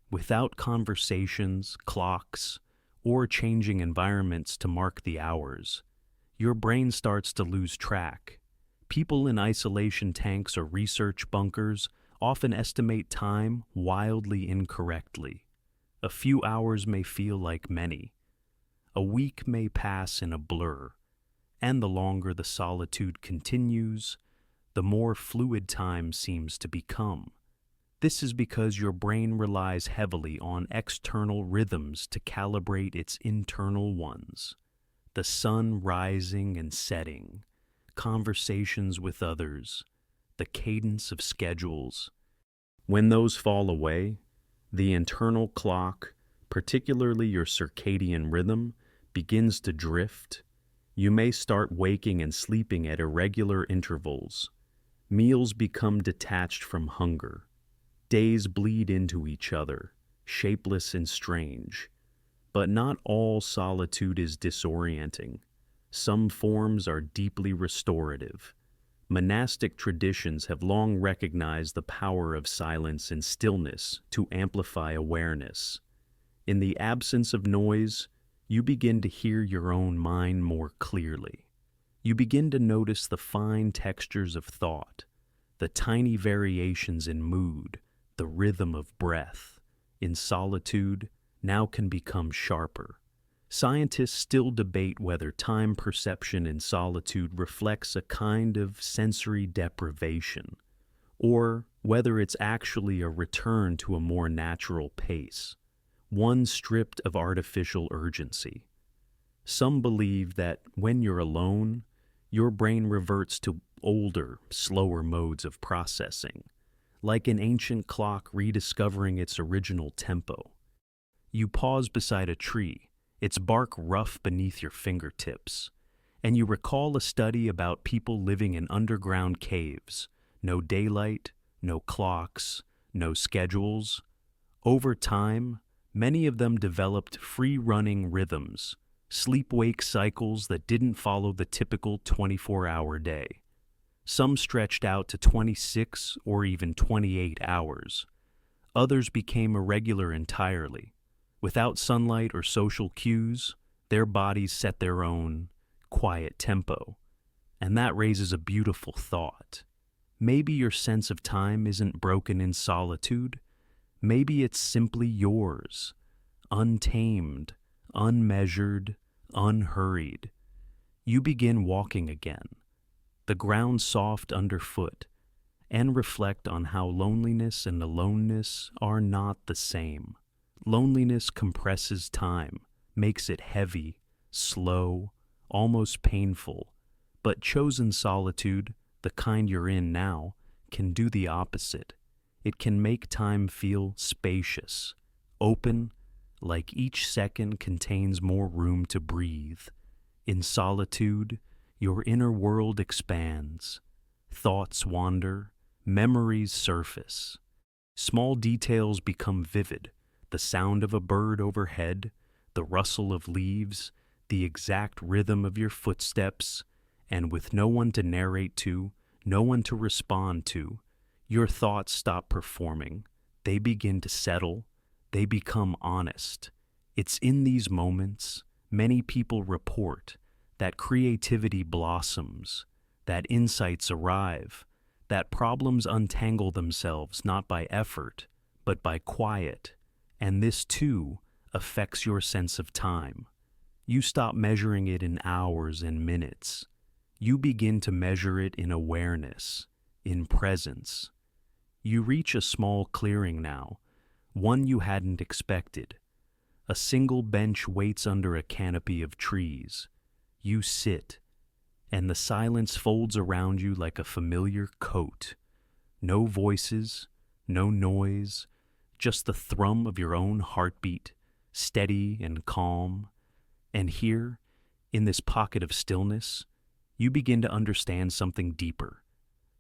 Without conversations, clocks, or changing environments to mark the hours, your brain starts to lose track. People in isolation tanks or research bunkers often estimate time wildly incorrectly. A few hours may feel like many. A week may pass in a blur, and the longer the solitude continues, the more fluid time seems to become. This is because your brain relies heavily on external rhythms to calibrate its internal ones. The sun rising and setting, conversations with others, the cadence of schedules. When those fall away, the internal clock, particularly your circadian rhythm, begins to drift. You may start waking and sleeping at irregular intervals. Meals become detached from hunger. Days bleed into each other, shapeless and strange. But not all solitude is disorienting. Some forms are deeply restorative. Monastic traditions have long recognized the power of silence and stillness to amplify awareness. In the absence of noise, you begin to hear your own mind more clearly. You begin to notice the fine textures of thought, the tiny variations in mood, the rhythm of breath. In solitude, now can become sharper. Scientists still debate whether time perception in solitude reflects a kind of sensory deprivation, or whether it's actually a return to a more natural pace, one stripped of artificial urgency. Some believe that when you're alone, your brain reverts to older, slower modes of processing, like an ancient clock rediscovering its original tempo. You pause beside a tree, its bark rough beneath your fingertips, and you recall a study about people living in underground caves. No daylight, no clocks, no schedules. Over time, many of them developed free-running rhythms, sleep-wake cycles that didn't follow the typical 24-hour day. Some stretched out to 26 or even 28 hours. Others became irregular entirely. Without sunlight or social cues, their bodies set their own, quiet tempo. And that raises a beautiful thought. Maybe your sense of time isn't broken in solitude. Maybe it's simply yours, untamed, unmeasured, unhurried. You begin walking again, the ground soft underfoot, and reflect on how loneliness and aloneness are not the same. Loneliness compresses time, makes it heavy, slow, almost painful, but chosen solitude, the kind you're in now, can do the opposite. It can make time feel spacious, open, like each second contains more room to breathe. In solitude, your inner world expands. Thoughts wander, memories surface. Small details become vivid, the sound of a bird overhead, the rustle of leaves, the exact rhythm of your footsteps, and with no one to narrate to, no one to respond to, your thoughts stop performing. They begin to settle. They become honest. It's in these moments, many people report, that creativity blossoms, that insights arrive, that problems untangle themselves not by effort, but by quiet. And this, too, affects your sense of time. You stop measuring it in hours and minutes. You begin to measure it in awareness, in presence. You reach a small clearing now, one you hadn't expected. A single bench waits under a canopy of trees. You sit, and the silence folds around you like a familiar coat. No voices, no noise, just the thrum of your own heartbeat, steady and calm. And here, in this pocket of stillness, you begin to understand something deeper.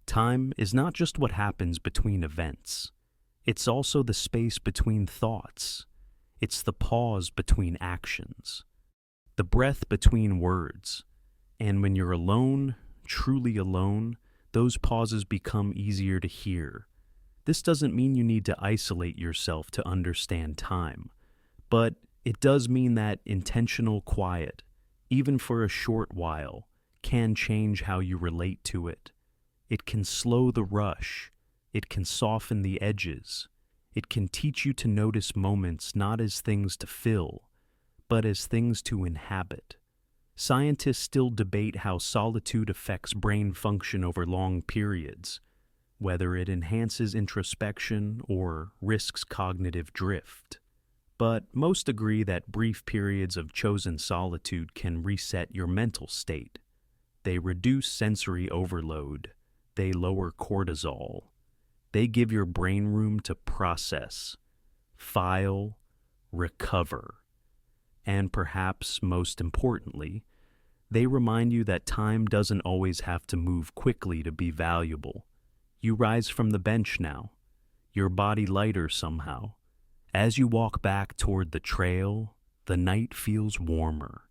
Time is not just what happens between events. It's also the space between thoughts. It's the pause between actions, the breath between words. And when you're alone, truly alone, those pauses become easier to hear. This doesn't mean you need to isolate yourself to understand time, but it does mean that intentional quiet, even for a short while, can change how you relate to it. It can slow the rush. It can soften the edges. It can teach you to notice moments not as things to fill, but as things to inhabit. Scientists still debate how solitude affects brain function over long periods, whether it enhances introspection or risks cognitive drift. But most agree that brief periods of chosen solitude can reset your mental state. They reduce sensory overload. They lower cortisol. They give your brain room to process, file, recover. And perhaps most importantly, they remind you that time doesn't always have to move quickly to be valuable. You rise from the bench now, your body lighter somehow. As you walk back toward the trail, the night feels warmer.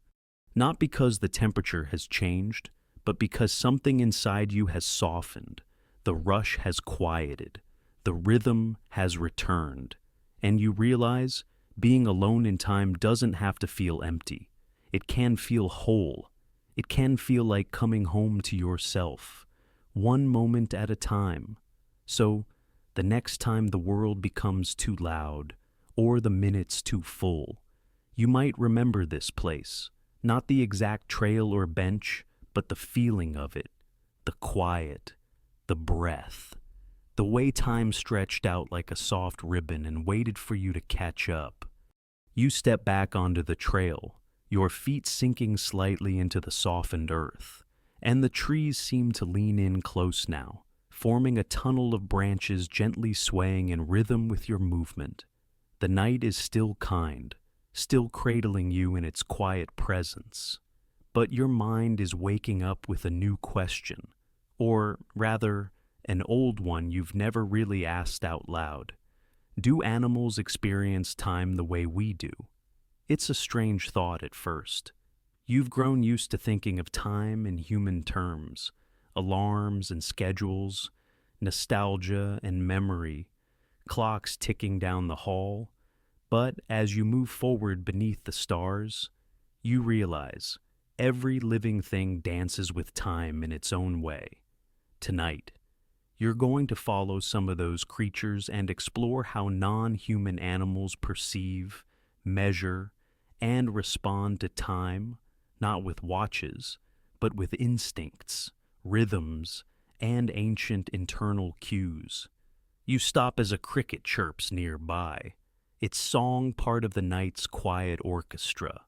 Not because the temperature has changed, but because something inside you has softened. The rush has quieted. The rhythm has returned. And you realize being alone in time doesn't have to feel empty. It can feel whole. It can feel like coming home to yourself, one moment at a time. So, the next time the world becomes too loud, or the minutes too full, you might remember this place, not the exact trail or bench, but the feeling of it, the quiet, the breath, the way time stretched out like a soft ribbon and waited for you to catch up. You step back onto the trail, your feet sinking slightly into the softened earth, and the trees seem to lean in close now, forming a tunnel of branches gently swaying in rhythm with your movement. The night is still kind, still cradling you in its quiet presence. But your mind is waking up with a new question, or rather, an old one you've never really asked out loud. Do animals experience time the way we do? It's a strange thought at first. You've grown used to thinking of time in human terms, alarms and schedules, nostalgia and memory, clocks ticking down the hall. But as you move forward beneath the stars, you realize every living thing dances with time in its own way. Tonight, you're going to follow some of those creatures and explore how non-human animals perceive, measure, and respond to time, not with watches, but with instincts, rhythms, and ancient internal cues. You stop as a cricket chirps nearby, its song part of the night's quiet orchestra.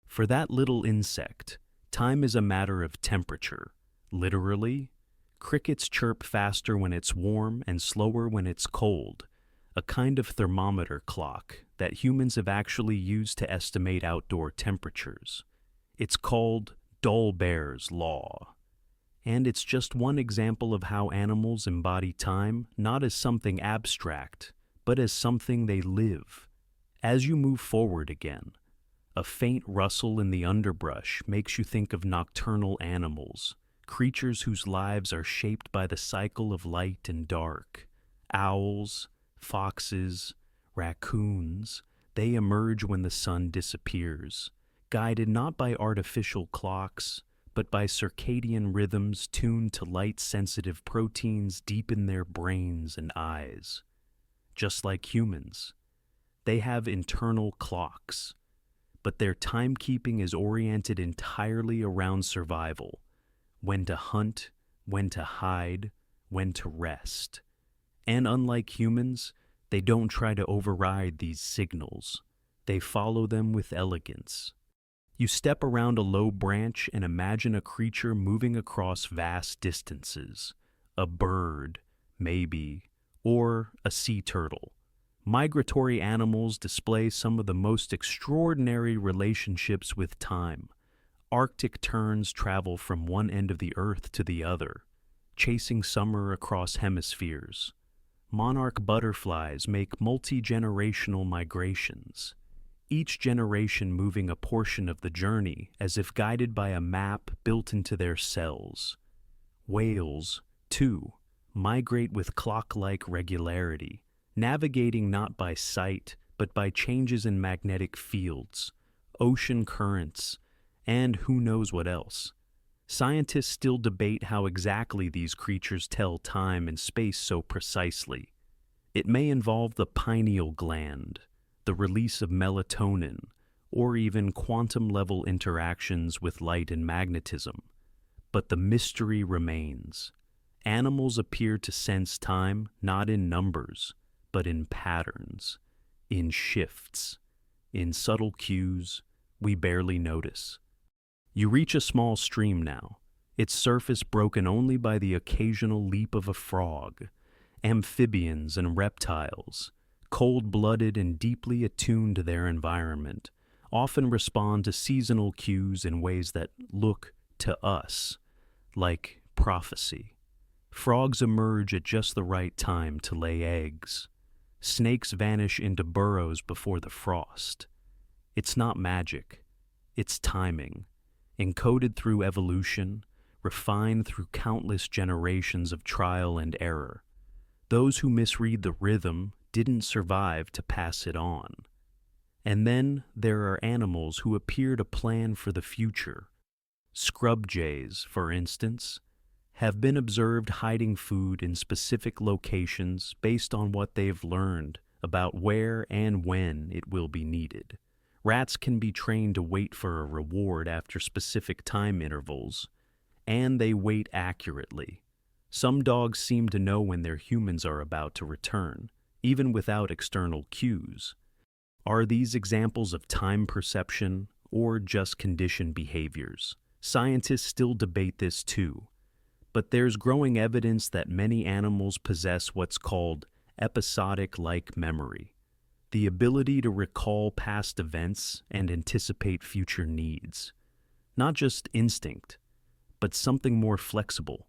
For that little insect, time is a matter of temperature, literally, Crickets chirp faster when it's warm and slower when it's cold, a kind of thermometer clock that humans have actually used to estimate outdoor temperatures. It's called Dolbear's Law. And it's just one example of how animals embody time not as something abstract, but as something they live. As you move forward again, a faint rustle in the underbrush makes you think of nocturnal animals, creatures whose lives are shaped by the cycle of light and dark. Owls, foxes, raccoons, they emerge when the sun disappears, guided not by artificial clocks, but by circadian rhythms tuned to light-sensitive proteins deep in their brains and eyes. Just like humans, they have internal clocks, but their timekeeping is oriented entirely around survival: when to hunt, when to hide, when to rest. And unlike humans, they don't try to override these signals. They follow them with elegance. You step around a low branch and imagine a creature moving across vast distances. A bird, maybe, or a sea turtle. Migratory animals display some of the most extraordinary relationships with time. Arctic terns travel from one end of the earth to the other, chasing summer across hemispheres. Monarch butterflies make multi-generational migrations, each generation moving a portion of the journey as if guided by a map built into their cells. Whales, too, migrate with clock-like regularity, navigating not by sight but by changes in magnetic fields, ocean currents, and who knows what else. Scientists still debate how exactly these creatures tell time and space so precisely. It may involve the pineal gland, the release of melatonin, or even quantum-level interactions with light and magnetism. But the mystery remains. Animals appear to sense time not in numbers, but in patterns, in shifts, in subtle cues we barely notice. You reach a small stream now, its surface broken only by the occasional leap of a frog. Amphibians and reptiles, cold-blooded and deeply attuned to their environment, often respond to seasonal cues in ways that look, to us, like prophecy. Frogs emerge at just the right time to lay eggs. Snakes vanish into burrows before the frost. It's not magic, it's timing, encoded through evolution, refined through countless generations of trial and error. Those who misread the rhythm didn't survive to pass it on. And then there are animals who appear to plan for the future. Scrub jays, for instance, have been observed hiding food in specific locations based on what they've learned about where and when it will be needed. Rats can be trained to wait for a reward after specific time intervals, and they wait accurately. Some dogs seem to know when their humans are about to return, even without external cues. Are these examples of time perception or just conditioned behaviors? Scientists still debate this too, but there's growing evidence that many animals possess what's called episodic-like memory, the ability to recall past events and anticipate future needs. Not just instinct, but something more flexible,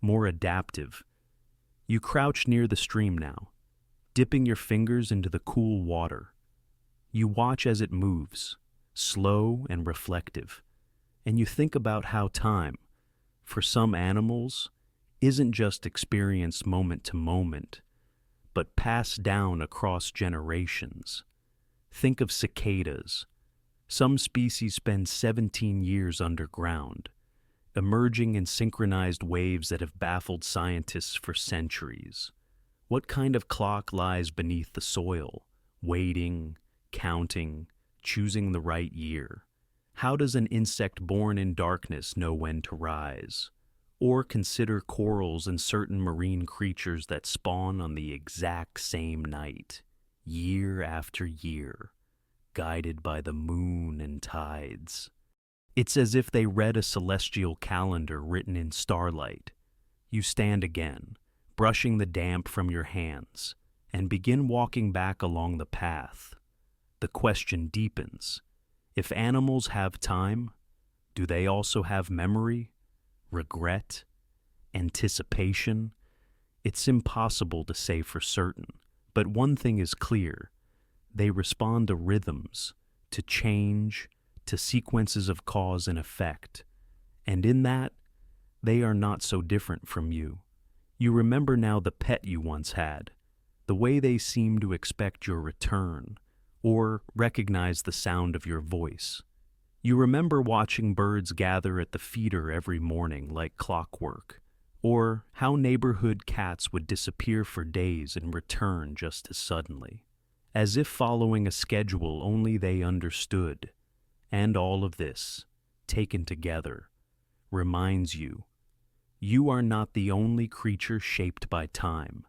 more adaptive. You crouch near the stream now, dipping your fingers into the cool water. You watch as it moves, slow and reflective, and you think about how time, for some animals, isn't just experienced moment to moment, but passed down across generations. Think of cicadas. Some species spend 17 years underground, emerging in synchronized waves that have baffled scientists for centuries. What kind of clock lies beneath the soil, waiting, counting, choosing the right year? How does an insect born in darkness know when to rise? Or consider corals and certain marine creatures that spawn on the exact same night, year after year, guided by the moon and tides. It's as if they read a celestial calendar written in starlight, You stand again, brushing the damp from your hands, and begin walking back along the path. The question deepens. If animals have time, do they also have memory, regret, anticipation? It's impossible to say for certain, but one thing is clear. They respond to rhythms, to change, to sequences of cause and effect. And in that, they are not so different from you. You remember now the pet you once had, the way they seem to expect your return, or recognize the sound of your voice. You remember watching birds gather at the feeder every morning like clockwork, or how neighborhood cats would disappear for days and return just as suddenly, as if following a schedule only they understood. And all of this, taken together, reminds you, you are not the only creature shaped by time.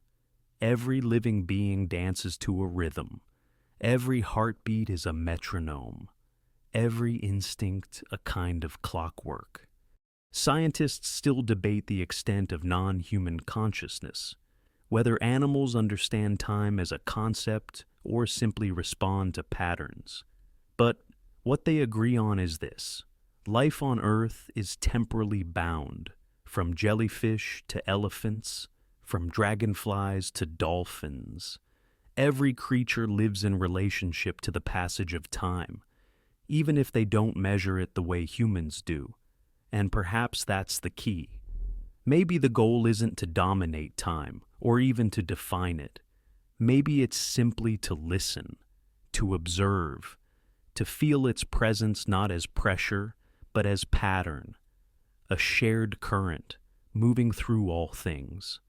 Every living being dances to a rhythm. Every heartbeat is a metronome. Every instinct a kind of clockwork. Scientists still debate the extent of non-human consciousness, whether animals understand time as a concept or simply respond to patterns. But what they agree on is this: life on Earth is temporally bound, from jellyfish to elephants, from dragonflies to dolphins. Every creature lives in relationship to the passage of time, even if they don't measure it the way humans do. And perhaps that's the key. Maybe the goal isn't to dominate time, or even to define it. Maybe it's simply to listen, to observe, to feel its presence not as pressure, but as pattern, a shared current moving through all things.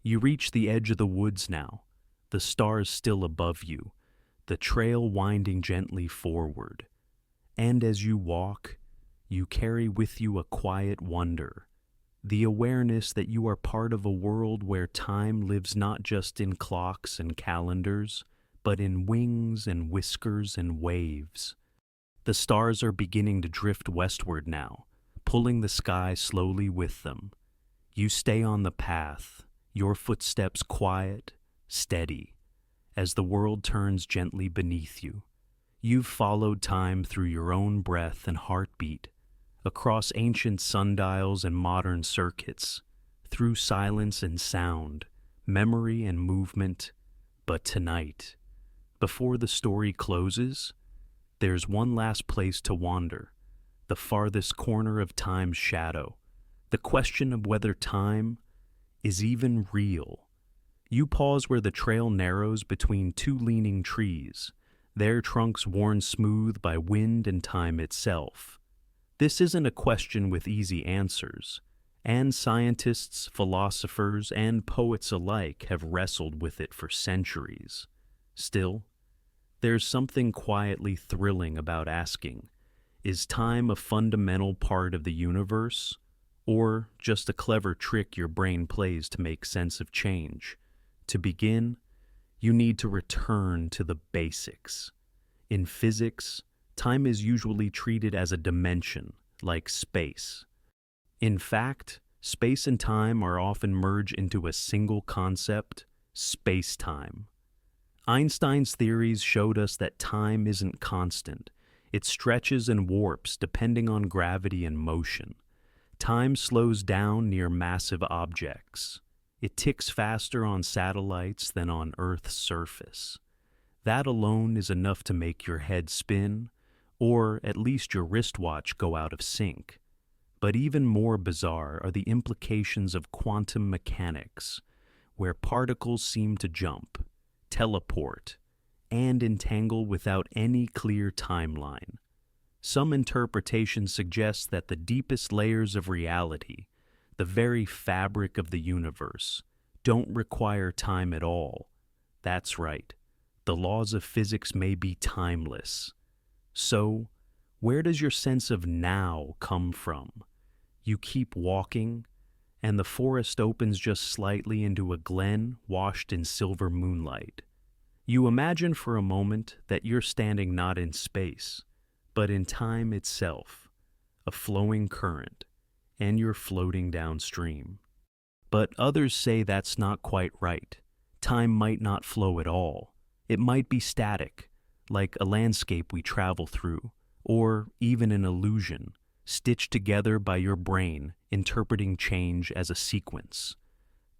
You reach the edge of the woods now, the stars still above you, the trail winding gently forward. And as you walk, you carry with you a quiet wonder, the awareness that you are part of a world where time lives not just in clocks and calendars, but in wings and whiskers and waves. The stars are beginning to drift westward now, pulling the sky slowly with them. You stay on the path, your footsteps quiet, steady, as the world turns gently beneath you. You've followed time through your own breath and heartbeat, across ancient sundials and modern circuits, through silence and sound, memory and movement. But tonight, before the story closes, there's one last place to wander, the farthest corner of time's shadow, the question of whether time is even real. You pause where the trail narrows between two leaning trees, their trunks worn smooth by wind and time itself. This isn't a question with easy answers, and scientists, philosophers, and poets alike have wrestled with it for centuries. Still, there's something quietly thrilling about asking, is time a fundamental part of the universe, or just a clever trick your brain plays to make sense of change? To begin, you need to return to the basics. In physics, time is usually treated as a dimension, like space. In fact, space and time are often merged into a single concept, space-time. Einstein's theories showed us that time isn't constant. It stretches and warps depending on gravity and motion. Time slows down near massive objects. It ticks faster on satellites than on Earth's surface. That alone is enough to make your head spin, or at least your wristwatch go out of sync. But even more bizarre are the implications of quantum mechanics, where particles seem to jump, teleport, and entangle without any clear timeline. Some interpretations suggest that the deepest layers of reality, the very fabric of the universe, don't require time at all. That's right, the laws of physics may be timeless. So, where does your sense of now come from? You keep walking, and the forest opens just slightly into a glen washed in silver moonlight. You imagine for a moment that you're standing not in space, but in time itself, a flowing current, and you're floating downstream. But others say that's not quite right. Time might not flow at all. It might be static, like a landscape we travel through, or even an illusion, stitched together by your brain, interpreting change as a sequence.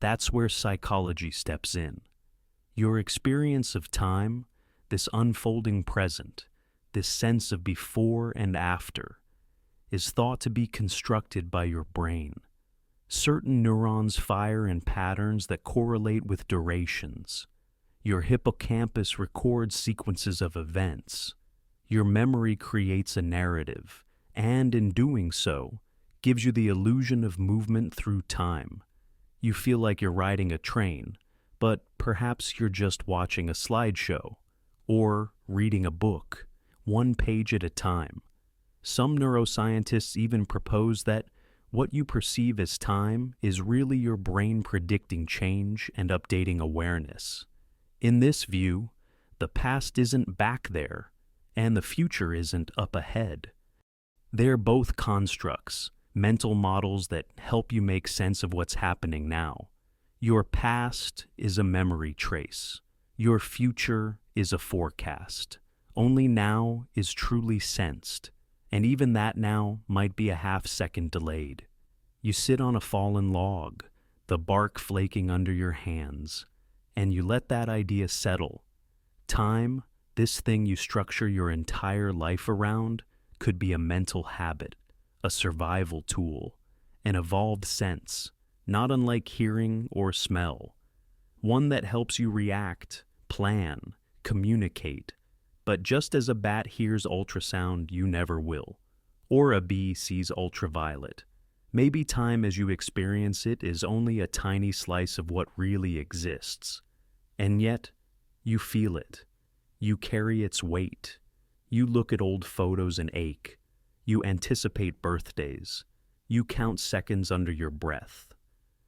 That's where psychology steps in. Your experience of time, this unfolding present, this sense of before and after, is thought to be constructed by your brain. Certain neurons fire in patterns that correlate with durations. Your hippocampus records sequences of events. Your memory creates a narrative, and in doing so, gives you the illusion of movement through time. You feel like you're riding a train, but perhaps you're just watching a slideshow, or reading a book, one page at a time. Some neuroscientists even propose that what you perceive as time is really your brain predicting change and updating awareness. In this view, the past isn't back there, and the future isn't up ahead. They're both constructs, mental models that help you make sense of what's happening now. Your past is a memory trace. Your future is a forecast. Only now is truly sensed, and even that now might be a half-second delayed. You sit on a fallen log, the bark flaking under your hands, and you let that idea settle. Time, this thing you structure your entire life around, could be a mental habit, a survival tool, an evolved sense, not unlike hearing or smell, one that helps you react, plan, communicate. But just as a bat hears ultrasound, you never will, or a bee sees ultraviolet. Maybe time as you experience it is only a tiny slice of what really exists. And yet, you feel it. You carry its weight. You look at old photos and ache. You anticipate birthdays. You count seconds under your breath.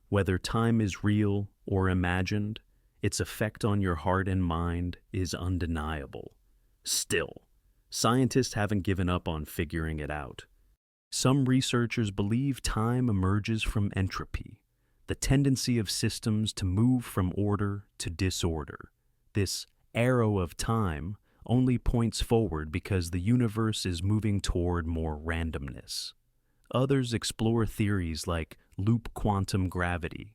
Whether time is real or imagined, its effect on your heart and mind is undeniable. Still, scientists haven't given up on figuring it out. Some researchers believe time emerges from entropy, the tendency of systems to move from order to disorder. This arrow of time only points forward because the universe is moving toward more randomness. Others explore theories like loop quantum gravity,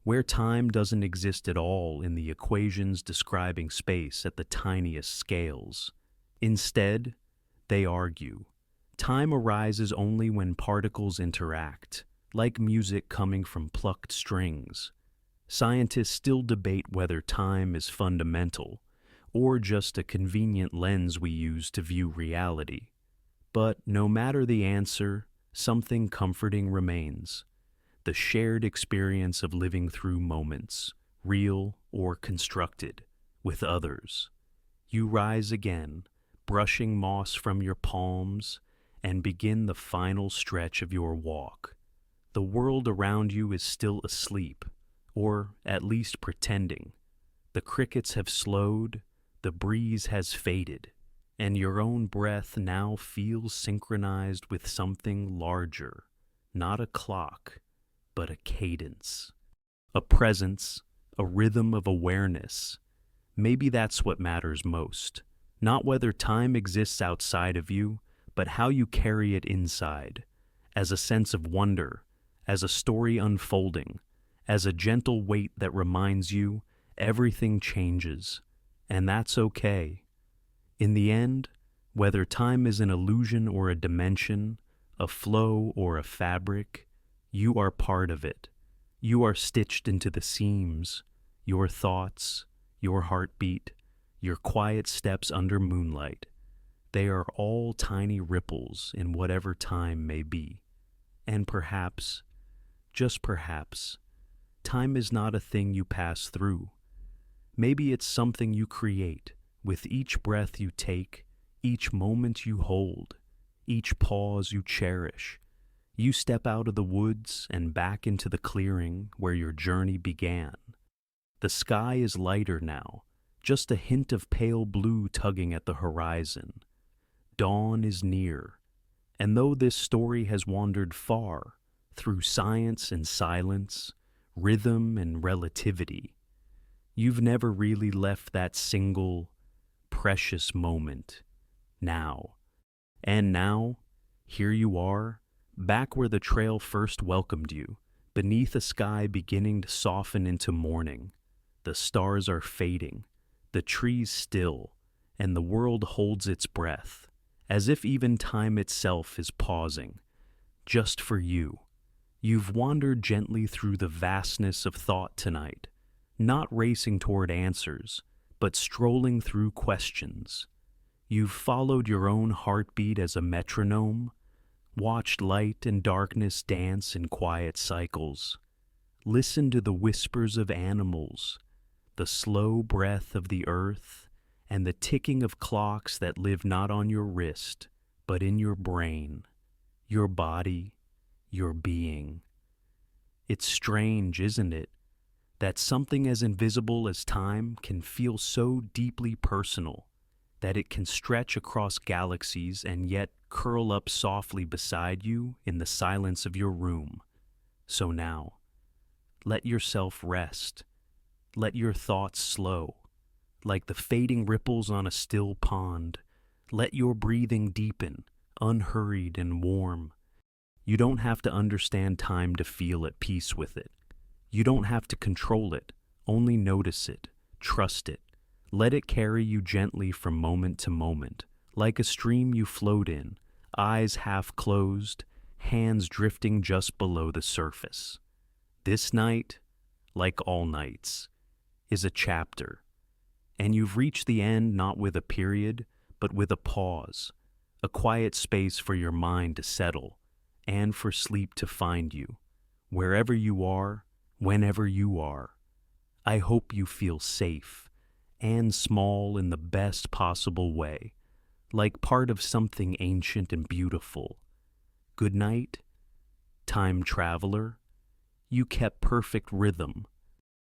where time doesn't exist at all in the equations describing space at the tiniest scales. Instead, they argue, time arises only when particles interact, like music coming from plucked strings. Scientists still debate whether time is fundamental, or just a convenient lens we use to view reality. But no matter the answer, something comforting remains. The shared experience of living through moments, real or constructed, with others. You rise again, brushing moss from your palms, and begin the final stretch of your walk. The world around you is still asleep, or at least pretending. The crickets have slowed, the breeze has faded, and your own breath now feels synchronized with something larger, not a clock, but a cadence, a presence, a rhythm of awareness. Maybe that's what matters most, not whether time exists outside of you, but how you carry it inside, as a sense of wonder, as a story unfolding, as a gentle weight that reminds you everything changes, and that's okay. In the end, whether time is an illusion or a dimension, a flow or a fabric, you are part of it. You are stitched into the seams, your thoughts, your heartbeat, your quiet steps under moonlight. They are all tiny ripples in whatever time may be. And perhaps, just perhaps, time is not a thing you pass through. Maybe it's something you create with each breath you take, each moment you hold, each pause you cherish. You step out of the woods and back into the clearing where your journey began. The sky is lighter now, just a hint of pale blue tugging at the horizon. Dawn is near, and though this story has wandered far, through science and silence, rhythm and relativity. You've never really left that single, precious moment, now. And now, here you are, back where the trail first welcomed you, beneath a sky beginning to soften into morning. The stars are fading, the trees still, and the world holds its breath, as if even time itself is pausing, just for you. You've wandered gently through the vastness of thought tonight, not racing toward answers, but strolling through questions. You've followed your own heartbeat as a metronome, watched light and darkness dance in quiet cycles, listened to the whispers of animals, the slow breath of the earth, and the ticking of clocks that live not on your wrist, but in your brain, your body, your being. It's strange, isn't it, that something as invisible as time can feel so deeply personal, that it can stretch across galaxies and yet curl up softly beside you in the silence of your room. So now, let yourself rest. Let your thoughts slow, like the fading ripples on a still pond. Let your breathing deepen, unhurried and warm. You don't have to understand time to feel at peace with it. You don't have to control it, only notice it, trust it. Let it carry you gently from moment to moment, like a stream you float in, eyes half closed, hands drifting just below the surface. This night, like all nights, is a chapter, and you've reached the end not with a period, but with a pause, a quiet space for your mind to settle, and for sleep to find you, wherever you are, whenever you are. I hope you feel safe and small in the best possible way, like part of something ancient and beautiful. Good night, time traveler. You kept perfect rhythm,